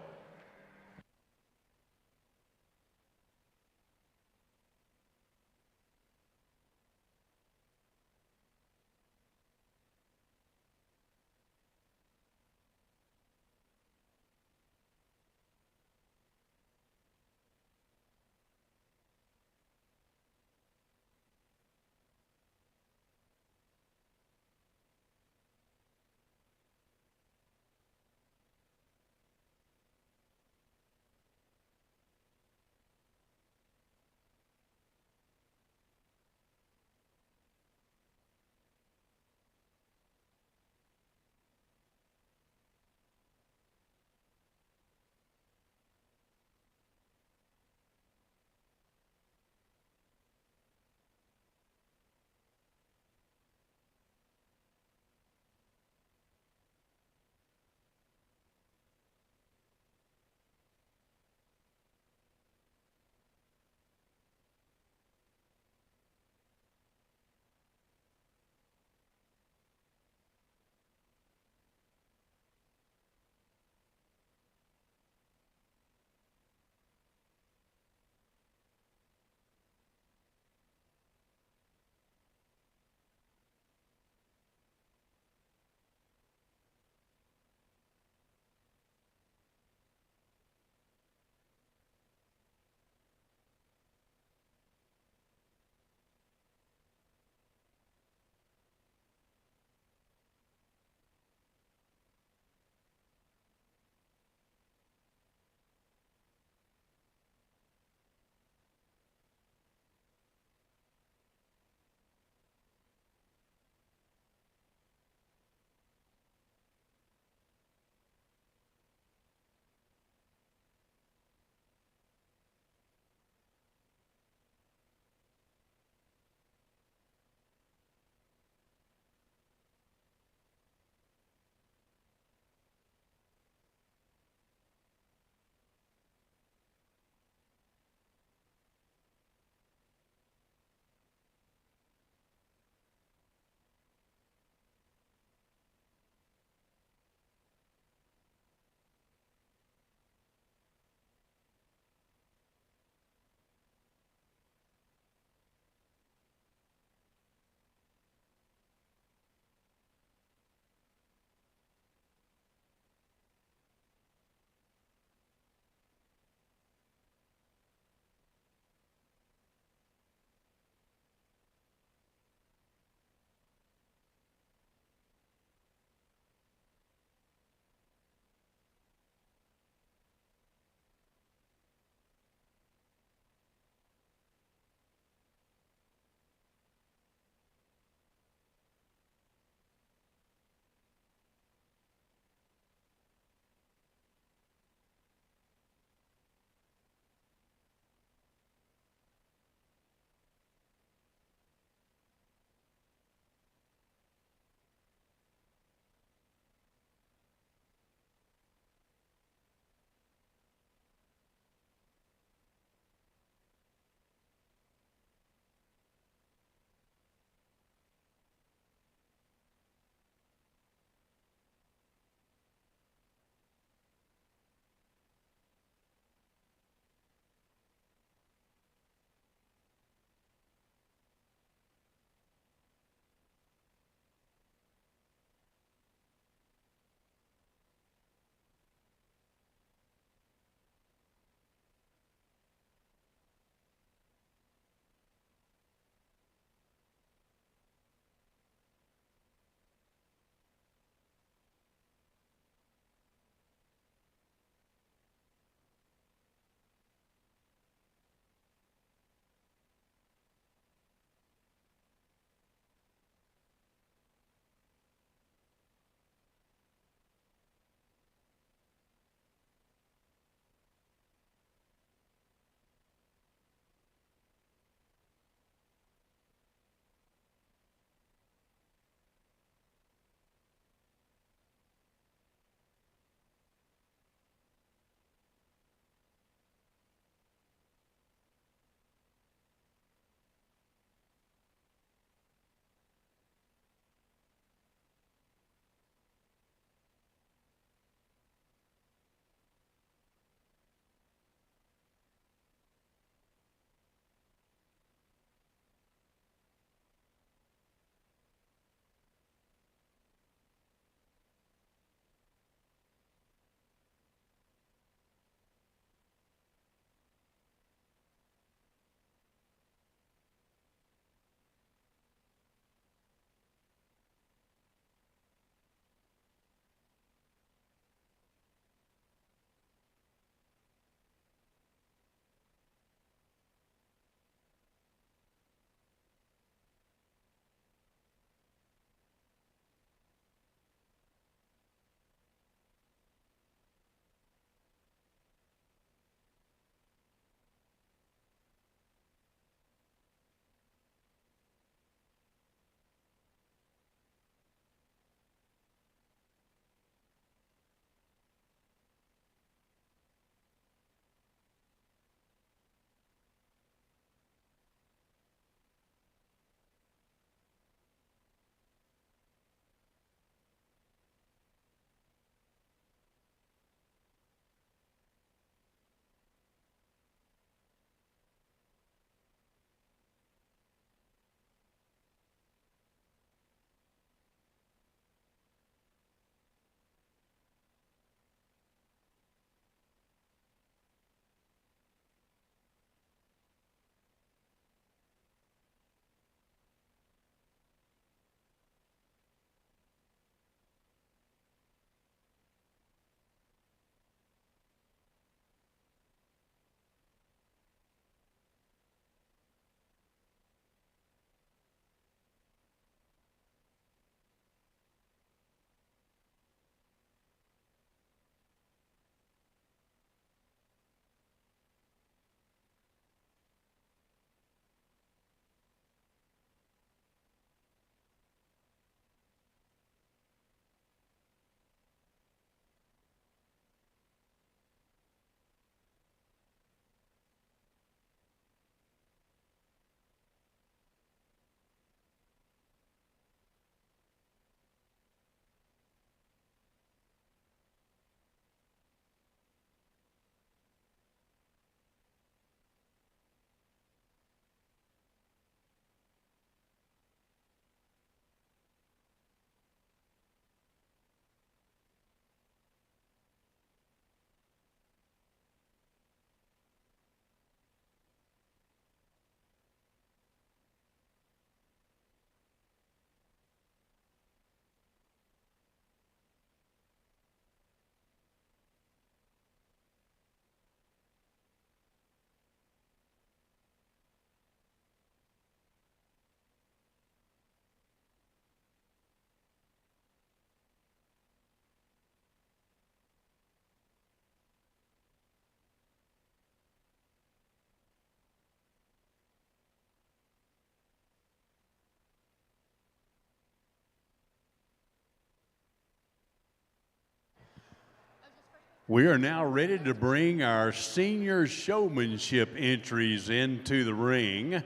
We are now ready to bring our senior showmanship entries into the ring.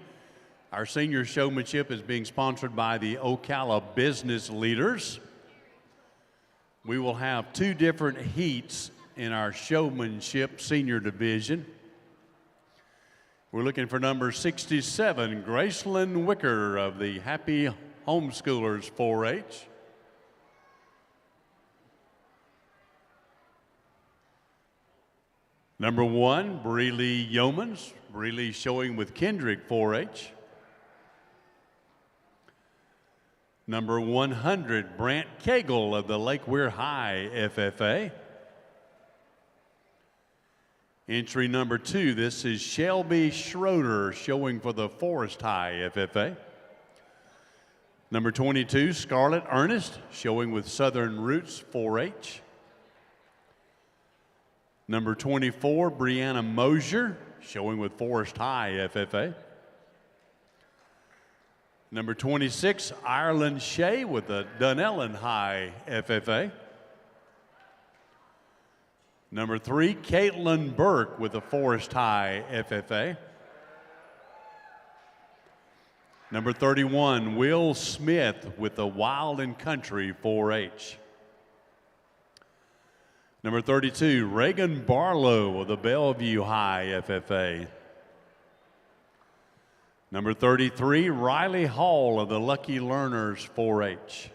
Our senior showmanship is being sponsored by the Ocala Business Leaders. We will have two different heats in our showmanship senior division. We're looking for number 67, Gracelyn Wicker of the Happy Homeschoolers 4-H. Number 1, Breeley Yeomans. Breeley showing with Kendrick 4-H. Number 100, Brant Cagle of the Lake Weir High FFA. Entry number 2, this is Shelby Schroeder showing for the Forest High FFA. Number 22, Scarlett Ernest showing with Southern Roots 4-H. Number 24, Brianna Mosier showing with Forest High FFA. Number 26, Ireland Shea with the Dunellen High FFA. Number 3, Caitlin Burke with the Forest High FFA. Number 31, Will Smith with the Wild and Country 4-H. Number 32, Reagan Barlow of the Bellevue High FFA. Number 33, Riley Hall of the Lucky Learners 4-H.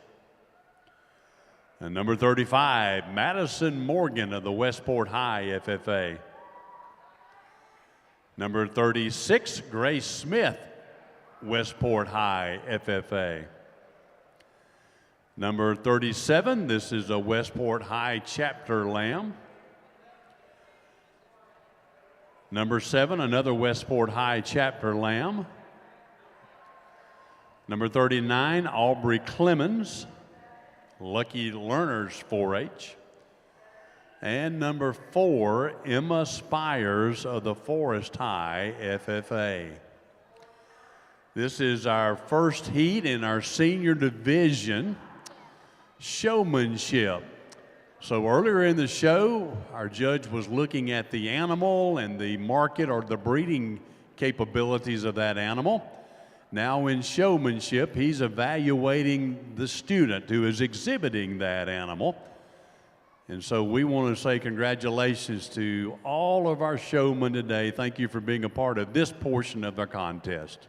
And number 35, Madison Morgan of the Westport High FFA. Number 36, Grace Smith, Westport High FFA. Number 37, this is a Westport High Chapter Lamb. Number 7, another Westport High Chapter Lamb. Number 39, Aubrey Clemens, Lucky Learners 4-H. And number 4, Emma Spires of the Forest High FFA. This is our first heat in our senior division, showmanship. So earlier in the show, our judge was looking at the animal and the market or the breeding capabilities of that animal. Now in showmanship, he's evaluating the student who is exhibiting that animal. And so we want to say congratulations to all of our showmen today. Thank you for being a part of this portion of the contest.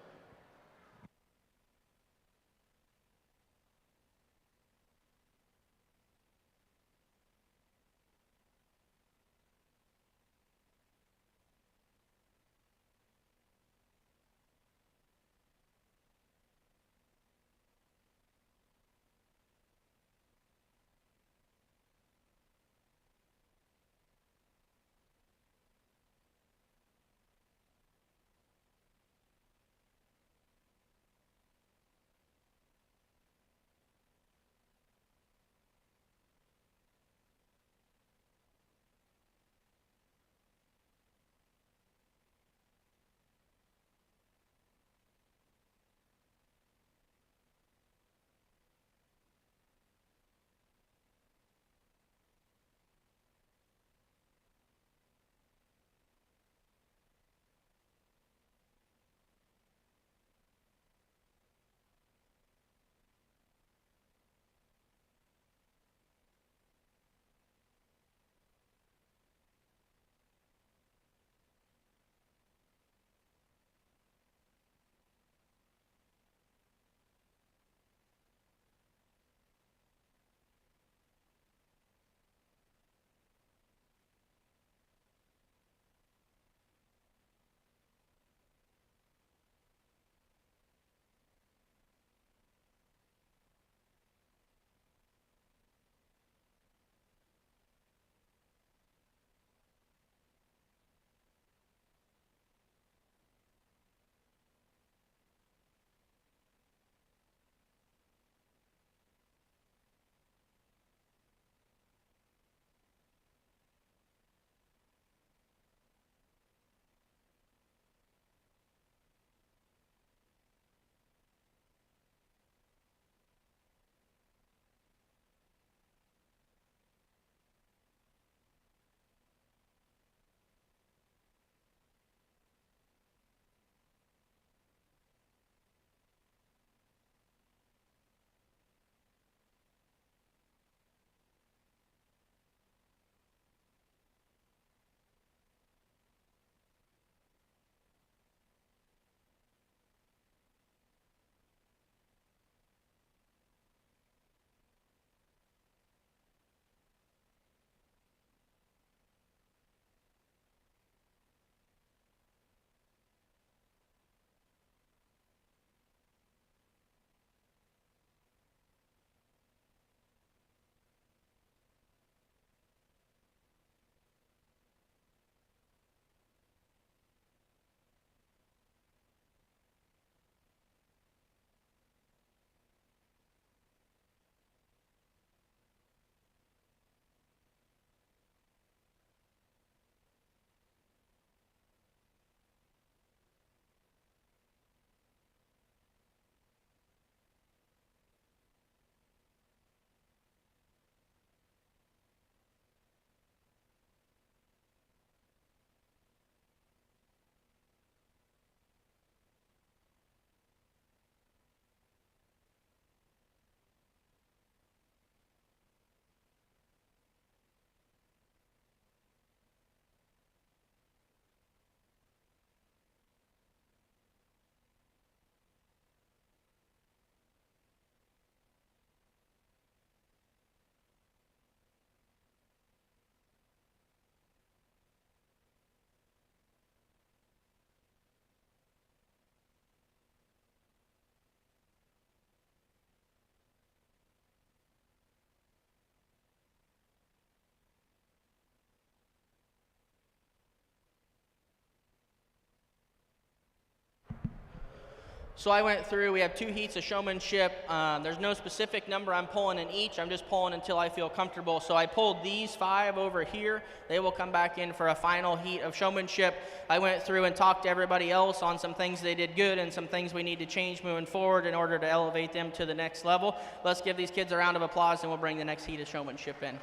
So I went through, we have 2 heats of showmanship. There's no specific number I'm pulling in each. I'm just pulling until I feel comfortable. So I pulled these 5 over here. They will come back in for a final heat of showmanship. I went through and talked to everybody else on some things they did good and some things we need to change moving forward in order to elevate them to the next level. Let's give these kids a round of applause and we'll bring the next heat of showmanship in.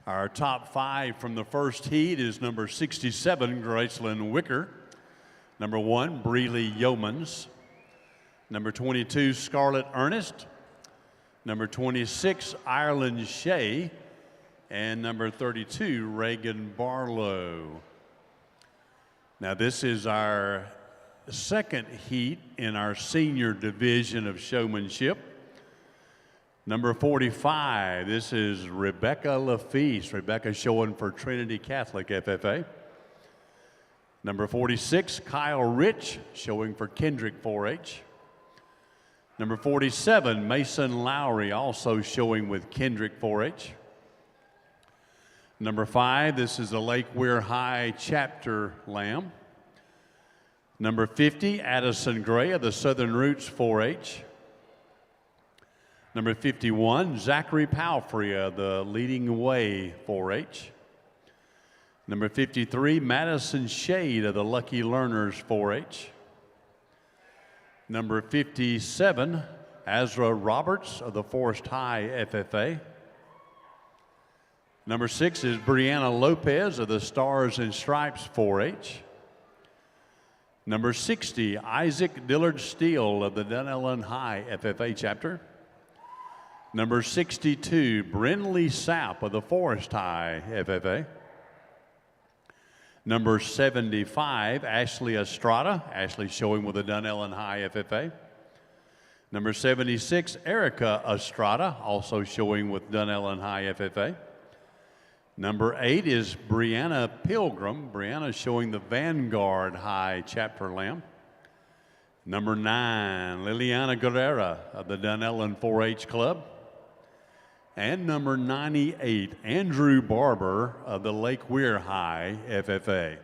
Our top 5 from the first heat is number 67, Gracelyn Wicker. Number 1, Breeley Yeomans. Number 22, Scarlett Ernest. Number 26, Ireland Shea. And number 32, Reagan Barlow. Now this is our second heat in our senior division of showmanship. Number 45, this is Rebecca Lafise. Rebecca showing for Trinity Catholic FFA. Number 46, Kyle Rich, showing for Kendrick 4-H. Number 47, Mason Lowry, also showing with Kendrick 4-H. Number 5, this is the Lake Weir High Chapter Lamb. Number 50, Addison Gray of the Southern Roots 4-H. Number 51, Zachary Palfrey of the Leading Way 4-H. Number 53, Madison Shade of the Lucky Learners 4-H. Number 57, Azra Roberts of the Forest High FFA. Number 6 is Brianna Lopez of the Stars and Stripes 4-H. Number 60, Isaac Dillard Steele of the Dunellen High FFA chapter. Number 62, Brinley Sapp of the Forest High FFA. Number 75, Ashley Estrada. Ashley showing with the Dunellen High FFA. Number 76, Erica Estrada, also showing with Dunellen High FFA. Number 8 is Brianna Pilgrim. Brianna showing the Vanguard High Chapter Lamb. Number 9, Liliana Guerrera of the Dunellen 4-H Club. And number 98, Andrew Barber of the Lake Weir High FFA.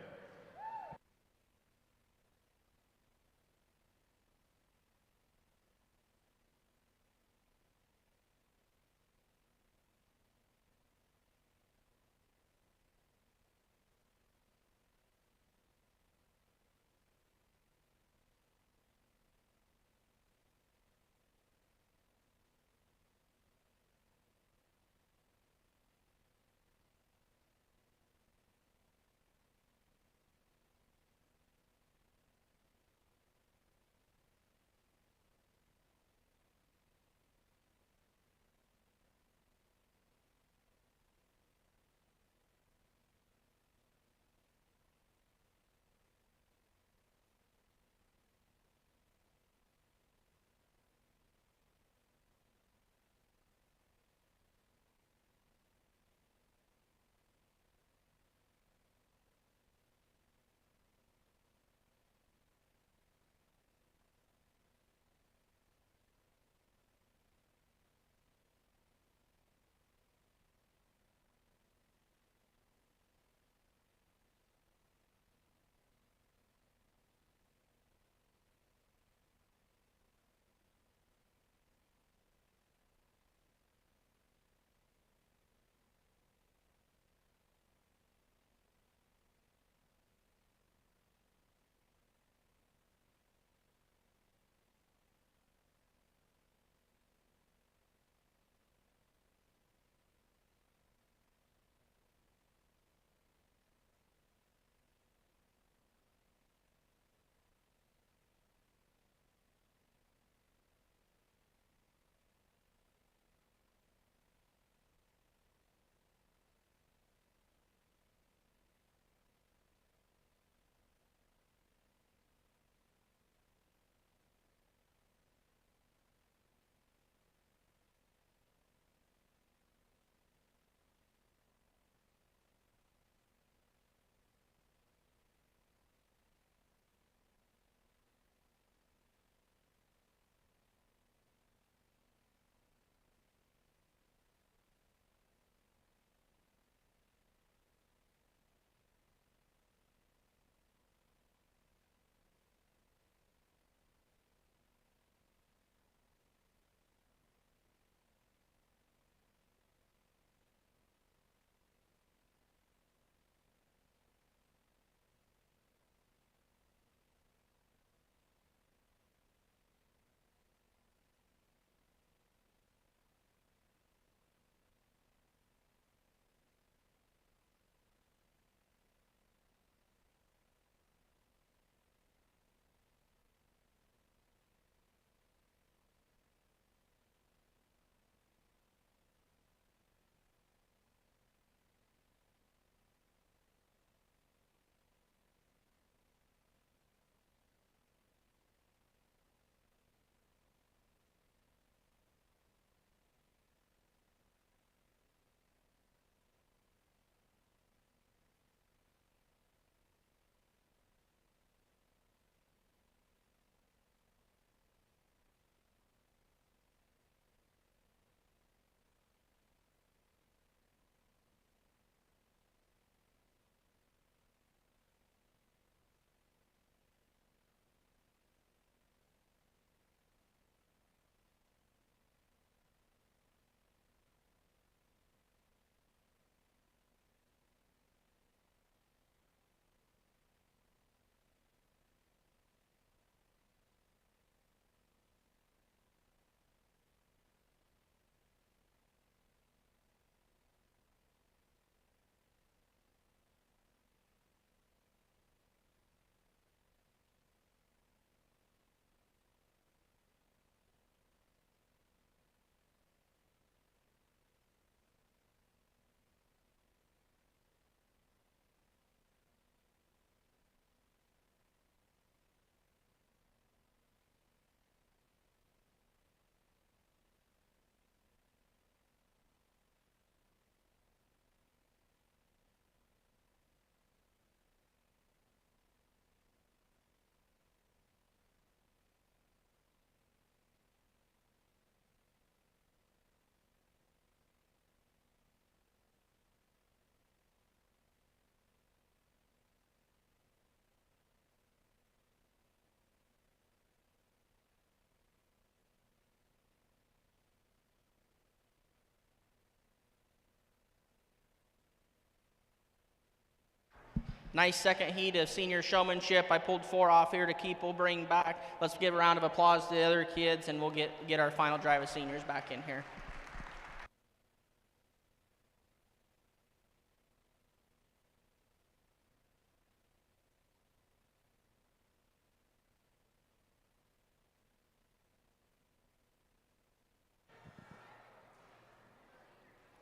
Nice second heat of senior showmanship. I pulled 4 off here to keep. We'll bring back. Let's give a round of applause to the other kids, and we'll get our final drive of seniors back in here.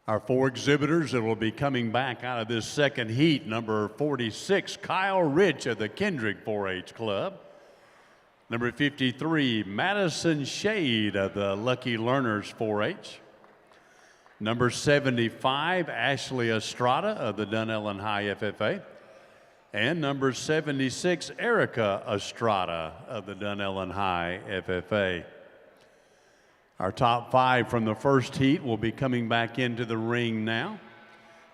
Our 4 exhibitors that will be coming back out of this second heat, number 46, Kyle Rich of the Kendrick 4-H Club. Number 53, Madison Shade of the Lucky Learners 4-H. Number 75, Ashley Estrada of the Dunellen High FFA. And number 76, Erica Estrada of the Dunellen High FFA. Our top 5 from the first heat will be coming back into the ring now.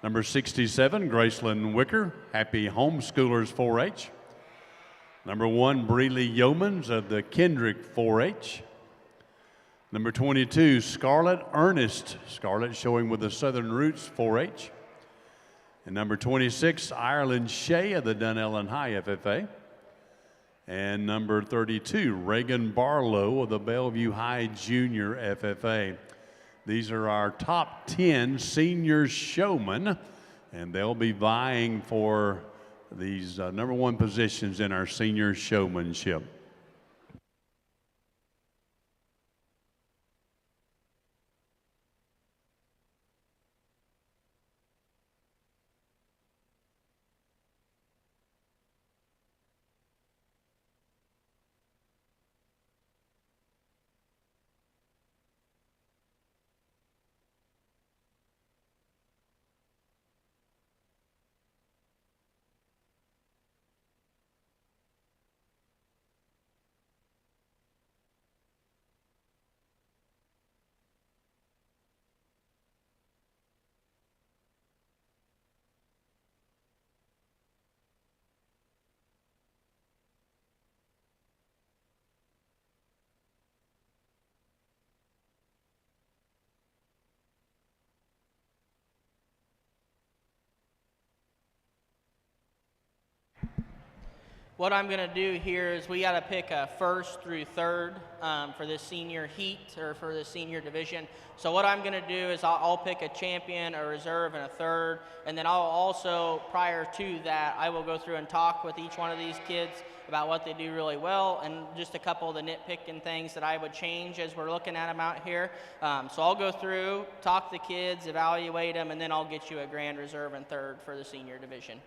Number 67, Graceland Wicker, Happy Homeschoolers 4-H. Number 1, Breeley Yeomans of the Kendrick 4-H. Number 22, Scarlett Ernest, Scarlett showing with the Southern Roots 4-H. And number 26, Ireland Shea of the Dunellen High FFA. And number 32, Reagan Barlow of the Bellevue High Junior FFA. These are our top 10 senior showmen, and they'll be vying for these number 1 positions in our senior showmanship. What I'm going to do here is we got to pick a first through third for this senior heat or for the senior division. So what I'm going to do is I'll pick a champion, a reserve, and a third. And then I'll also, prior to that, I will go through and talk with each one of these kids about what they do really well and just a couple of the nitpicking things that I would change as we're looking at them out here. So I'll go through, talk to the kids, evaluate them, and then I'll get you a grand reserve and third for the senior division.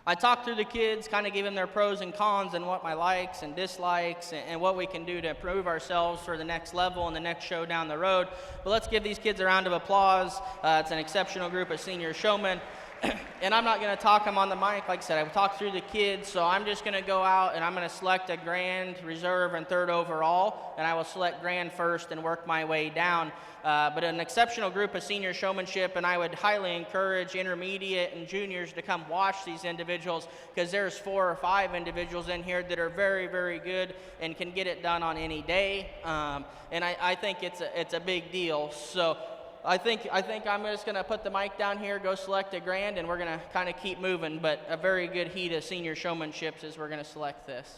I talked through the kids, kind of gave them their pros and cons and what my likes and dislikes and what we can do to improve ourselves for the next level and the next show down the road. But let's give these kids a round of applause. It's an exceptional group of senior showmen. And I'm not going to talk them on the mic. Like I said, I talked through the kids, so I'm just going to go out and I'm going to select a grand, reserve, and third overall, and I will select grand first and work my way down. But an exceptional group of senior showmanship, and I would highly encourage intermediate and juniors to come watch these individuals, because there's 4 or 5 individuals in here that are very, very good and can get it done on any day. And I think it's a big deal. So I think I'm just going to put the mic down here, go select a grand, and we're going to kind of keep moving. But a very good heat of senior showmanships as we're going to select this.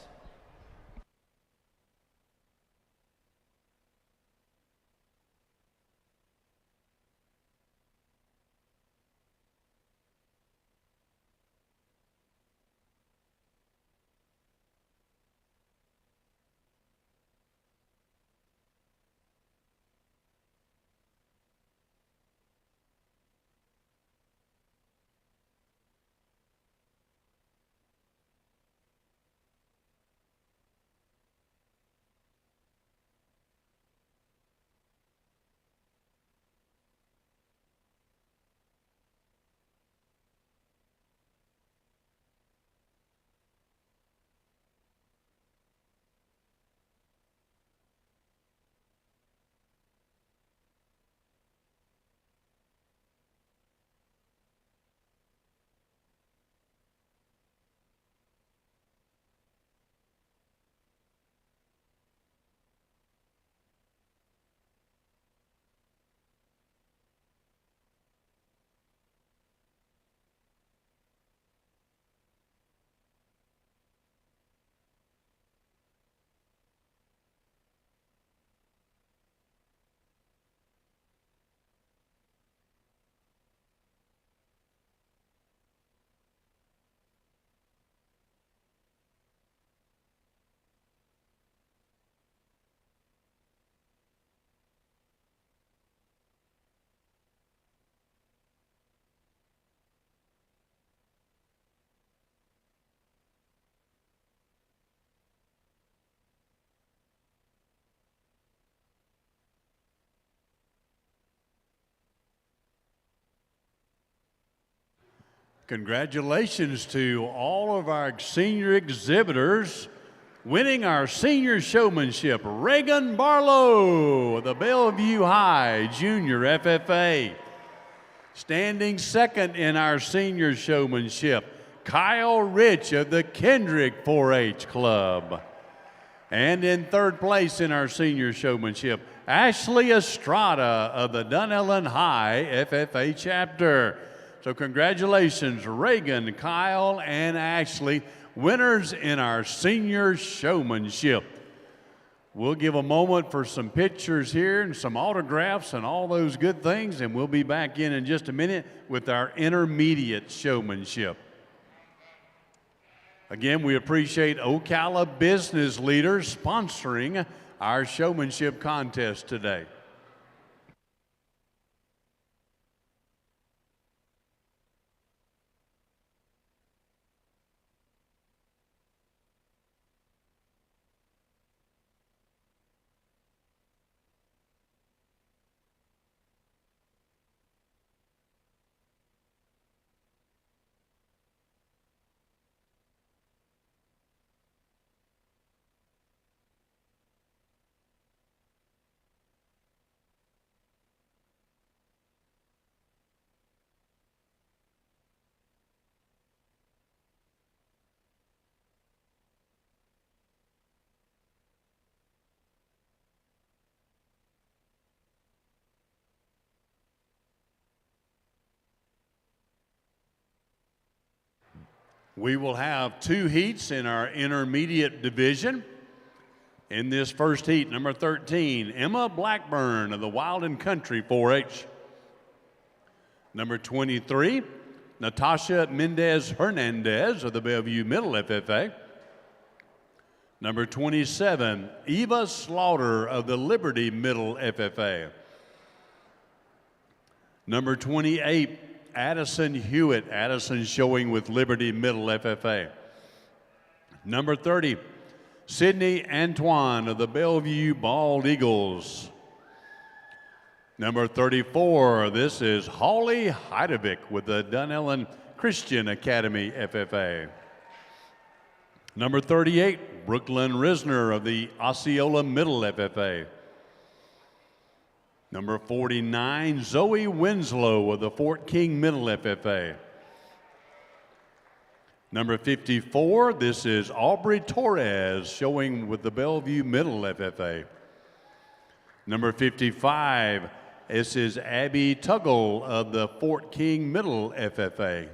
Congratulations to all of our senior exhibitors. Winning our senior showmanship, Reagan Barlow of the Bellevue High Junior FFA. Standing second in our senior showmanship, Kyle Rich of the Kendrick 4-H Club. And in third place in our senior showmanship, Ashley Estrada of the Dunellen High FFA chapter. So congratulations, Reagan, Kyle, and Ashley, winners in our senior showmanship. We'll give a moment for some pictures here and some autographs and all those good things, and we'll be back in just a minute with our intermediate showmanship. Again, we appreciate Ocala business leaders sponsoring our showmanship contest today. We will have 2 heats in our intermediate division. In this first heat, number 13, Emma Blackburn of the Wild and Country 4-H. Number 23, Natasha Mendez Hernandez of the Bellevue Middle FFA. Number 27, Eva Slaughter of the Liberty Middle FFA. Number 28, Addison Hewitt. Addison showing with Liberty Middle FFA. Number 30, Sydney Antoine of the Bellevue Bald Eagles. Number 34, this is Holly Heidevick with the Dunellen Christian Academy FFA. Number 38, Brooklyn Risner of the Osceola Middle FFA. Number 49, Zoe Winslow of the Fort King Middle FFA. Number 54, this is Aubrey Torres showing with the Bellevue Middle FFA. Number 55, this is Abby Tuggle of the Fort King Middle FFA.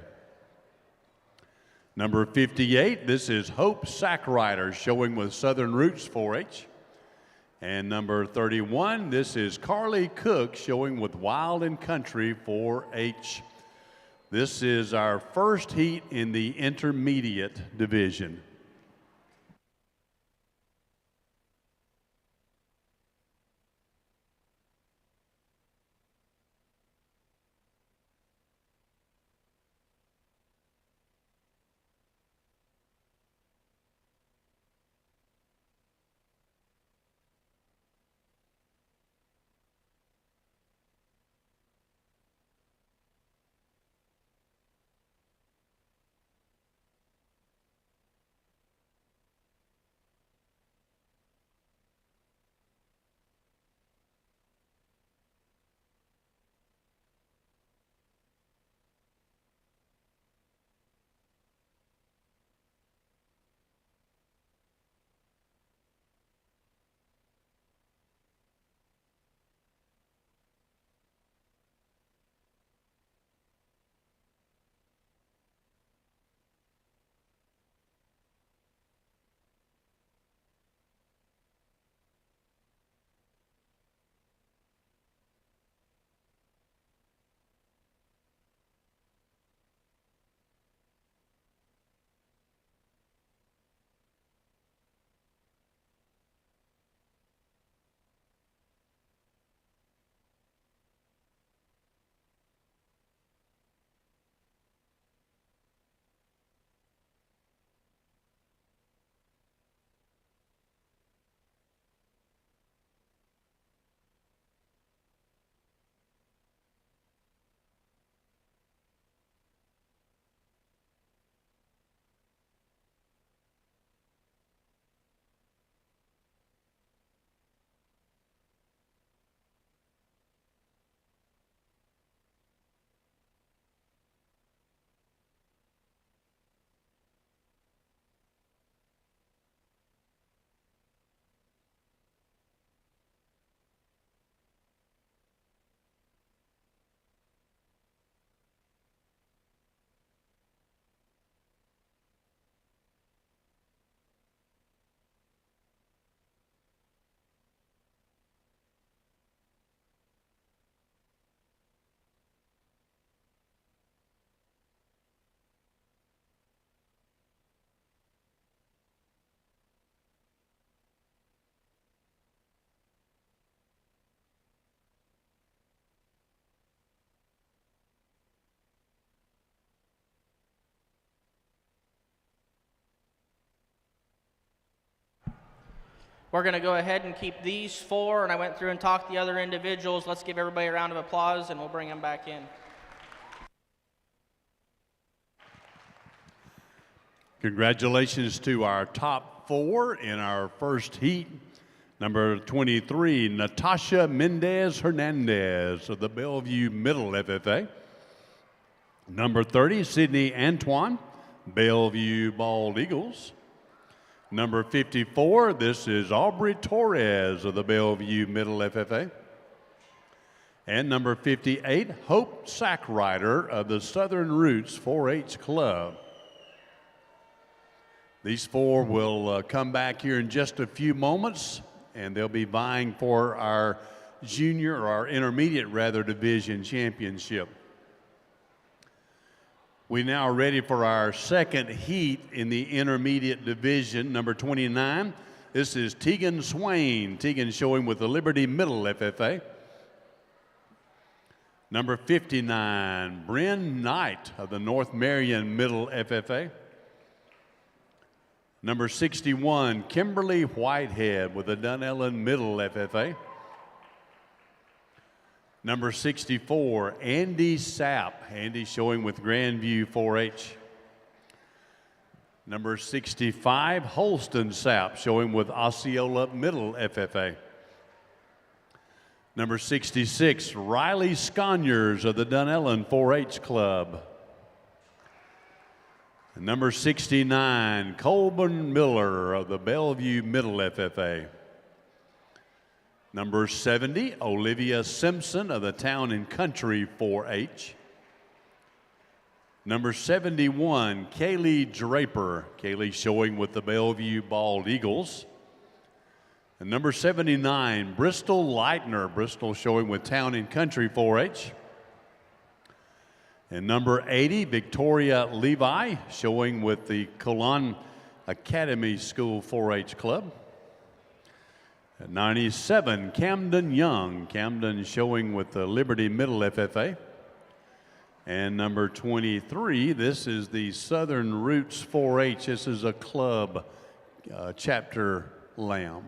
Number 58, this is Hope Sackrider showing with Southern Roots 4-H. And number 31, this is Carly Cook showing with Wild and Country 4-H. This is our first heat in the intermediate division. We're going to go ahead and keep these four, and I went through and talked to the other individuals. Let's give everybody a round of applause, and we'll bring them back in. Congratulations to our top four in our first heat. Number 23, Natasha Mendez Hernandez of the Bellevue Middle FFA. Number 30, Sydney Antoine, Bellevue Bald Eagles. Number 54, this is Aubrey Torres of the Bellevue Middle FFA. And number 58, Hope Sackrider of the Southern Roots 4-H Club. These four will come back here in just a few moments, and they'll be vying for our junior, or our intermediate rather, division championship. We now are ready for our second heat in the intermediate division. Number 29, this is Tegan Swain. Tegan showing with the Liberty Middle FFA. Number 59, Bryn Knight of the North Marion Middle FFA. Number 61, Kimberly Whitehead with the Dunellen Middle FFA. Number 64, Andy Sapp. Andy showing with Grandview 4-H. Number 65, Holston Sapp showing with Osceola Middle FFA. Number 66, Riley Sconyers of the Dunellen 4-H Club. And number 69, Colburn Miller of the Bellevue Middle FFA. Number 70, Olivia Simpson of the Town and Country 4-H. Number 71, Kaylee Draper. Kaylee showing with the Bellevue Bald Eagles. And number 79, Bristol Leitner. Bristol showing with Town and Country 4-H. And number 80, Victoria Levi showing with the Colon Academy School 4-H Club. At 97, Camden Young. Camden showing with the Liberty Middle FFA. And number 23, this is the Southern Roots 4-H. This is a club chapter lamb.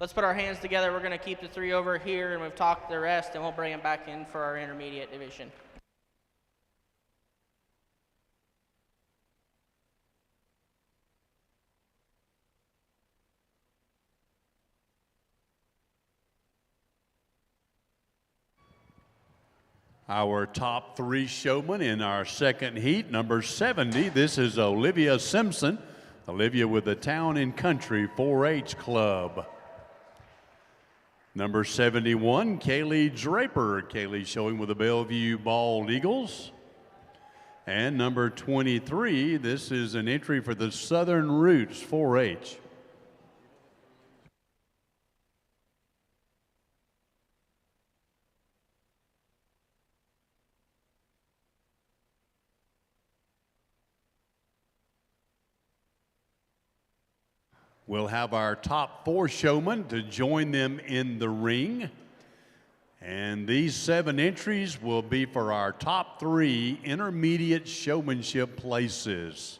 Let's put our hands together. We're going to keep the 3 over here, and we've talked the rest, and we'll bring them back in for our intermediate division. Our top 3 showmen in our second heat. Number 70, this is Olivia Simpson. Olivia with the Town and Country 4-H Club. Number 71, Kaylee Draper. Kaylee showing with the Bellevue Bald Eagles. And number 23, this is an entry for the Southern Roots 4-H. We'll have our top 4 showmen to join them in the ring. And these 7 entries will be for our top 3 intermediate showmanship places.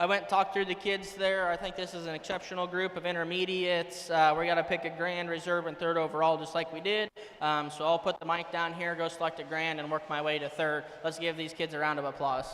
I went and talked through the kids there. I think this is an exceptional group of intermediates. We got to pick a grand, reserve, and third overall just like we did. So I'll put the mic down here, go select a grand, and work my way to third. Let's give these kids a round of applause.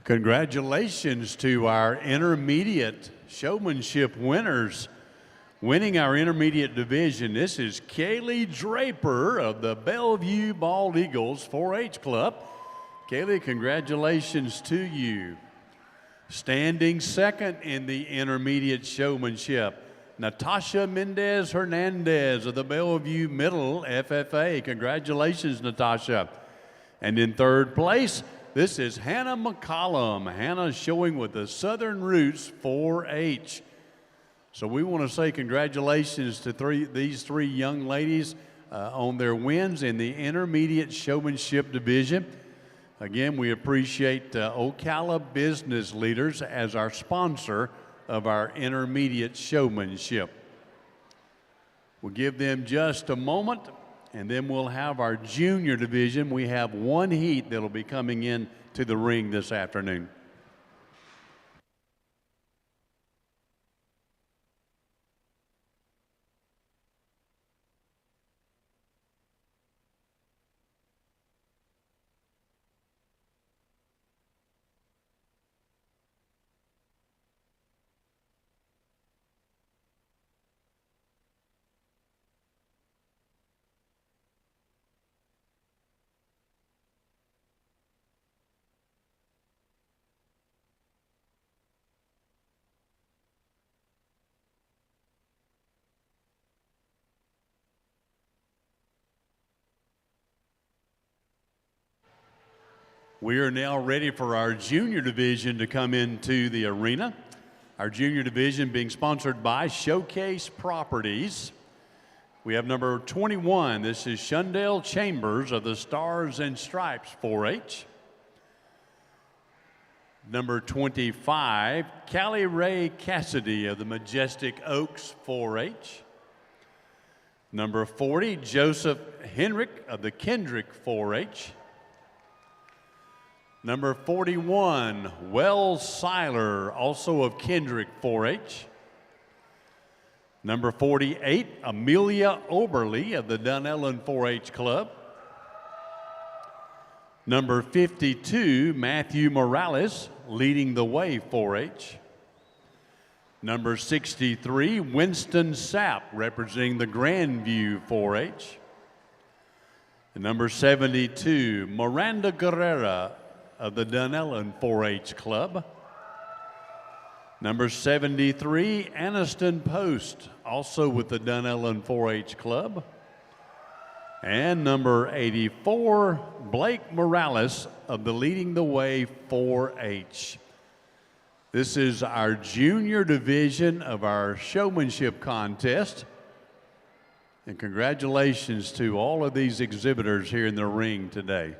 Congratulations to our intermediate showmanship winners. Winning our intermediate division, this is Kaylee Draper of the Bellevue Bald Eagles 4-H Club. Kaylee, congratulations to you. Standing second in the intermediate showmanship, Natasha Mendez Hernandez of the Bellevue Middle FFA. Congratulations, Natasha. And in third place, this is Hannah McCollum. Hannah showing with the Southern Roots 4-H. So we want to say congratulations to these three young ladies on their wins in the intermediate showmanship division. Again, we appreciate Ocala Business Leaders as our sponsor of our intermediate showmanship. We'll give them just a moment, and then we'll have our junior division. We have one heat that'll be coming in to the ring this afternoon. We are now ready for our junior division to come into the arena. Our junior division being sponsored by Showcase Properties. We have number 21. This is Shundell Chambers of the Stars and Stripes 4-H. Number 25, Callie Ray Cassidy of the Majestic Oaks 4-H. Number 40, Joseph Henrick of the Kendrick 4-H. Number 41, Wells Seiler, also of Kendrick 4-H. Number 48, Amelia Oberly of the Dunellen 4-H Club. Number 52, Matthew Morales, leading the way 4-H. Number 63, Winston Sapp, representing the Grandview 4-H. And number 72, Miranda Guerrera of the Dunellen 4-H Club. Number 73, Aniston Post, also with the Dunellen 4-H Club. And number 84, Blake Morales of the Leading the Way 4-H. This is our junior division of our showmanship contest. And congratulations to all of these exhibitors here in the ring today.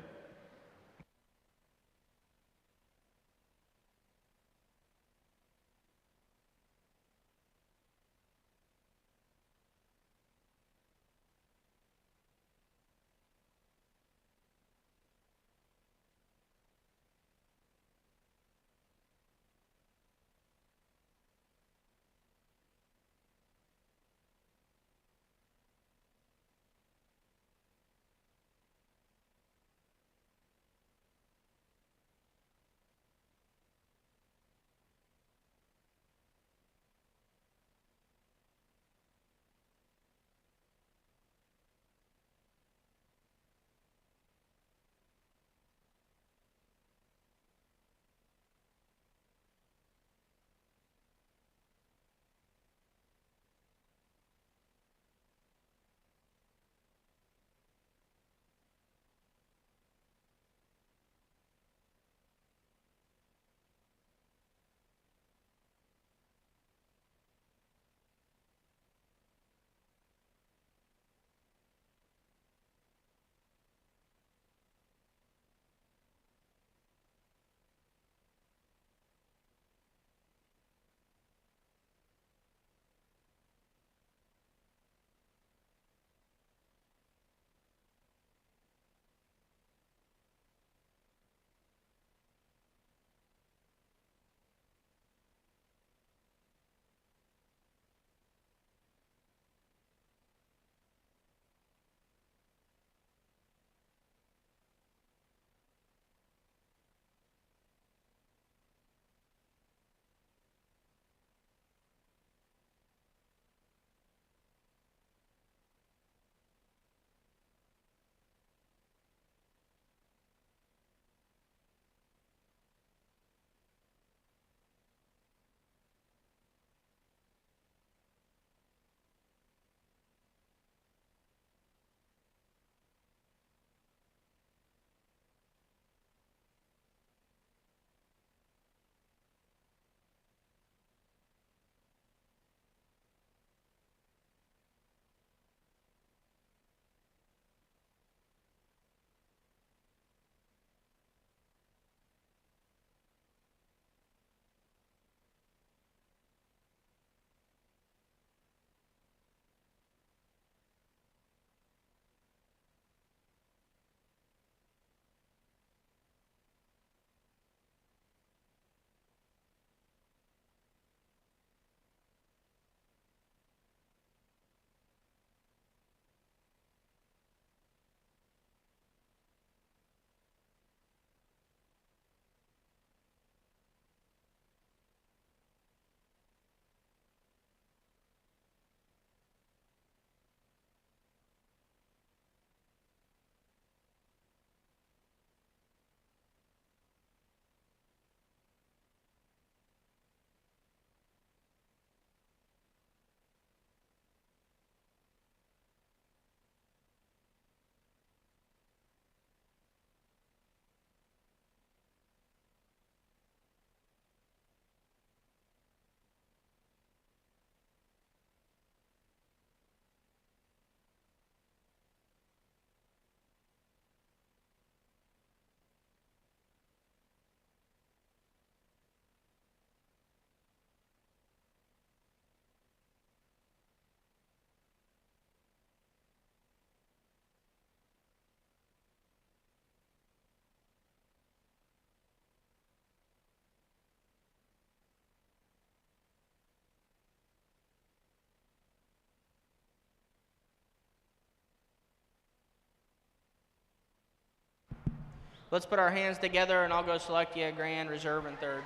Let's put our hands together and I'll go select you a grand reserve in third.